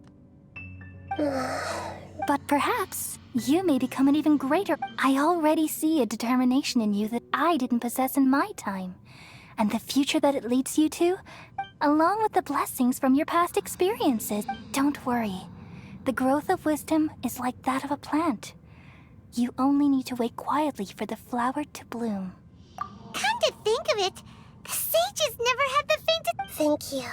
But perhaps you may become an even greater... I already see a determination in you that I didn't possess in my time. And the future that it leads you to, along with the blessings from your past experiences. Don't worry. The growth of wisdom is like that of a plant. You only need to wait quietly for the flower to bloom. Come to think of it, the sages never had the faintest... Thank you.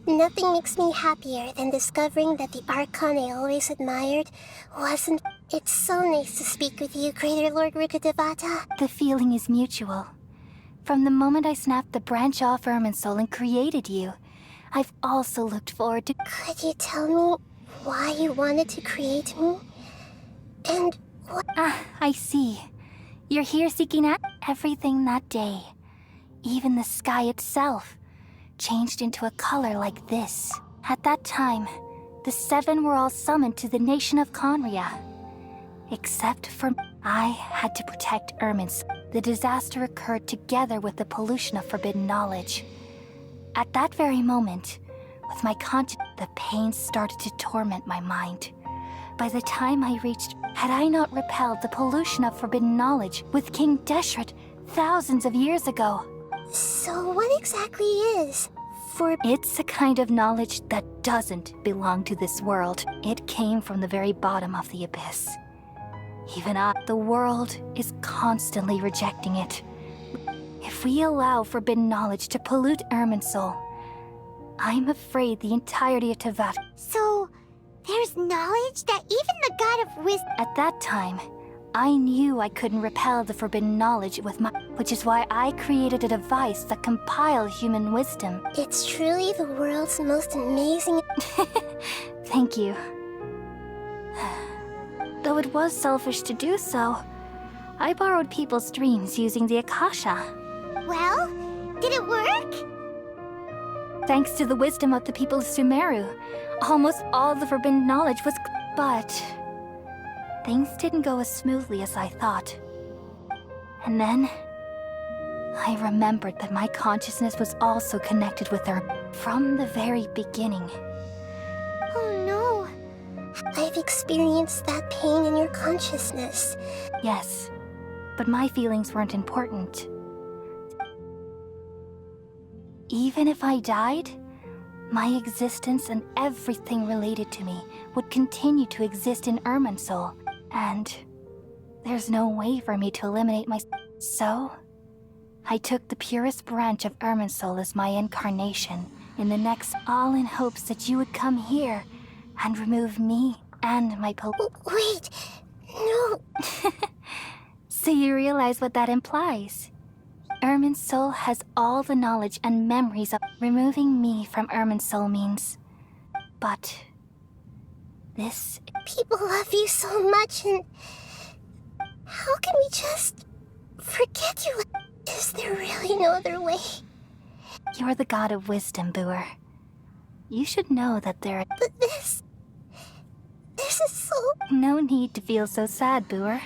Nothing makes me happier than discovering that the Archon I always admired wasn't... It's so nice to speak with you, Greater Lord Rukkhadevata. The feeling is mutual. From the moment I snapped the branch off Irminsul and created you, I've also looked forward to... Could you tell me why you wanted to create me? And what... I see. You're here seeking out everything that day. Even the sky itself changed into a color like this. At that time, the 7 were all summoned to the nation of Conria. Except for I had to protect Irmin's. The disaster occurred together with the pollution of forbidden knowledge. At that very moment, with my conscience, the pain started to torment my mind. By the time I reached, had I not repelled the pollution of forbidden knowledge with King Deshret thousands of years ago? So what exactly is? It's a kind of knowledge that doesn't belong to this world. It came from the very bottom of the abyss. Even the world is constantly rejecting it. If we allow forbidden knowledge to pollute Irminsul, I'm afraid the entirety of Tevat. So, there's knowledge that even the god of wisdom... At that time, I knew I couldn't repel the forbidden knowledge with my... Which is why I created a device that compiled human wisdom. It's truly the world's most amazing... Thank you. Though it was selfish to do so, I borrowed people's dreams using the Akasha. Well, did it work? Thanks to the wisdom of the people of Sumeru, almost all the forbidden knowledge was... But... things didn't go as smoothly as I thought. And then... I remembered that my consciousness was also connected with her from the very beginning. Oh no. I've experienced that pain in your consciousness. Yes, but my feelings weren't important. Even if I died, my existence and everything related to me would continue to exist in Irminsul, and there's no way for me to eliminate my... So, I took the purest branch of Irminsul as my incarnation in the next, all in hopes that you would come here and remove me and my Wait, no. So you realize what that implies? Irminsul has all the knowledge and memories of... Removing me from Irminsul means... But... this... People love you so much, and... how can we just... forget you? Is there really no other way? You're the god of wisdom, Booer. You should know that there... But this is so... No need to feel so sad, Booer.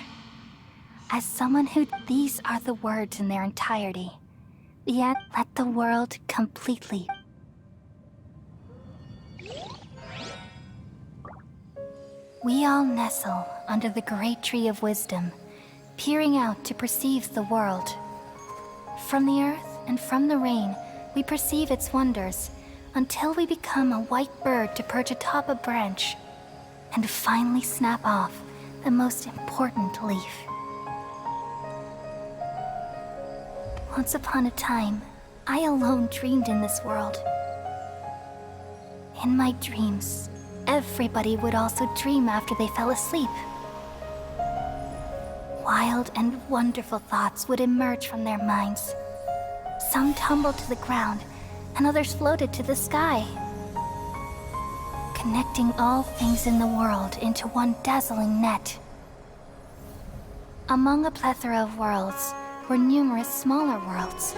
As someone who... These are the words in their entirety. Yet, let the world completely... We all nestle under the great tree of wisdom, peering out to perceive the world. From the earth and from the rain, we perceive its wonders, until we become a white bird to perch atop a branch, and finally snap off the most important leaf. Once upon a time, I alone dreamed in this world. In my dreams, everybody would also dream after they fell asleep. Wild and wonderful thoughts would emerge from their minds. Some tumbled to the ground, and others floated to the sky, connecting all things in the world into one dazzling net. Among a plethora of worlds were numerous smaller worlds,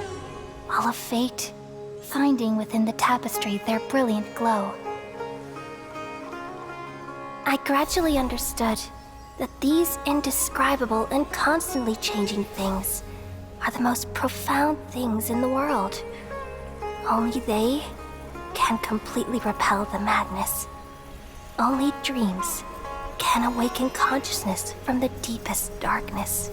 all of fate, finding within the tapestry their brilliant glow. I gradually understood that these indescribable and constantly changing things are the most profound things in the world. Only they can completely repel the madness. Only dreams can awaken consciousness from the deepest darkness.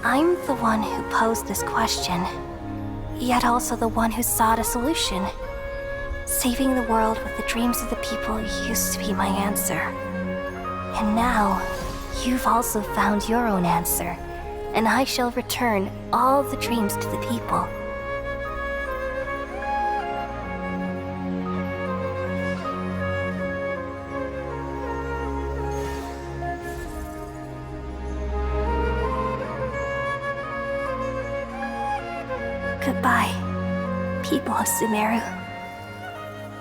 I'm the one who posed this question, yet also the one who sought a solution. Saving the world with the dreams of the people used to be my answer. And now, you've also found your own answer, and I shall return all the dreams to the people. Goodbye. people of Sumeru,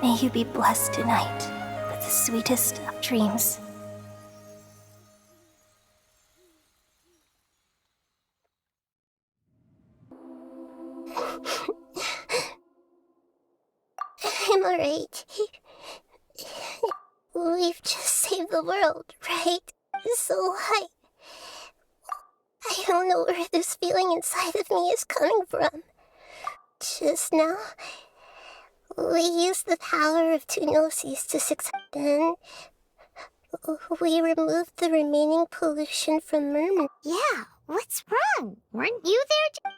may you be blessed tonight with the sweetest of dreams. I'm alright. We've just saved the world, right? So I don't know where this feeling inside of me is coming from. Just now, we used the power of two gnosis to succeed. Then we removed the remaining pollution from Merman. Yeah, what's wrong? Weren't you there?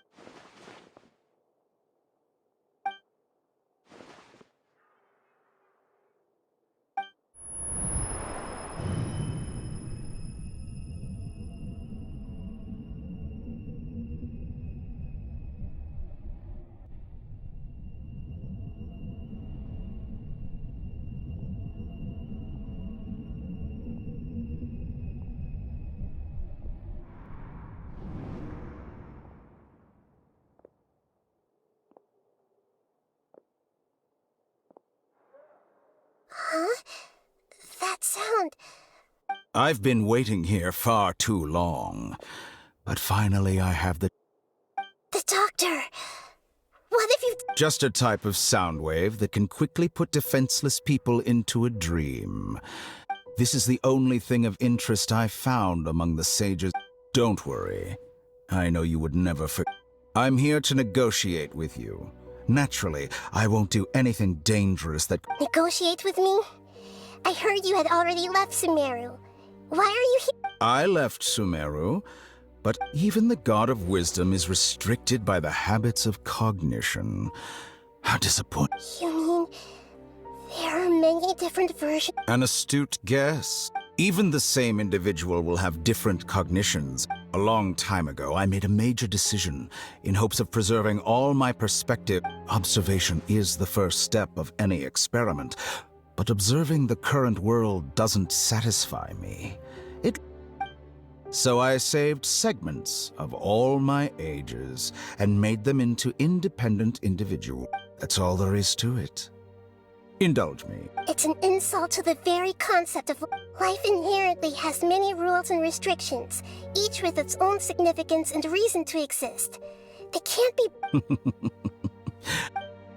Huh? That sound. I've been waiting here far too long. But finally I have the doctor! What if you... Just a type of sound wave that can quickly put defenseless people into a dream. This is the only thing of interest I found among the sages. Don't worry. I know you would never forget. I'm here to negotiate with you. Naturally, I won't do anything dangerous that... Negotiate with me? I heard you had already left Sumeru. Why are you here? I left Sumeru, but even the God of Wisdom is restricted by the habits of cognition. How disappointing. You mean there are many different versions? An astute guess. Even the same individual will have different cognitions. A long time ago, I made a major decision in hopes of preserving all my perspective. Observation is the first step of any experiment, but observing the current world doesn't satisfy me. So I saved segments of all my ages and made them into independent individuals. That's all there is to it. Indulge me. It's an insult to the very concept of life. Inherently has many rules and restrictions, each with its own significance and reason to exist. They can't be...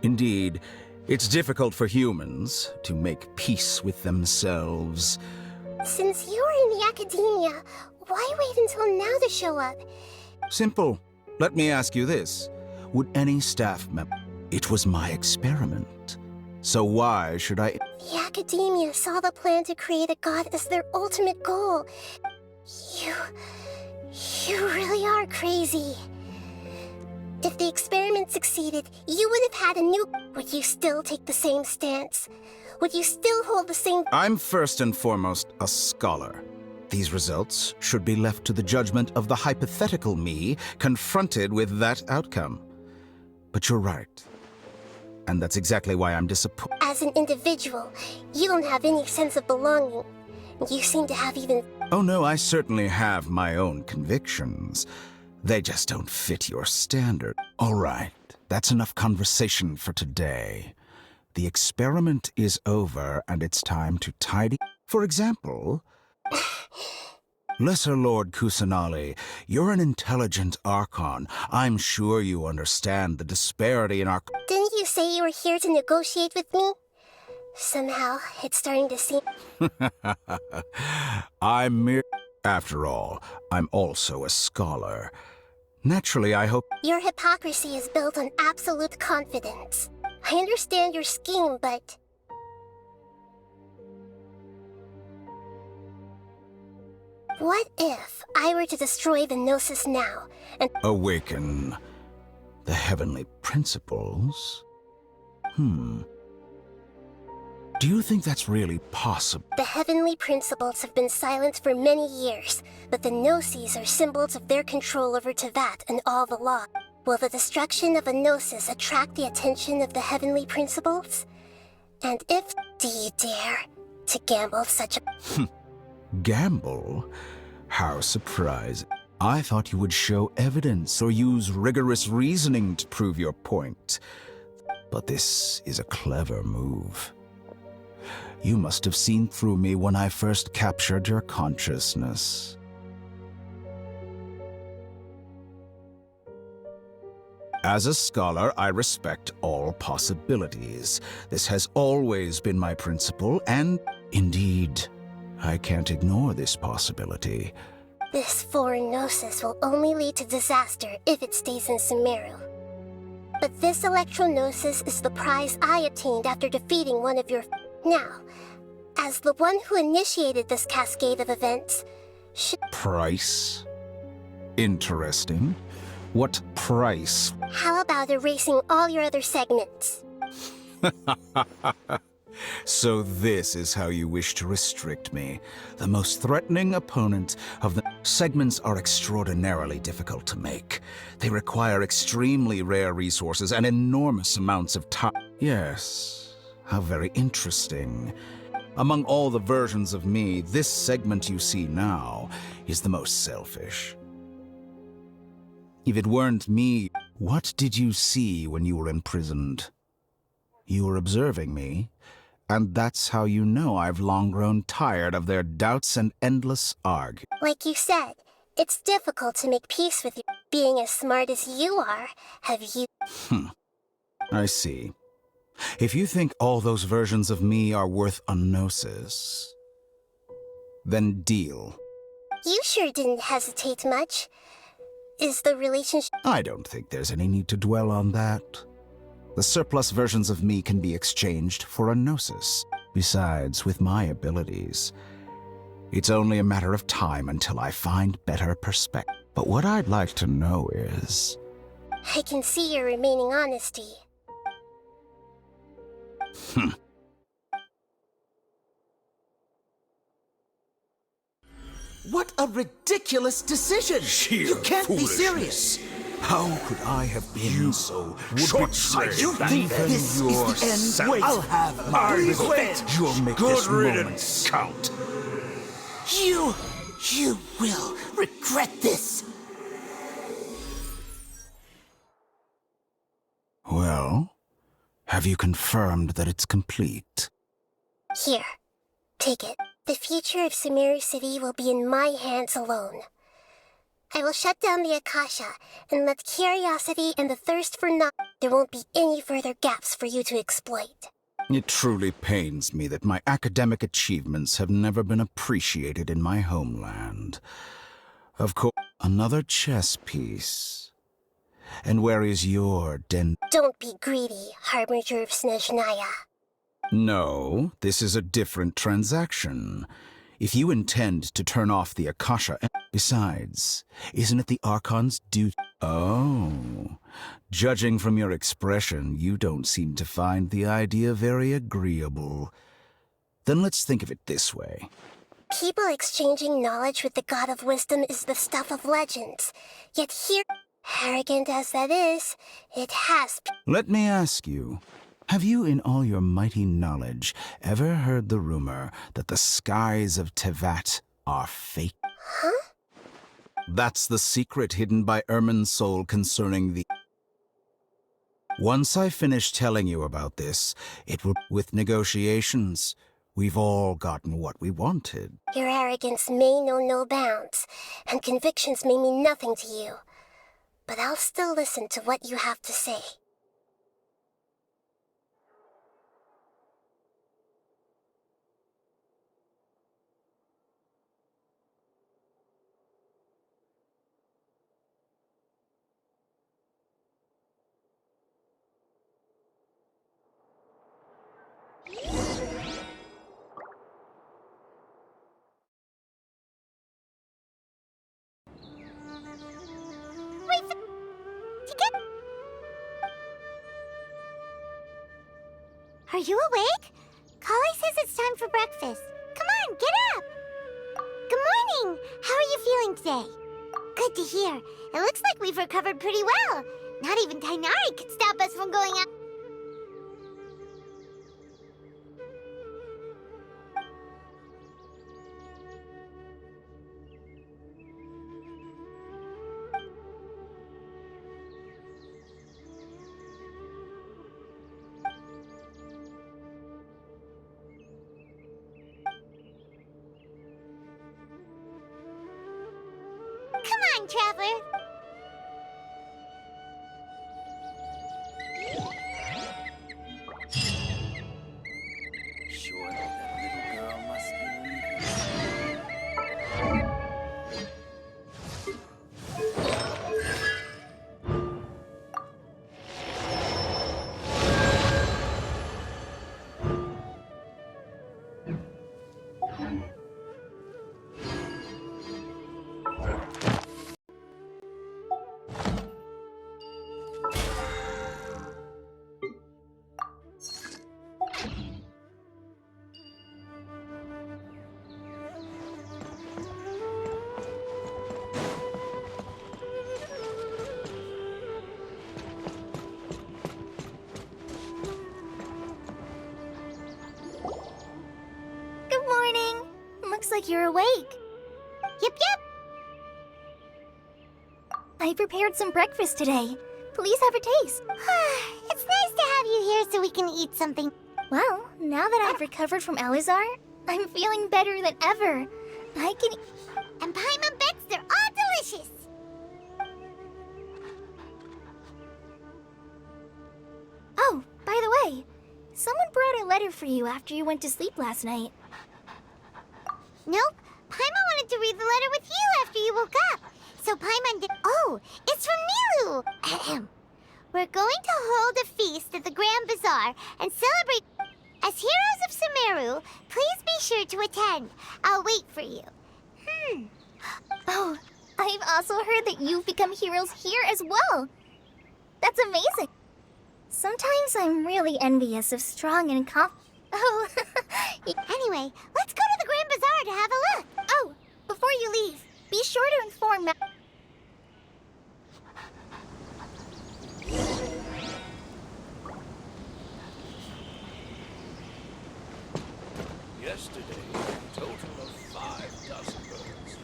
Indeed, it's difficult for humans to make peace with themselves. Since you were in the academia, why wait until now to show up? Simple. Let me ask you this. Would any staff member... It was my experiment. So why should I... The academia saw the plan to create a god as their ultimate goal. You really are crazy. If the experiment succeeded, you would have had a new... Would you still take the same stance? Would you still hold the same... I'm first and foremost a scholar. These results should be left to the judgment of the hypothetical me confronted with that outcome. But you're right. And that's exactly why I'm disappointed. As an individual, you don't have any sense of belonging. You seem to have even... Oh no, I certainly have my own convictions. They just don't fit your standard. All right, that's enough conversation for today. The experiment is over, and it's time to tidy... For example... Lesser Lord Kusanali, you're an intelligent Archon. I'm sure you understand the disparity in our... Didn't you say you were here to negotiate with me? Somehow, it's starting to seem... I'm mere... After all, I'm also a scholar. Naturally, I hope... Your hypocrisy is built on absolute confidence. I understand your scheme, but... What if I were to destroy the Gnosis now, and... Awaken the heavenly principles? Do you think that's really possible? The heavenly principles have been silent for many years, but the Gnosis are symbols of their control over Tevat and all the law. Will the destruction of a Gnosis attract the attention of the heavenly principles? And if... Do you dare to gamble such a... Gamble? How surprising. I thought you would show evidence or use rigorous reasoning to prove your point. But this is a clever move. You must have seen through me when I first captured your consciousness. As a scholar, I respect all possibilities. This has always been my principle, and indeed, I can't ignore this possibility. This foreign gnosis will only lead to disaster if it stays in Sumeru. But this electro-gnosis is the prize I obtained after defeating one of your... Now, as the one who initiated this cascade of events, Price? Interesting. What price? how about erasing all your other segments? So this is how you wish to restrict me. The most threatening opponent of the segments are extraordinarily difficult to make. They require extremely rare resources and enormous amounts of time. Yes, how very interesting. Among all the versions of me, this segment you see now is the most selfish. If it weren't me, what did you see when you were imprisoned? You were observing me, and that's how you know I've long grown tired of their doubts and endless arguments. Like you said, it's difficult to make peace with you. Being as smart as you are, have you... I see. If you think all those versions of me are worth a gnosis, then deal. You sure didn't hesitate much. Is the relationship... I don't think there's any need to dwell on that. The surplus versions of me can be exchanged for a gnosis. Besides, with my abilities, it's only a matter of time until I find better perspective. But what I'd like to know is... I can see your remaining honesty. What a ridiculous decision! You can't be serious! How could I have been so short-sighted? You think this is the end? Wait, I'll have my revenge! You'll make Good this riddance. moment count. You will regret this! Well, have you confirmed that it's complete? Here, take it. The future of Sumeru City will be in my hands alone. I will shut down the Akasha and let curiosity and the thirst for knowledge. There won't be any further gaps for you to exploit. It truly pains me that my academic achievements have never been appreciated in my homeland. Of course, another chess piece. And where is your Don't be greedy, Harbinger of Snezhnaya. No, this is a different transaction. If you intend to turn off the Akasha... Besides, isn't it the Archon's duty? Oh, judging from your expression, you don't seem to find the idea very agreeable. Then let's think of it this way. People exchanging knowledge with the God of Wisdom is the stuff of legends. Yet here, arrogant as that is, it has... Let me ask you, have you in all your mighty knowledge ever heard the rumor that the skies of Tevat are fake? Huh? That's the secret hidden by Ermin's soul concerning the... Once I finish telling you about this, it will... With negotiations, we've all gotten what we wanted. Your arrogance may know no bounds, and convictions may mean nothing to you. But I'll still listen to what you have to say. Are you awake? Kali says it's time for breakfast. Come on, get up! Good morning! How are you feeling today? Good to hear. It looks like we've recovered pretty well. Not even Tainari could stop us from going out. time traveler. Sure, that little girl must be Good morning. Looks like you're awake. Yep. I prepared some breakfast today. Please have a taste. It's nice to have you here so we can eat something. Well, now that I've recovered from Elazar, I'm feeling better than ever. I can... And Paimon bets they're all delicious. Oh, by the way, someone brought a letter for you after you went to sleep last night. Nope. Paimon wanted to read the letter with you after you woke up. So Paimon did... Oh, it's from Nilu. Ahem. We're going to hold a feast at the Grand Bazaar and celebrate... As heroes of Sumeru, please be sure to attend. I'll wait for you. Oh, I've also heard that you've become heroes here as well. That's amazing. Sometimes I'm really envious of strong and Oh, anyway, let's go to the Grand Bazaar to have a look. Oh, before you leave, be sure to inform yesterday, a total of 5 dozen birds.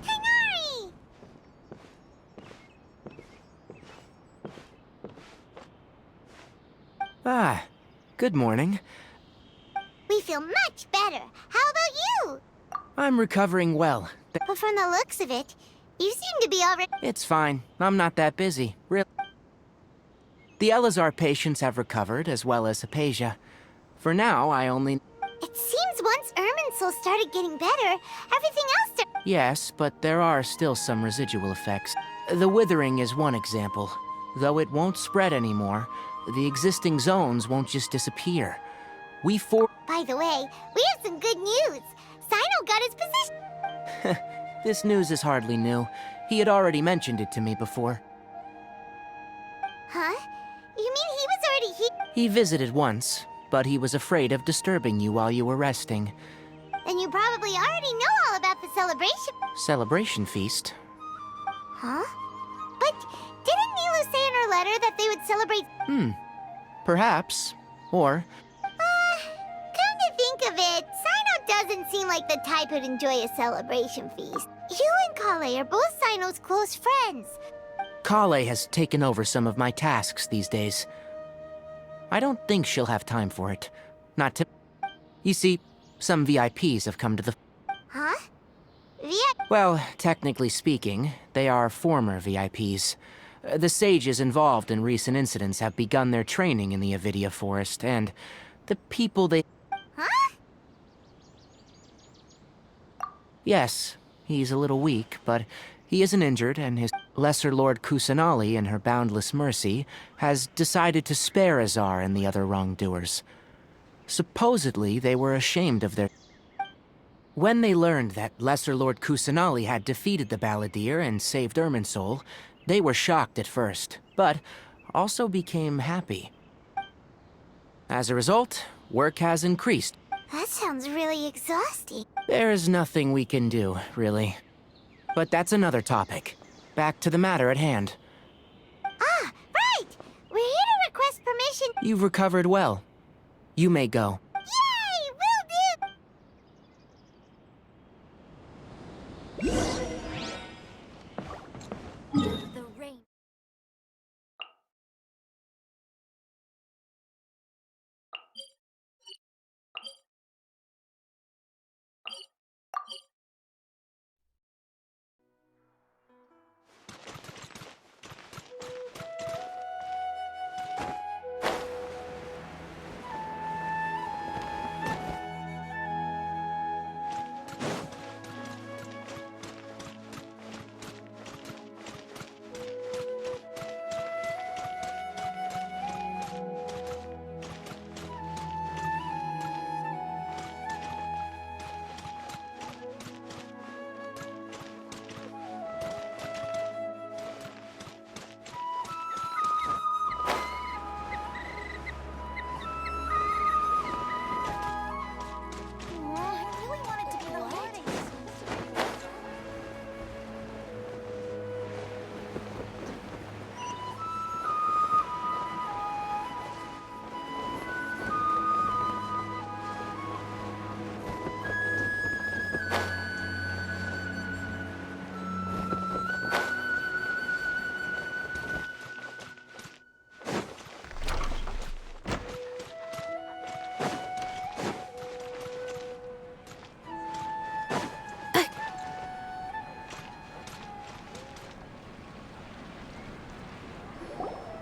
Tighnari! Ah, good morning. We feel much better. How about you? I'm recovering well. But from the looks of it, you seem to be already... It's fine. I'm not that busy. Really. The Elazar patients have recovered, as well as Hypatia. For now, I only... It seems once Irminsul started getting better, everything else... Yes, but there are still some residual effects. The withering is one example. Though it won't spread anymore, the existing zones won't just disappear. By the way, we have some good news. Sino got his position. This news is hardly new. He had already mentioned it to me before. Huh? You mean he was already here? He visited once, but he was afraid of disturbing you while you were resting. Then you probably already know all about the celebration. Celebration feast? Huh? But didn't Nilu say in her letter that they would celebrate... Perhaps. Or... Come to think of it, Sino doesn't seem like the type who'd enjoy a celebration feast. You and Kale are both Sino's close friends. Kale has taken over some of my tasks these days. I don't think she'll have time for it. Not to... You see, some VIPs have come to the... Huh? Well, technically speaking, they are former VIPs. The sages involved in recent incidents have begun their training in the Avidia Forest, and the people they... Huh? Yes, he's a little weak, but he isn't injured, and his Lesser Lord Kusanali, in her boundless mercy, has decided to spare Azar and the other wrongdoers. Supposedly, they were ashamed of their... When they learned that Lesser Lord Kusanali had defeated the Balladeer and saved Irminsul, they were shocked at first, but also became happy. As a result, work has increased. That sounds really exhausting. There is nothing we can do, really. But that's another topic. Back to the matter at hand. Ah, right! We're here to request permission. You've recovered well. You may go. Yay! Will do! The rain.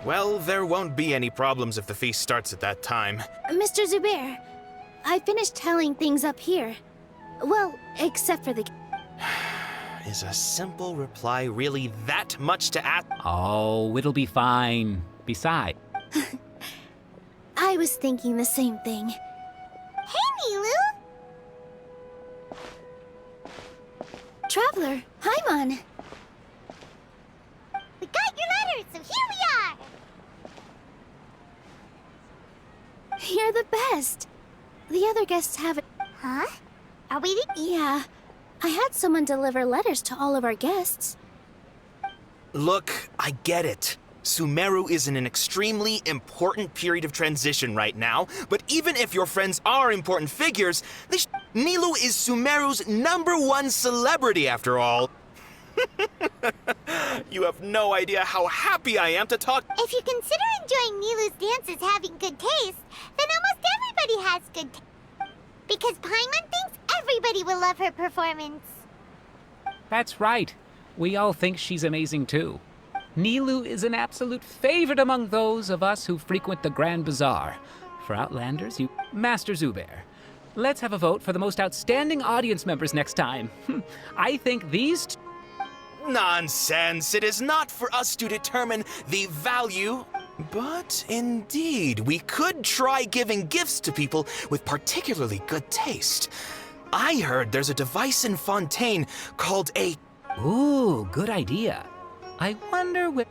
Well, there won't be any problems if the feast starts at that time. Mr. Zubair, I finished tallying things up here. Well, except for the... Is a simple reply really that much to ask? Oh, it'll be fine. Besides, I was thinking the same thing. Hey, Nilu! Traveler, Paimon! We got your letters, so here we are! You're the best. The other guests haven't... Huh? Are we... Yeah. I had someone deliver letters to all of our guests. Look, I get it. Sumeru is in an extremely important period of transition right now, but even if your friends are important figures, Nilu is Sumeru's #1 celebrity after all. You have no idea how happy I am to talk. If you consider enjoying Nilu's dances having good taste, then almost everybody has good taste. Because Paimon thinks everybody will love her performance. that's right. We all think she's amazing too. Nilu is an absolute favorite among those of us who frequent the Grand Bazaar. For Outlanders, you... Master Zubair. Let's have a vote for the most outstanding audience members next time. I think these... Nonsense! It is not for us to determine the value. But indeed, we could try giving gifts to people with particularly good taste. I heard there's a device in Fontaine called a... Ooh, good idea. I wonder what...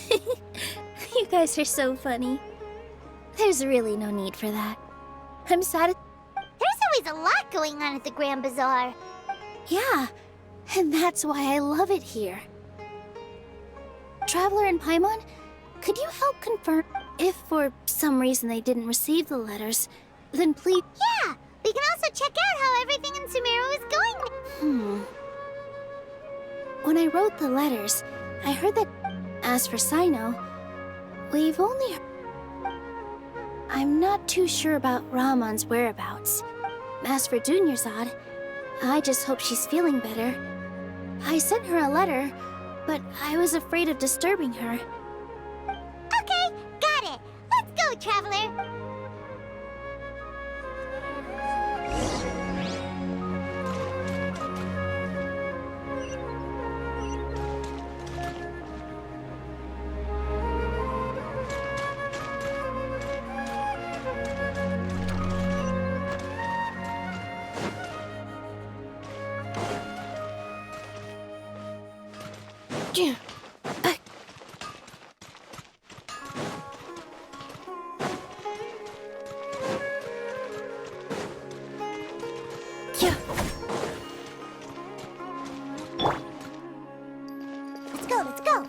You guys are so funny. There's really no need for that. I'm sad. There's always a lot going on at the Grand Bazaar. Yeah, and that's why I love it here. Traveler and Paimon, could you help confirm if for some reason they didn't receive the letters, then please... Yeah, we can also check out how everything in Sumeru is going. When I wrote the letters, I heard that... As for Sino, we've only... I'm not too sure about Ramon's whereabouts. As for Dunyarzad, I just hope she's feeling better. I sent her a letter, but I was afraid of disturbing her. Okay, got it. Let's go, Traveler. Yeah. Let's go, let's go.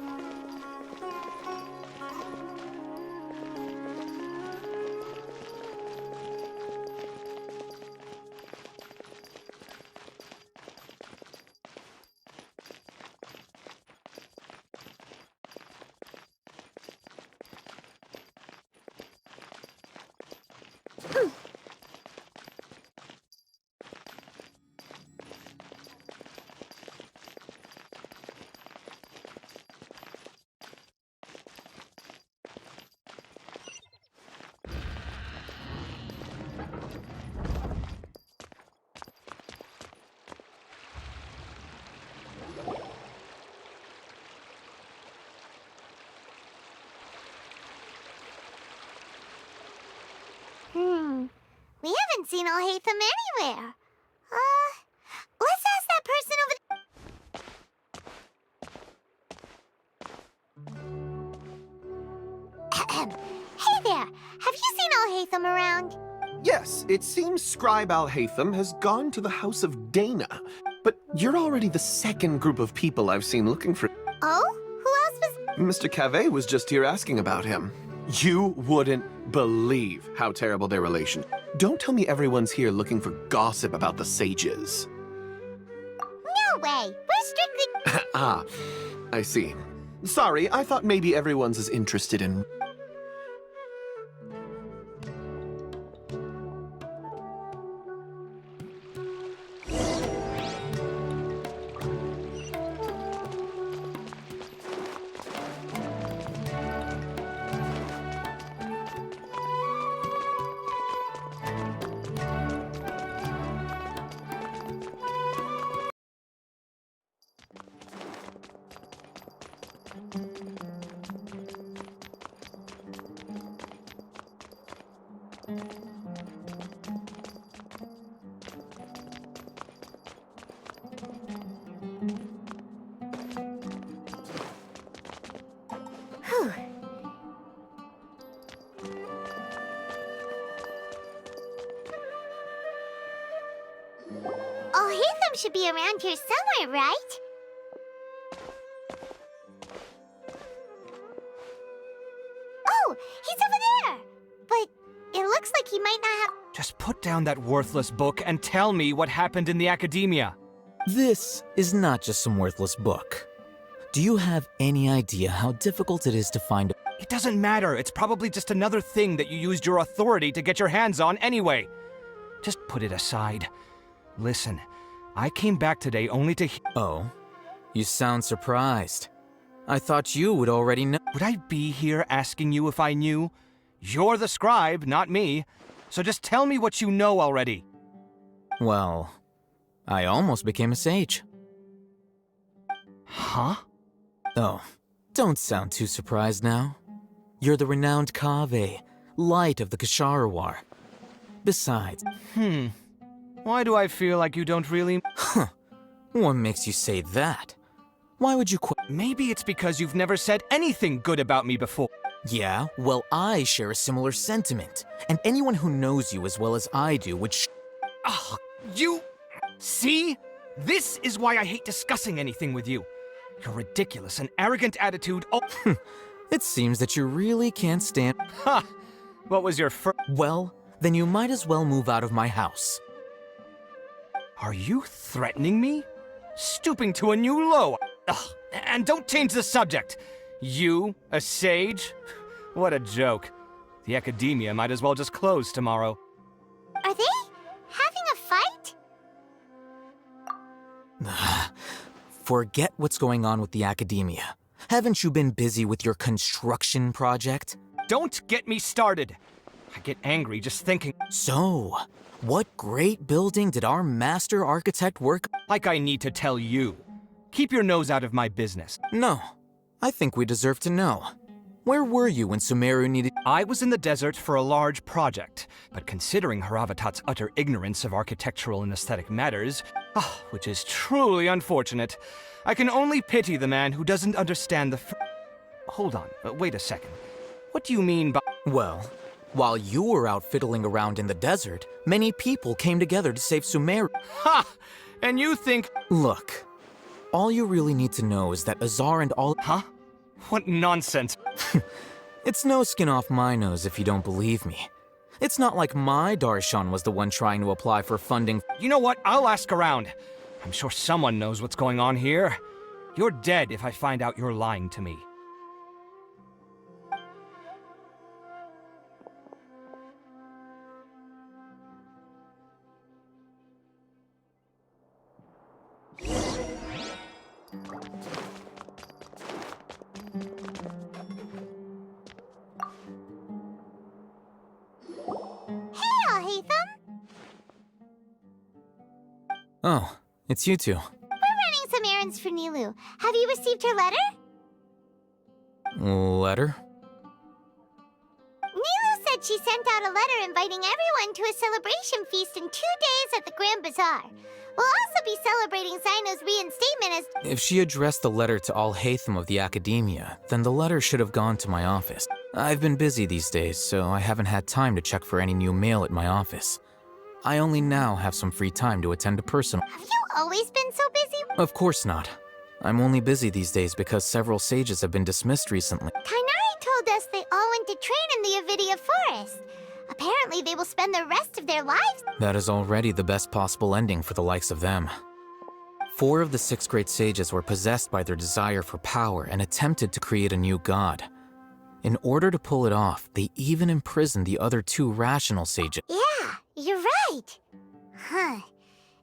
We haven't seen Alhaitham anywhere. Let's ask that person over there. Hey there, have you seen Alhaitham around? Yes, it seems Scribe Alhaitham has gone to the House of Dana. But you're already the second group of people I've seen looking for... Oh? Who else was... Mr. Cave was just here asking about him. You wouldn't believe how terrible their relation. Don't tell me everyone's here looking for gossip about the sages. No way! We're strictly... Ah, I see. Sorry, I thought maybe everyone's as interested in... Whew. Oh, Hatham should be around here somewhere, right? Oh, he's over there! But it looks like he might not have... Just put down that worthless book and tell me what happened in the academia. This is not just some worthless book. Do you have any idea how difficult it is to find? It doesn't matter. It's probably just another thing that you used your authority to get your hands on anyway. Just put it aside. Listen, I came back today only to Oh, you sound surprised. I thought you would already know. Would I be here asking you if I knew? You're the scribe, not me. So just tell me what you know already. Well, I almost became a sage. Huh? Oh, don't sound too surprised now. You're the renowned Kaveh, light of the Ksharawar. Besides... Why do I feel like you don't really... Huh. What makes you say that? Why would you Maybe it's because you've never said anything good about me before. Yeah, well, I share a similar sentiment. And anyone who knows you as well as I do would You... See? This is why I hate discussing anything with you. Your ridiculous and arrogant attitude... It seems that you really can't stand... Ha! What was your Well, then you might as well move out of my house. Are you threatening me? Stooping to a new low? Ugh. And don't change the subject. You, a sage? What a joke. The academia might as well just close tomorrow. Are they having a fight? Forget what's going on with the academia. Haven't you been busy with your construction project? Don't get me started. I get angry just thinking. So, what great building did our master architect work? Like I need to tell you. Keep your nose out of my business. No, I think we deserve to know. Where were you when Sumeru needed— I was in the desert for a large project, but considering Haravatat's utter ignorance of architectural and aesthetic matters, which is truly unfortunate, I can only pity the man who doesn't understand the Hold on, wait a second. What do you mean by— Well, while you were out fiddling around in the desert, many people came together to save Sumeru. Ha! And you think— Look, all you really need to know is that Azar and all— Huh? What nonsense. It's no skin off my nose if you don't believe me. It's not like my Darshan was the one trying to apply for funding. You know what? I'll ask around. I'm sure someone knows what's going on here. You're dead if I find out you're lying to me. Oh, it's you two. We're running some errands for Nilou. Have you received her letter? Letter? Nilou said she sent out a letter inviting everyone to a celebration feast in 2 days at the Grand Bazaar. We'll also be celebrating Sino's reinstatement as— If she addressed the letter to all Hatham of the academia, then the letter should have gone to my office. I've been busy these days, so I haven't had time to check for any new mail at my office. I only now have some free time to attend to personal— Have you always been so busy? Of course not. I'm only busy these days because several sages have been dismissed recently. Tainari told us they all went to train in the Avidia Forest. Apparently they will spend the rest of their lives— That is already the best possible ending for the likes of them. 4 of the 6 great sages were possessed by their desire for power and attempted to create a new god. In order to pull it off, they even imprisoned the other 2 rational sages. Yeah, you're right. Huh.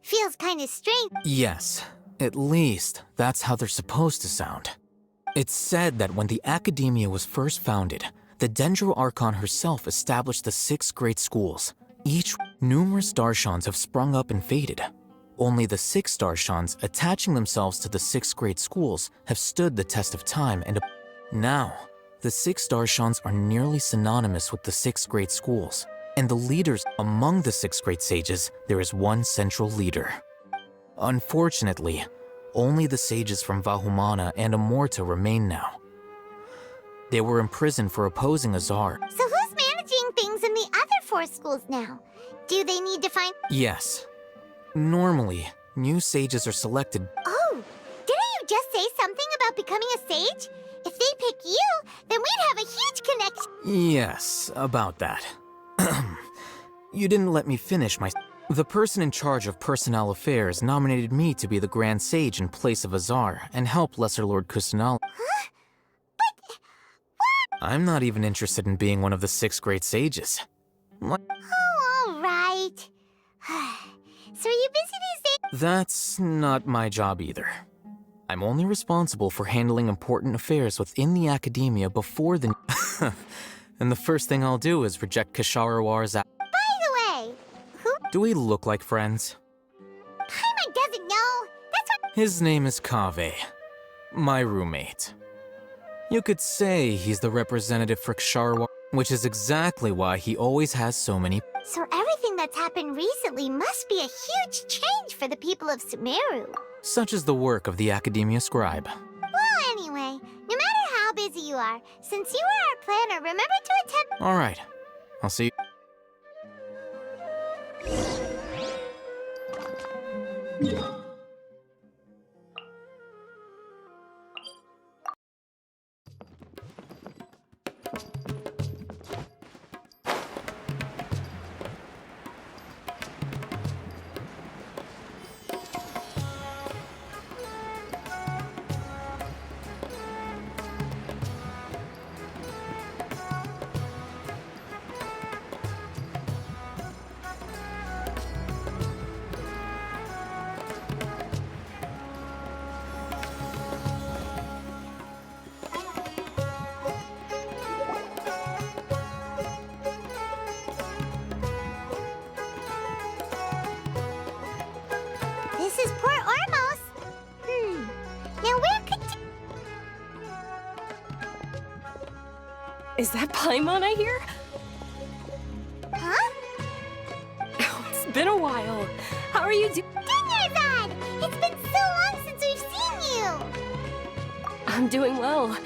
Feels kind of strange. Yes, at least that's how they're supposed to sound. It's said that when the academia was first founded, the Dendro Archon herself established the 6 great schools. Numerous Darshans have sprung up and faded. Only the 6 Darshans attaching themselves to the 6th grade schools have stood the test of time and now, the 6 Darshans are nearly synonymous with the 6th grade schools. And the leaders among the 6th grade sages, there is one central leader. Unfortunately, only the sages from Vahumana and Amorta remain now. They were imprisoned for opposing Azar. So who's managing things in the other 4 schools now? Do they need to find... Yes. Normally, new sages are selected. Oh, didn't you just say something about becoming a sage? If they pick you, then we'd have a huge connection. Yes, about that. You didn't let me finish my... The person in charge of personnel affairs nominated me to be the Grand Sage in place of Azar and help Lesser Lord Kusanal. Huh? But... what? I'm not even interested in being one of the 6th grade sages. Oh, all right. So are you busy these days? That's not my job either. I'm only responsible for handling important affairs within the academia before the... And the first thing I'll do is reject Kasharawar's... By the way, who... Do we look like friends? Paimon doesn't know. That's what... His name is Kaveh, my roommate. You could say he's the representative for Ksharawar, which is exactly why he always has so many... So everything that's happened recently must be a huge change for the people of Sumeru. Such is the work of the Academia Scribe. Well, anyway, no matter how busy you are, since you are our planner, remember to attend... All right. I'll see you. This is Port Ormos. Now where could... Is that Paimon I hear? Huh? Oh, it's been a while. How are you doing? Dinyarzad! It's been so long since we've seen you! I'm doing well.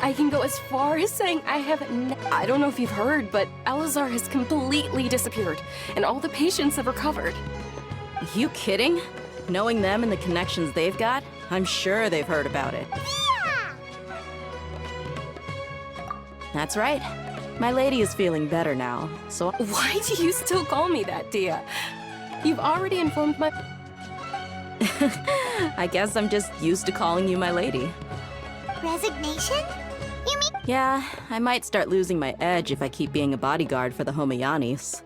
I can go as far as saying I don't know if you've heard, but Elazar has completely disappeared, and all the patients have recovered. You kidding? Knowing them and the connections they've got, I'm sure they've heard about it. Yeah! That's right. My lady is feeling better now, so... Why do you still call me that, Dia? You've already informed my... I guess I'm just used to calling you my lady. Resignation? You mean... Yeah, I might start losing my edge if I keep being a bodyguard for the Homayanis.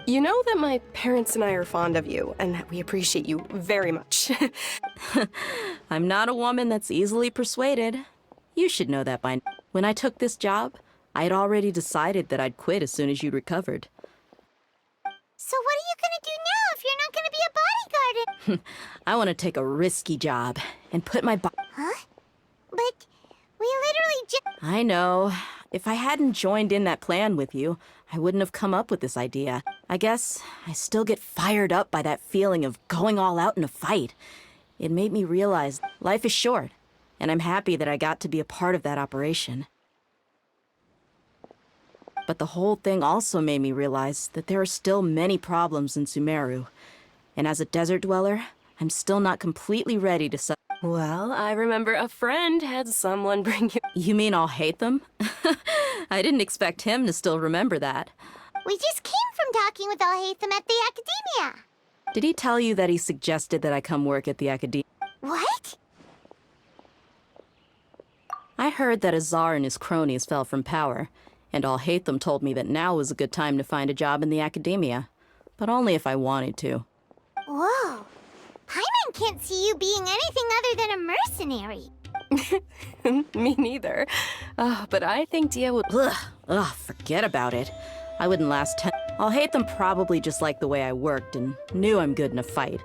You know that my parents and I are fond of you, and that we appreciate you very much. I'm not a woman that's easily persuaded. You should know that by now. When I took this job, I had already decided that I'd quit as soon as you recovered. So what are you gonna do now if you're not gonna be a bodyguard? I want to take a risky job and put my Huh? But we literally just... I know. If I hadn't joined in that plan with you, I wouldn't have come up with this idea. I guess I still get fired up by that feeling of going all out in a fight. It made me realize life is short, and I'm happy that I got to be a part of that operation. But the whole thing also made me realize that there are still many problems in Sumeru. And as a desert dweller, I'm still not completely ready to Well, I remember a friend had someone bring you... You mean I'll hate them? I didn't expect him to still remember that. We just came from talking with Alhaitham at the Academia. Did he tell you that he suggested that I come work at the Academia? What? I heard that Azar and his cronies fell from power, and Alhaitham told me that now was a good time to find a job in the Academia, but only if I wanted to. Whoa. Paimon can't see you being anything other than a mercenary. Me neither. But I think Dia would... Ugh, forget about it. I wouldn't last I'll hate them probably just like the way I worked and knew I'm good in a fight.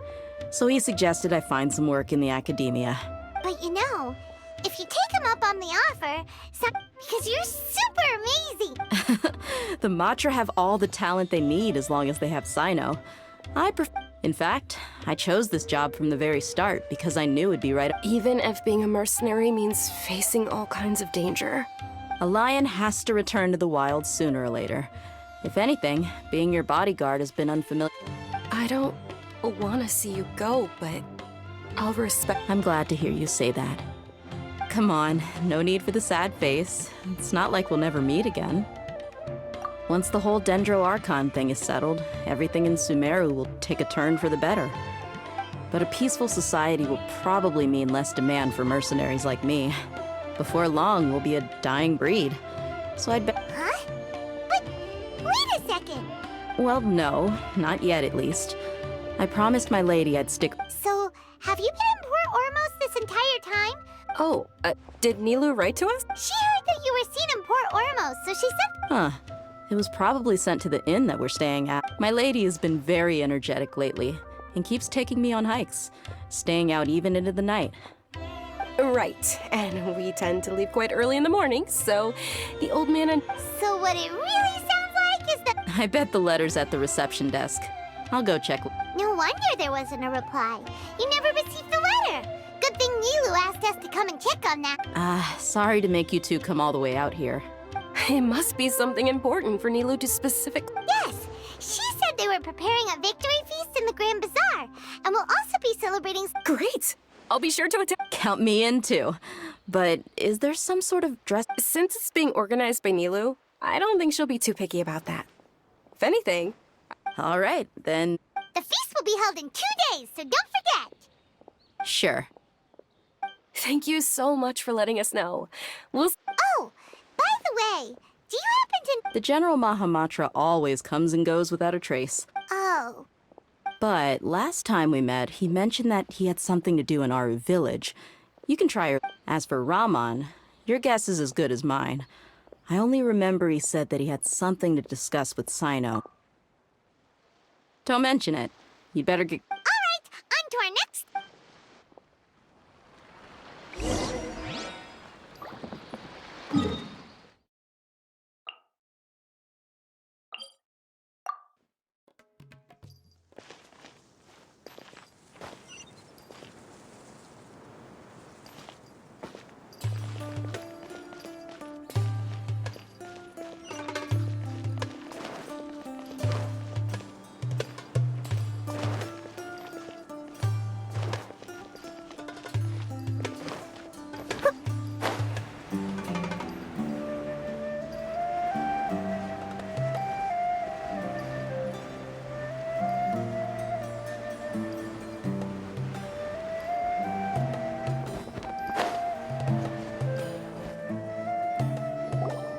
So he suggested I find some work in the academia. But you know, if you take him up on the offer, because you're super amazing. The Matra have all the talent they need as long as they have Sino. In fact, I chose this job from the very start because I knew it'd be right. Even if being a mercenary means facing all kinds of danger. A lion has to return to the wild sooner or later. If anything, being your bodyguard has been unfamiliar. I don't want to see you go, but I'll respect. I'm glad to hear you say that. Come on, no need for the sad face. It's not like we'll never meet again. Once the whole Dendro Archon thing is settled, everything in Sumeru will take a turn for the better. But a peaceful society will probably mean less demand for mercenaries like me. Before long, we'll be a dying breed. So I'd bet. Huh? But wait a second. Well, no, not yet at least. I promised my lady I'd stick. So, have you been in Port Ormos this entire time? Oh, did Nilou write to us? She heard that you were seen in Port Ormos, so she said. Huh. It was probably sent to the inn that we're staying at. My lady has been very energetic lately and keeps taking me on hikes, staying out even into the night. Right, and we tend to leave quite early in the morning, so the old man and... So what it really sounds like is that... I bet the letter's at the reception desk. I'll go check. No wonder there wasn't a reply. You never received the letter. Good thing Nilou asked us to come and check on that. Sorry to make you two come all the way out here. It must be something important for Nilou to specifically... Yes! She said they were preparing a victory feast in the Grand Bazaar, and will also be celebrating... Great! I'll be sure to attend. Count me in too. But is there some sort of dress... Since it's being organized by Nilou, I don't think she'll be too picky about that. If anything... All right, then... The feast will be held in 2 days, so don't forget! Sure. Thank you so much for letting us know. We'll... Oh! By the way, do you happen to... The General Mahamatra always comes and goes without a trace. Oh. But last time we met, he mentioned that he had something to do in Aru village. You can try her. As for Raman, your guess is as good as mine. I only remember he said that he had something to discuss with Sino. Don't mention it. You'd better get... All right, on to our next...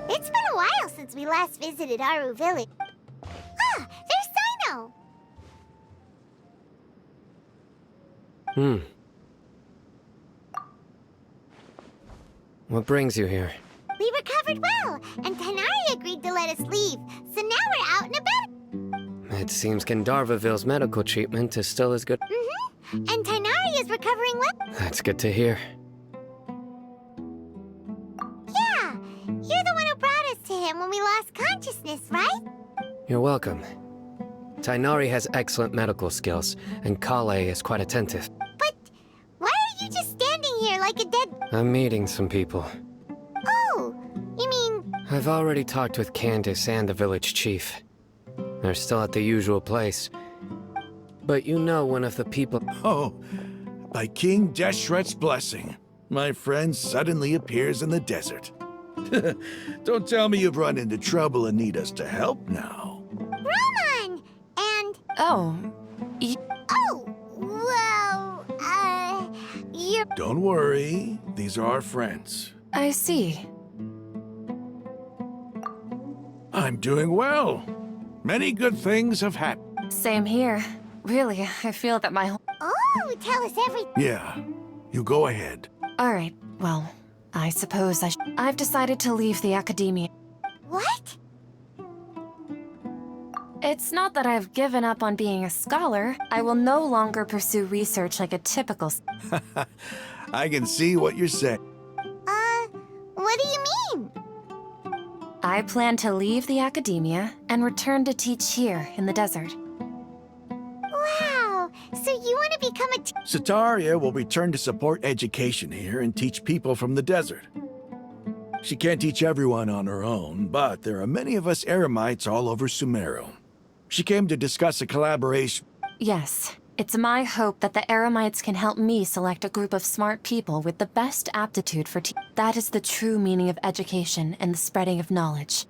It's been a while since we last visited Aru village. Ah, there's Sino! What brings you here? We recovered well, and Tanari agreed to let us leave, so now we're out and about. It seems Gandharvaville's medical treatment is still as good. Mm-hmm. And Tanari is recovering well. That's good to hear. Yeah, you're the one who brought us to him when we lost consciousness, right? You're welcome. Tainari has excellent medical skills, and Kale is quite attentive. But why are you just standing here like a dead... I'm meeting some people. Oh, you mean... I've already talked with Candace and the village chief. They're still at the usual place. But you know one of the people... Oh, by King Deshret's blessing, my friend suddenly appears in the desert. Don't tell me you've run into trouble and need us to help now. Raman! And... Oh. Oh, well, you're... Don't worry, these are our friends. I see. I'm doing well. Many good things have happened. Same here. Really, I feel that my whole... Oh, tell us everything. Yeah, you go ahead. Alright, well, I suppose I've decided to leave the academia. What? It's not that I've given up on being a scholar. I will no longer pursue research like a typical... I can see what you're saying. What do you mean? I plan to leave the academia and return to teach here in the desert. Wow, so you want to become a Sataria will return to support education here and teach people from the desert. She can't teach everyone on her own, but there are many of us Eremites all over Sumeru. She came to discuss a collaboration. Yes, it's my hope that the Eremites can help me select a group of smart people with the best aptitude for That is the true meaning of education and the spreading of knowledge.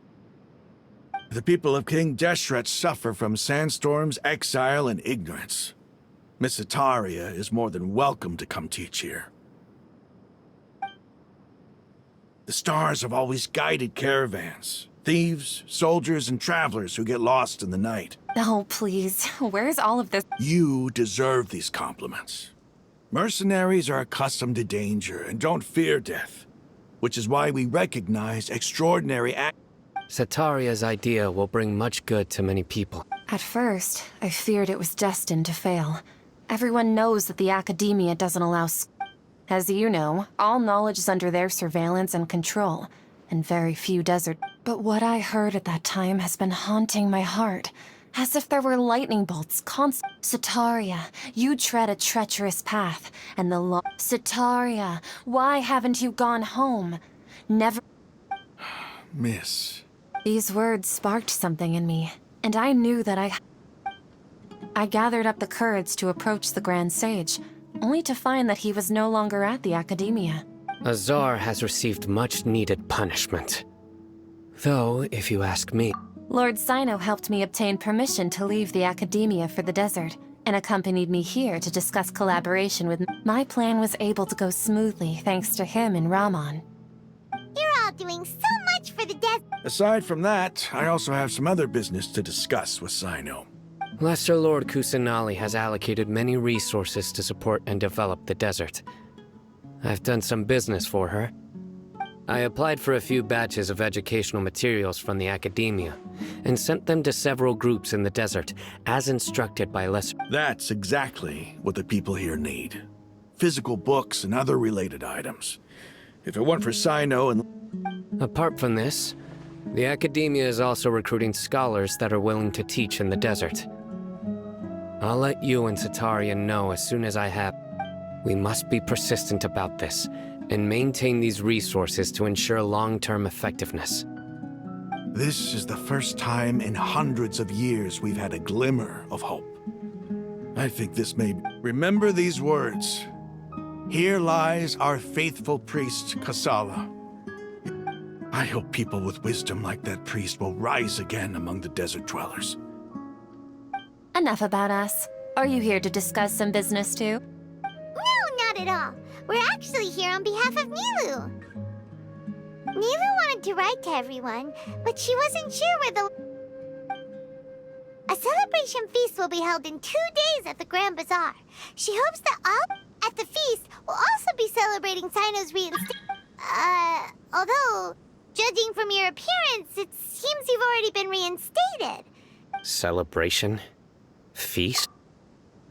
The people of King Deshret suffer from sandstorms, exile, and ignorance. Miss Sataria is more than welcome to come teach here. The stars have always guided caravans, thieves, soldiers, and travelers who get lost in the night. Oh, please. Where's all of this? You deserve these compliments. Mercenaries are accustomed to danger and don't fear death, which is why we recognize extraordinary acts. Sataria's idea will bring much good to many people. At first, I feared it was destined to fail. Everyone knows that the academia doesn't allow As you know, all knowledge is under their surveillance and control, and very few desert. But what I heard at that time has been haunting my heart, as if there were lightning bolts Sataria, you tread a treacherous path, and the law. Sataria, why haven't you gone home? Never. Miss. These words sparked something in me, and I knew that I gathered up the courage to approach the Grand Sage, only to find that he was no longer at the academia. Azar has received much-needed punishment. Though, if you ask me... Lord Sino helped me obtain permission to leave the academia for the desert, and accompanied me here to discuss collaboration with... My plan was able to go smoothly thanks to him and Rahman. You're all doing so much for the desert. Aside from that, I also have some other business to discuss with Sino. Lesser Lord Kusanali has allocated many resources to support and develop the desert. I've done some business for her. I applied for a few batches of educational materials from the academia, and sent them to several groups in the desert, as instructed by Lesser. That's exactly what the people here need. Physical books and other related items. If it weren't for Sino and... Apart from this, the academia is also recruiting scholars that are willing to teach in the desert. I'll let you and Sataria know as soon as I have. We must be persistent about this, and maintain these resources to ensure long-term effectiveness. This is the first time in hundreds of years we've had a glimmer of hope. I think this may... Remember these words. Here lies our faithful priest, Kasala. I hope people with wisdom like that priest will rise again among the desert dwellers. Enough about us. Are you here to discuss some business too? No, not at all. We're actually here on behalf of Nilu. Nilu wanted to write to everyone, but she wasn't sure where the... A celebration feast will be held in 2 days at the Grand Bazaar. She hopes that all at the feast will also be celebrating Sino's reinstatement. Although, judging from your appearance, it seems you've already been reinstated. Celebration? Feast?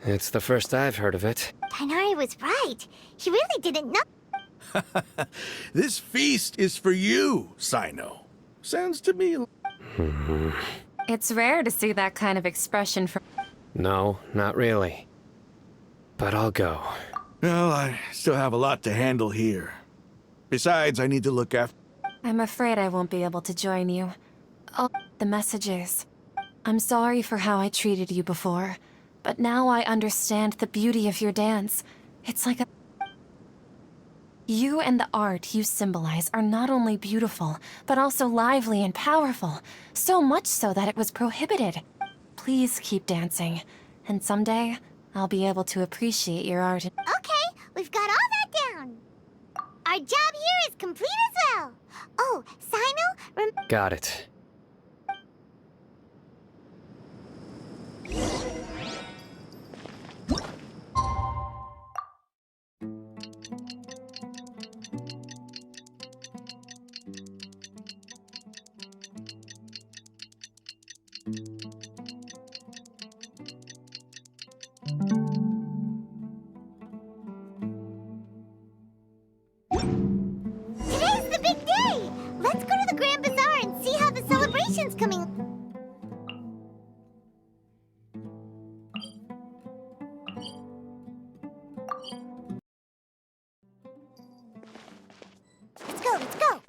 It's the first I've heard of it. Tighnari was right. He really didn't know. This feast is for you, Sino. Sounds to me... It's rare to see that kind of expression from... No, not really. But I'll go. Well, I still have a lot to handle here. Besides, I need to look after... I'm afraid I won't be able to join you. Oh, the messages. I'm sorry for how I treated you before, but now I understand the beauty of your dance. It's like a... You and the art you symbolize are not only beautiful, but also lively and powerful. So much so that it was prohibited. Please keep dancing, and someday I'll be able to appreciate your art. Okay, we've got all that down. Our job here is complete as well. Oh, Sino, Got it. big day! Let's go to the Grand Bazaar and see how the celebration's coming. Let's go, let's go!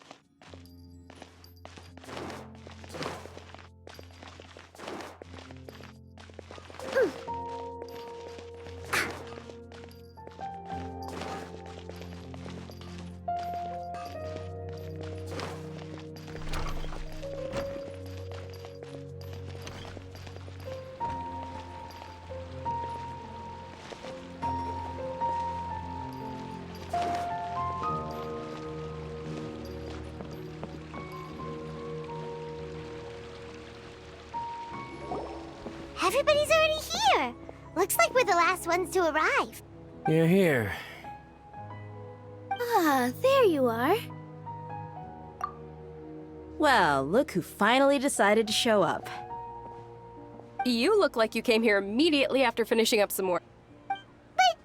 Everybody's already here! Looks like we're the last ones to arrive. You're here. Ah, there you are. Well, look who finally decided to show up. You look like you came here immediately after finishing up some more. But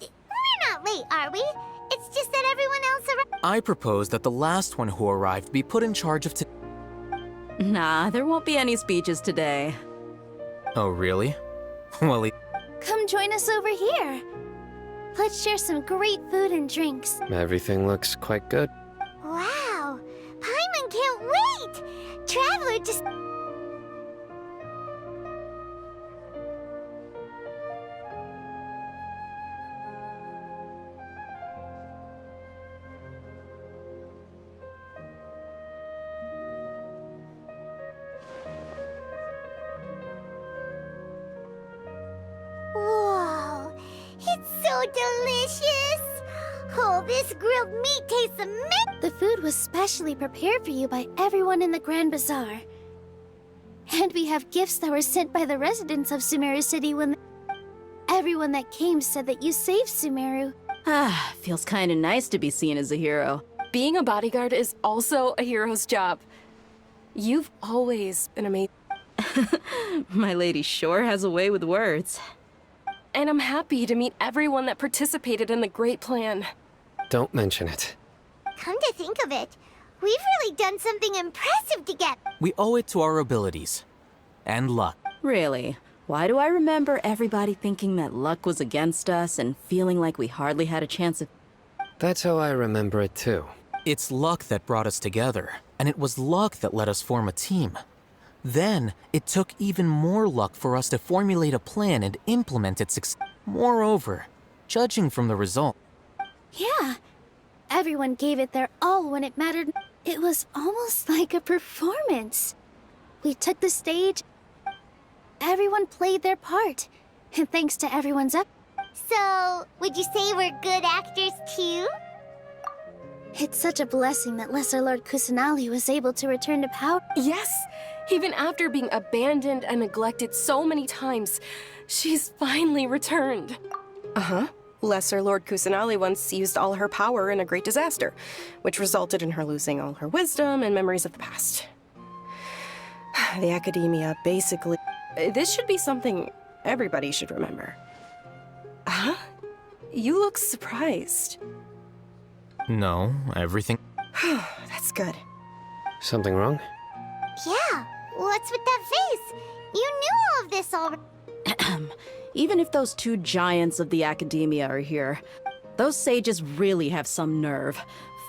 we're not late, are we? It's just that everyone else arrived. I propose that the last one who arrived be put in charge of Nah, there won't be any speeches today. Oh, really? Well, Come join us over here. Let's share some great food and drinks. Everything looks quite good. Wow! Paimon can't wait! Traveler just... Whoa! It's so delicious! Oh, this grilled meat tastes amazing! The food was specially prepared for you by everyone in the Grand Bazaar. And we have gifts that were sent by the residents of Sumeru City when... Everyone that came said that you saved Sumeru. Ah, feels kinda nice to be seen as a hero. Being a bodyguard is also a hero's job. You've always been amazing. My lady sure has a way with words. And I'm happy to meet everyone that participated in the great plan. Don't mention it. Come to think of it, we've really done something impressive together. we owe it to our abilities. And luck. Really? Why do I remember everybody thinking that luck was against us and feeling like we hardly had a chance of... That's how I remember it too. It's luck that brought us together, and it was luck that let us form a team. Then, it took even more luck for us to formulate a plan and implement it successfully. Moreover, judging from the result... Yeah, everyone gave it their all when it mattered. It was almost like a performance. We took the stage, everyone played their part, and thanks to everyone's up. So, would you say we're good actors too? It's such a blessing that Lesser Lord Kusanali was able to return to power. Yes! Even after being abandoned and neglected so many times, she's finally returned. Uh-huh. Lesser Lord Kusanali once used all her power in a great disaster, which resulted in her losing all her wisdom and memories of the past. The Academia basically... This should be something everybody should remember. Huh? You look surprised. No, everything... That's good. Something wrong? Yeah, what's with that face? You knew all of this already. Even if those two giants of the Academia are here, those sages really have some nerve.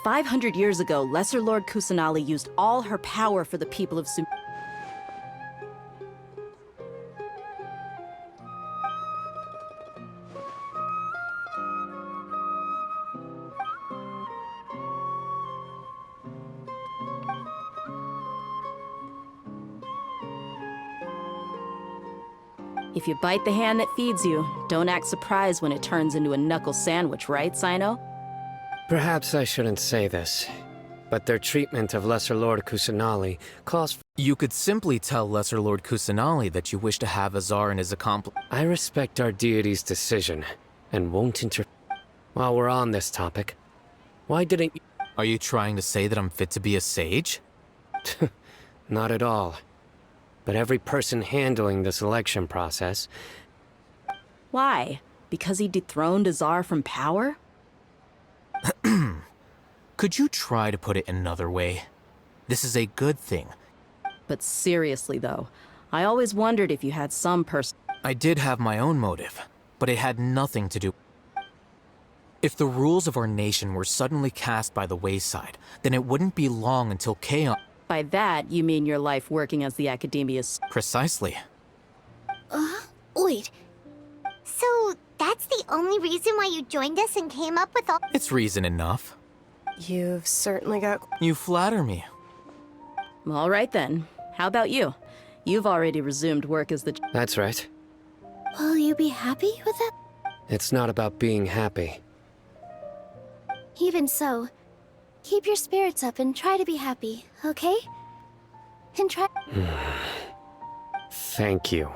500 years ago, Lesser Lord Kusanali used all her power for the people of Sumeru. If you bite the hand that feeds you, don't act surprised when it turns into a knuckle sandwich, right, Sino? Perhaps I shouldn't say this, but their treatment of Lesser Lord Kusanali calls for... You could simply tell Lesser Lord Kusanali that you wish to have Azar and his accomplice. I respect our deity's decision, and won't While we're on this topic, why didn't you... Are you trying to say that I'm fit to be a sage? Not at all. But every person handling the selection process... Why? Because he dethroned Azar from power? Could you try to put it another way? This is a good thing. But seriously, though, I always wondered if you had some person. I did have my own motive, but it had nothing to do. If the rules of our nation were suddenly cast by the wayside, then it wouldn't be long until chaos. By that, you mean your life working as the Academia's. Precisely. Wait. So, that's the only reason why you joined us and came up with all— It's reason enough. You've certainly got... You flatter me. All right then. How about you? You've already resumed work as the... That's right. Will you be happy with that? It's not about being happy. Even so, keep your spirits up and try to be happy, okay? And try— Thank you.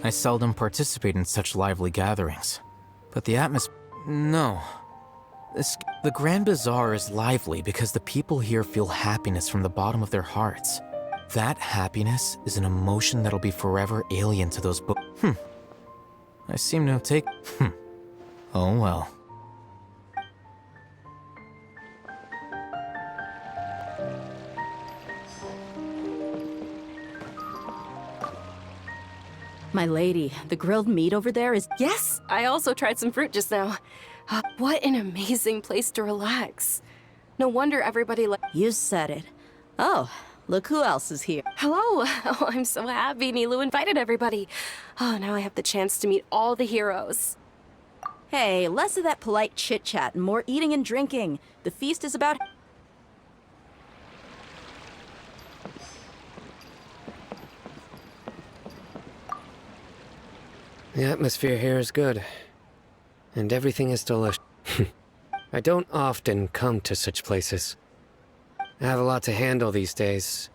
I seldom participate in such lively gatherings. But the atmosphere... No. The Grand Bazaar is lively because the people here feel happiness from the bottom of their hearts. That happiness is an emotion that'll be forever alien to those I seem to have taken... Oh well. My lady, the grilled meat over there is... Yes, I also tried some fruit just now. What an amazing place to relax. No wonder everybody You said it. Oh, look who else is here. Hello! Oh, I'm so happy Nilou invited everybody. Oh, now I have the chance to meet all the heroes. Hey, less of that polite chit-chat and more eating and drinking. The feast is about... The atmosphere here is good. And everything is delicious. I don't often come to such places. I have a lot to handle these days.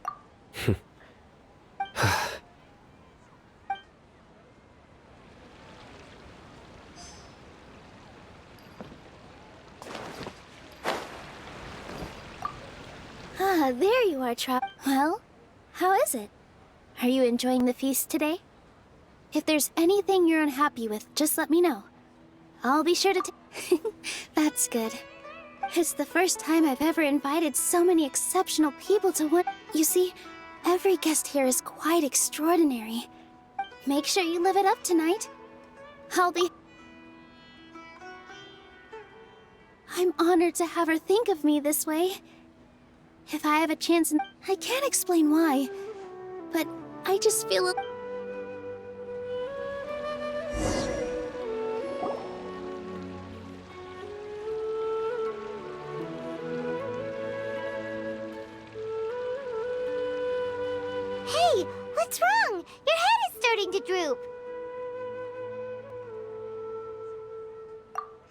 There you are, Trop. Well, how is it? Are you enjoying the feast today? If there's anything you're unhappy with, just let me know. I'll be sure to That's good. It's the first time I've ever invited so many exceptional people to one. You see, every guest here is quite extraordinary. Make sure you live it up tonight. I'm honored to have her think of me this way. If I have a chance, I can't explain why, but I just feel Hey, what's wrong? Your head is starting to droop.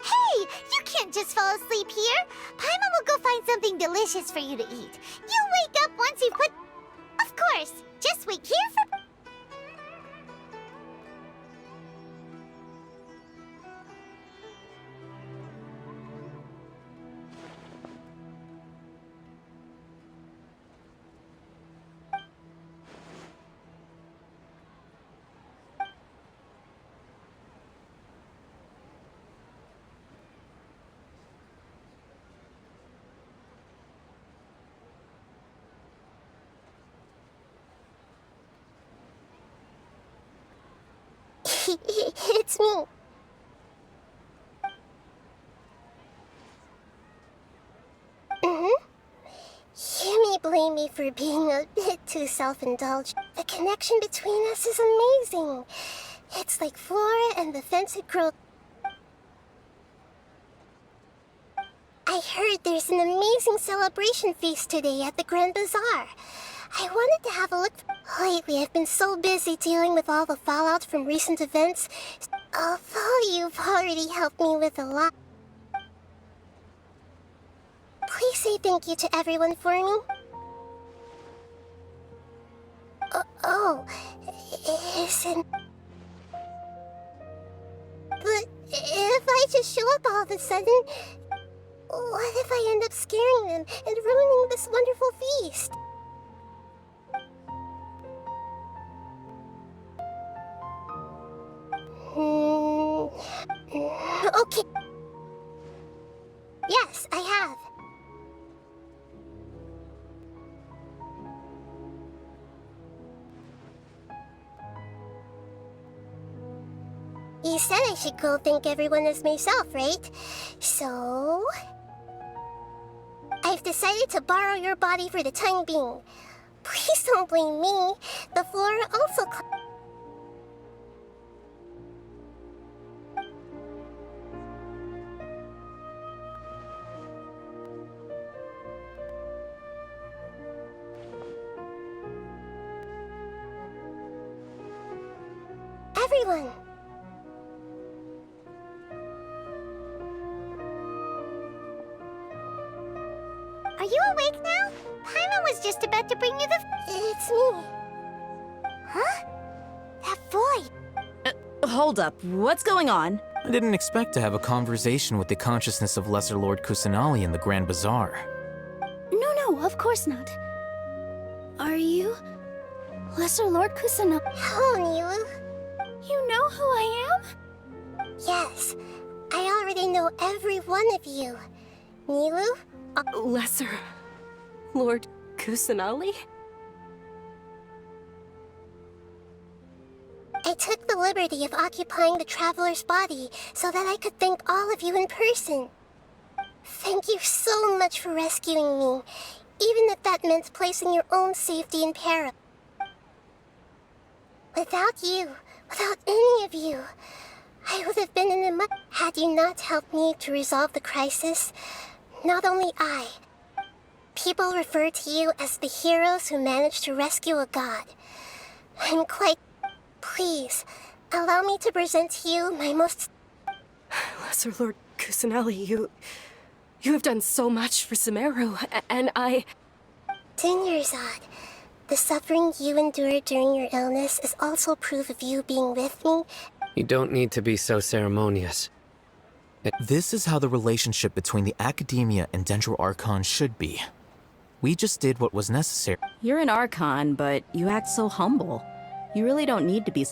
Hey, you can't just fall asleep here. Paimon will go find something delicious for you to eat. You wake up once you put... Of course, just wait here for... It's me. You may blame me for being a bit too self-indulgent. The connection between us is amazing. It's like Flora and the Fenced Growth. I heard there's an amazing celebration feast today at the Grand Bazaar. I wanted to have a look. Lately, I've been so busy dealing with all the fallout from recent events. Although you've already helped me with a lot. Please say thank you to everyone for me. Isn't... But if I just show up all of a sudden, what if I end up scaring them and ruining this wonderful feast? Okay. Yes, I have. You said I should go thank everyone as myself, right? So... I've decided to borrow your body for the time being. Please don't blame me. The flora also... Everyone! Are you awake now? Paimon was just about to bring you the... It's me. Huh? That void. Hold up, what's going on? I didn't expect to have a conversation with the consciousness of Lesser Lord Kusanali in the Grand Bazaar. No, of course not. Are you... Lesser Lord Kusanali? Hello, Nilu. You know who I am? Yes. I already know every one of you. Nilu? Lesser Lord Kusanali? I took the liberty of occupying the traveler's body so that I could thank all of you in person. Thank you so much for rescuing me, even if that meant placing your own safety in peril. Without you, without any of you, I would have been in a mud. Had you not helped me to resolve the crisis, not only I. People refer to you as the heroes who managed to rescue a god. I'm quite... Please, allow me to present to you my most... Lesser Lord Kusanali, you have done so much for Sumeru, and I... Dinyarzad, the suffering you endured during your illness is also proof of you being with me. You don't need to be so ceremonious. This is how the relationship between the Academia and Dendro Archon should be. We just did what was necessary. You're an Archon, but you act so humble. You really don't need to be...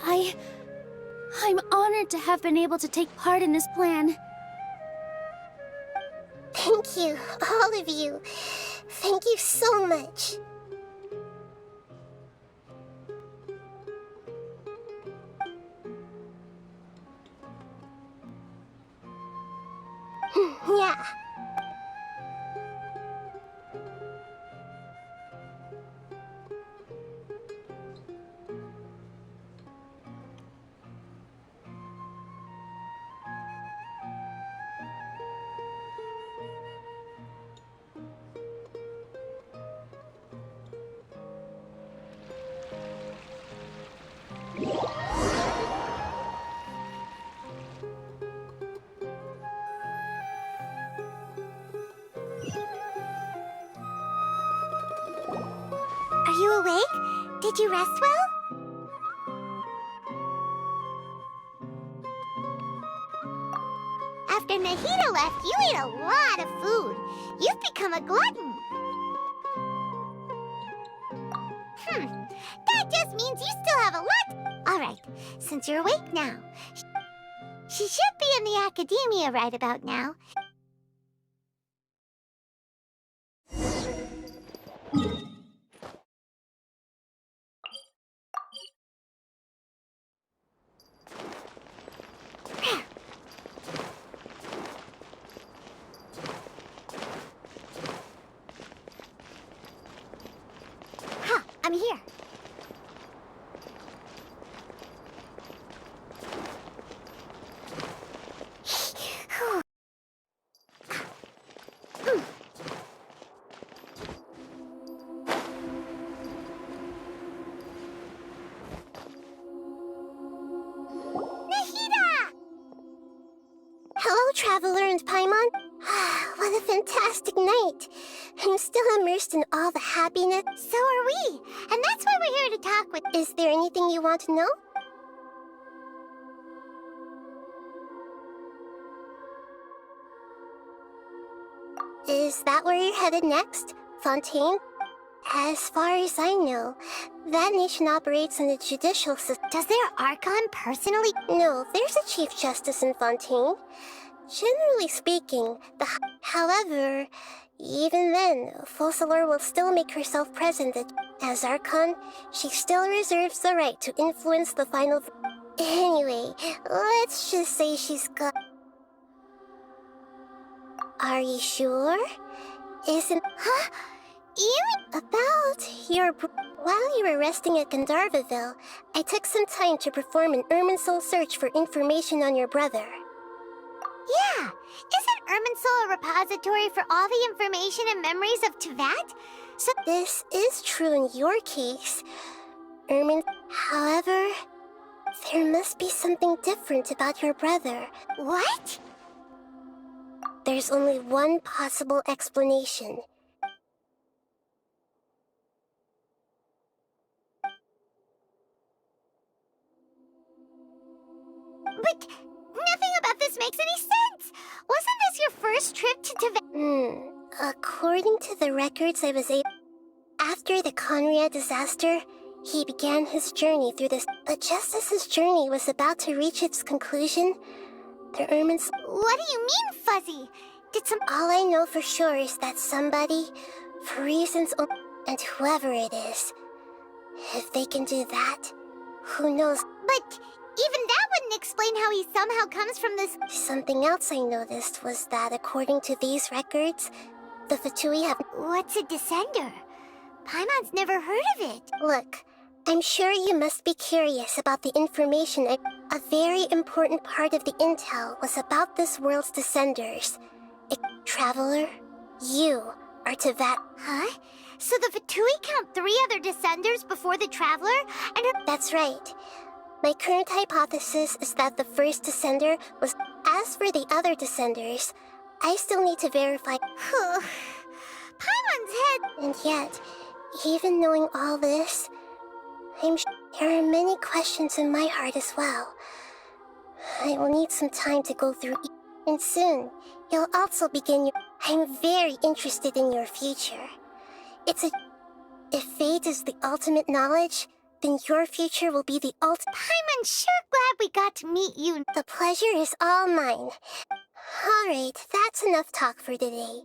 I'm honored to have been able to take part in this plan. Thank you, all of you. Thank you so much. Yeah. Are you awake? Did you rest well? After Nahida left, you ate a lot of food. You've become a glutton. That just means you still have a lot. All right, since you're awake now, she should be in the Academia right about now. I'm here. Hello, Traveler and Paimon. What a fantastic night. I'm still immersed in all the happiness. So are we. And that's why we're here to talk with... Is there anything you want to know? Is that where you're headed next? Fontaine? As far as I know, that nation operates in the judicial system. Does their Archon personally? No, there's a Chief Justice in Fontaine. Generally speaking, however, even then, Fossilor will still make herself present. As Archon, she still reserves the right to influence the final. Anyway, let's just say she's got. Are you sure? Isn't. Huh? About your. While you were resting at Gandharvaville, I took some time to perform an Irminsul search for information on your brother. Yeah! Isn't Irminsul a repository for all the information and memories of Teyvat? So this is true in your case, However, there must be something different about your brother. What? There's only one possible explanation. But nothing about this makes any sense! Wasn't this your first trip to Teyvat? According to the records I was able... After the Conrad disaster, he began his journey through this... But just as his journey was about to reach its conclusion, the Irmins... What do you mean, Fuzzy? All I know for sure is that somebody, for reasons... And whoever it is, if they can do that, who knows... But... Even that wouldn't explain how he somehow comes from this... Something else I noticed was that according to these records, the Fatui have... What's a descender? Paimon's never heard of it. Look, I'm sure you must be curious about the information. A very important part of the intel was about this world's descenders. Traveler, you are Teyvat. Huh? So the Fatui count 3 other descenders before the Traveler? And That's right. My current hypothesis is that the first descender was... As for the other descenders, I still need to verify... Paimon's head... And yet, even knowing all this, I'm sure there are many questions in my heart as well. I will need some time to go through... And soon, you'll also begin your... I'm very interested in your future. If fate is the ultimate knowledge, then your future will be the ultimate... Paimon's sure glad we got to meet you. The pleasure is all mine. Alright, that's enough talk for today.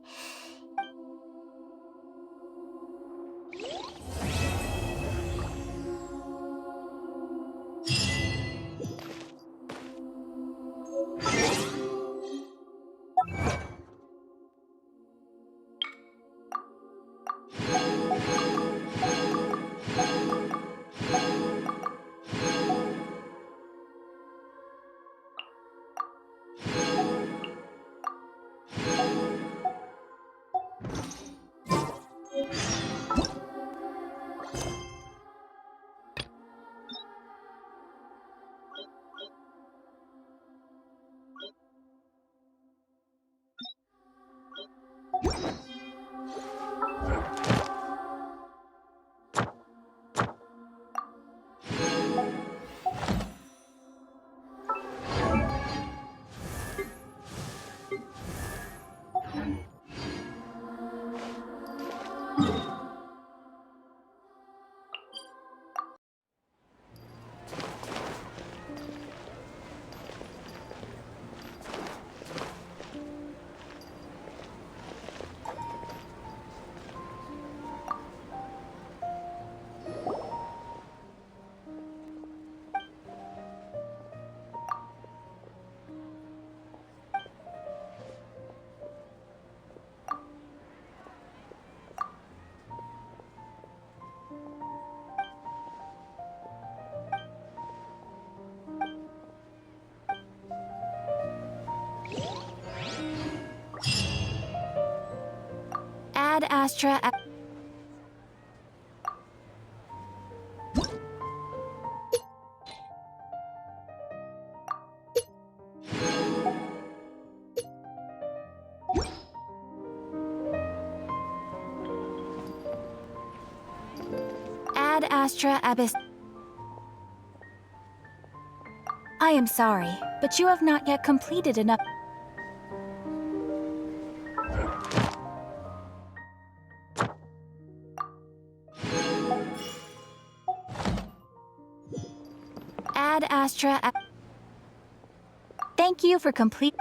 Ad Astra... Ad Astra Abyss... I am sorry, but you have not yet completed enough. Ad Astra. Thank you for complete.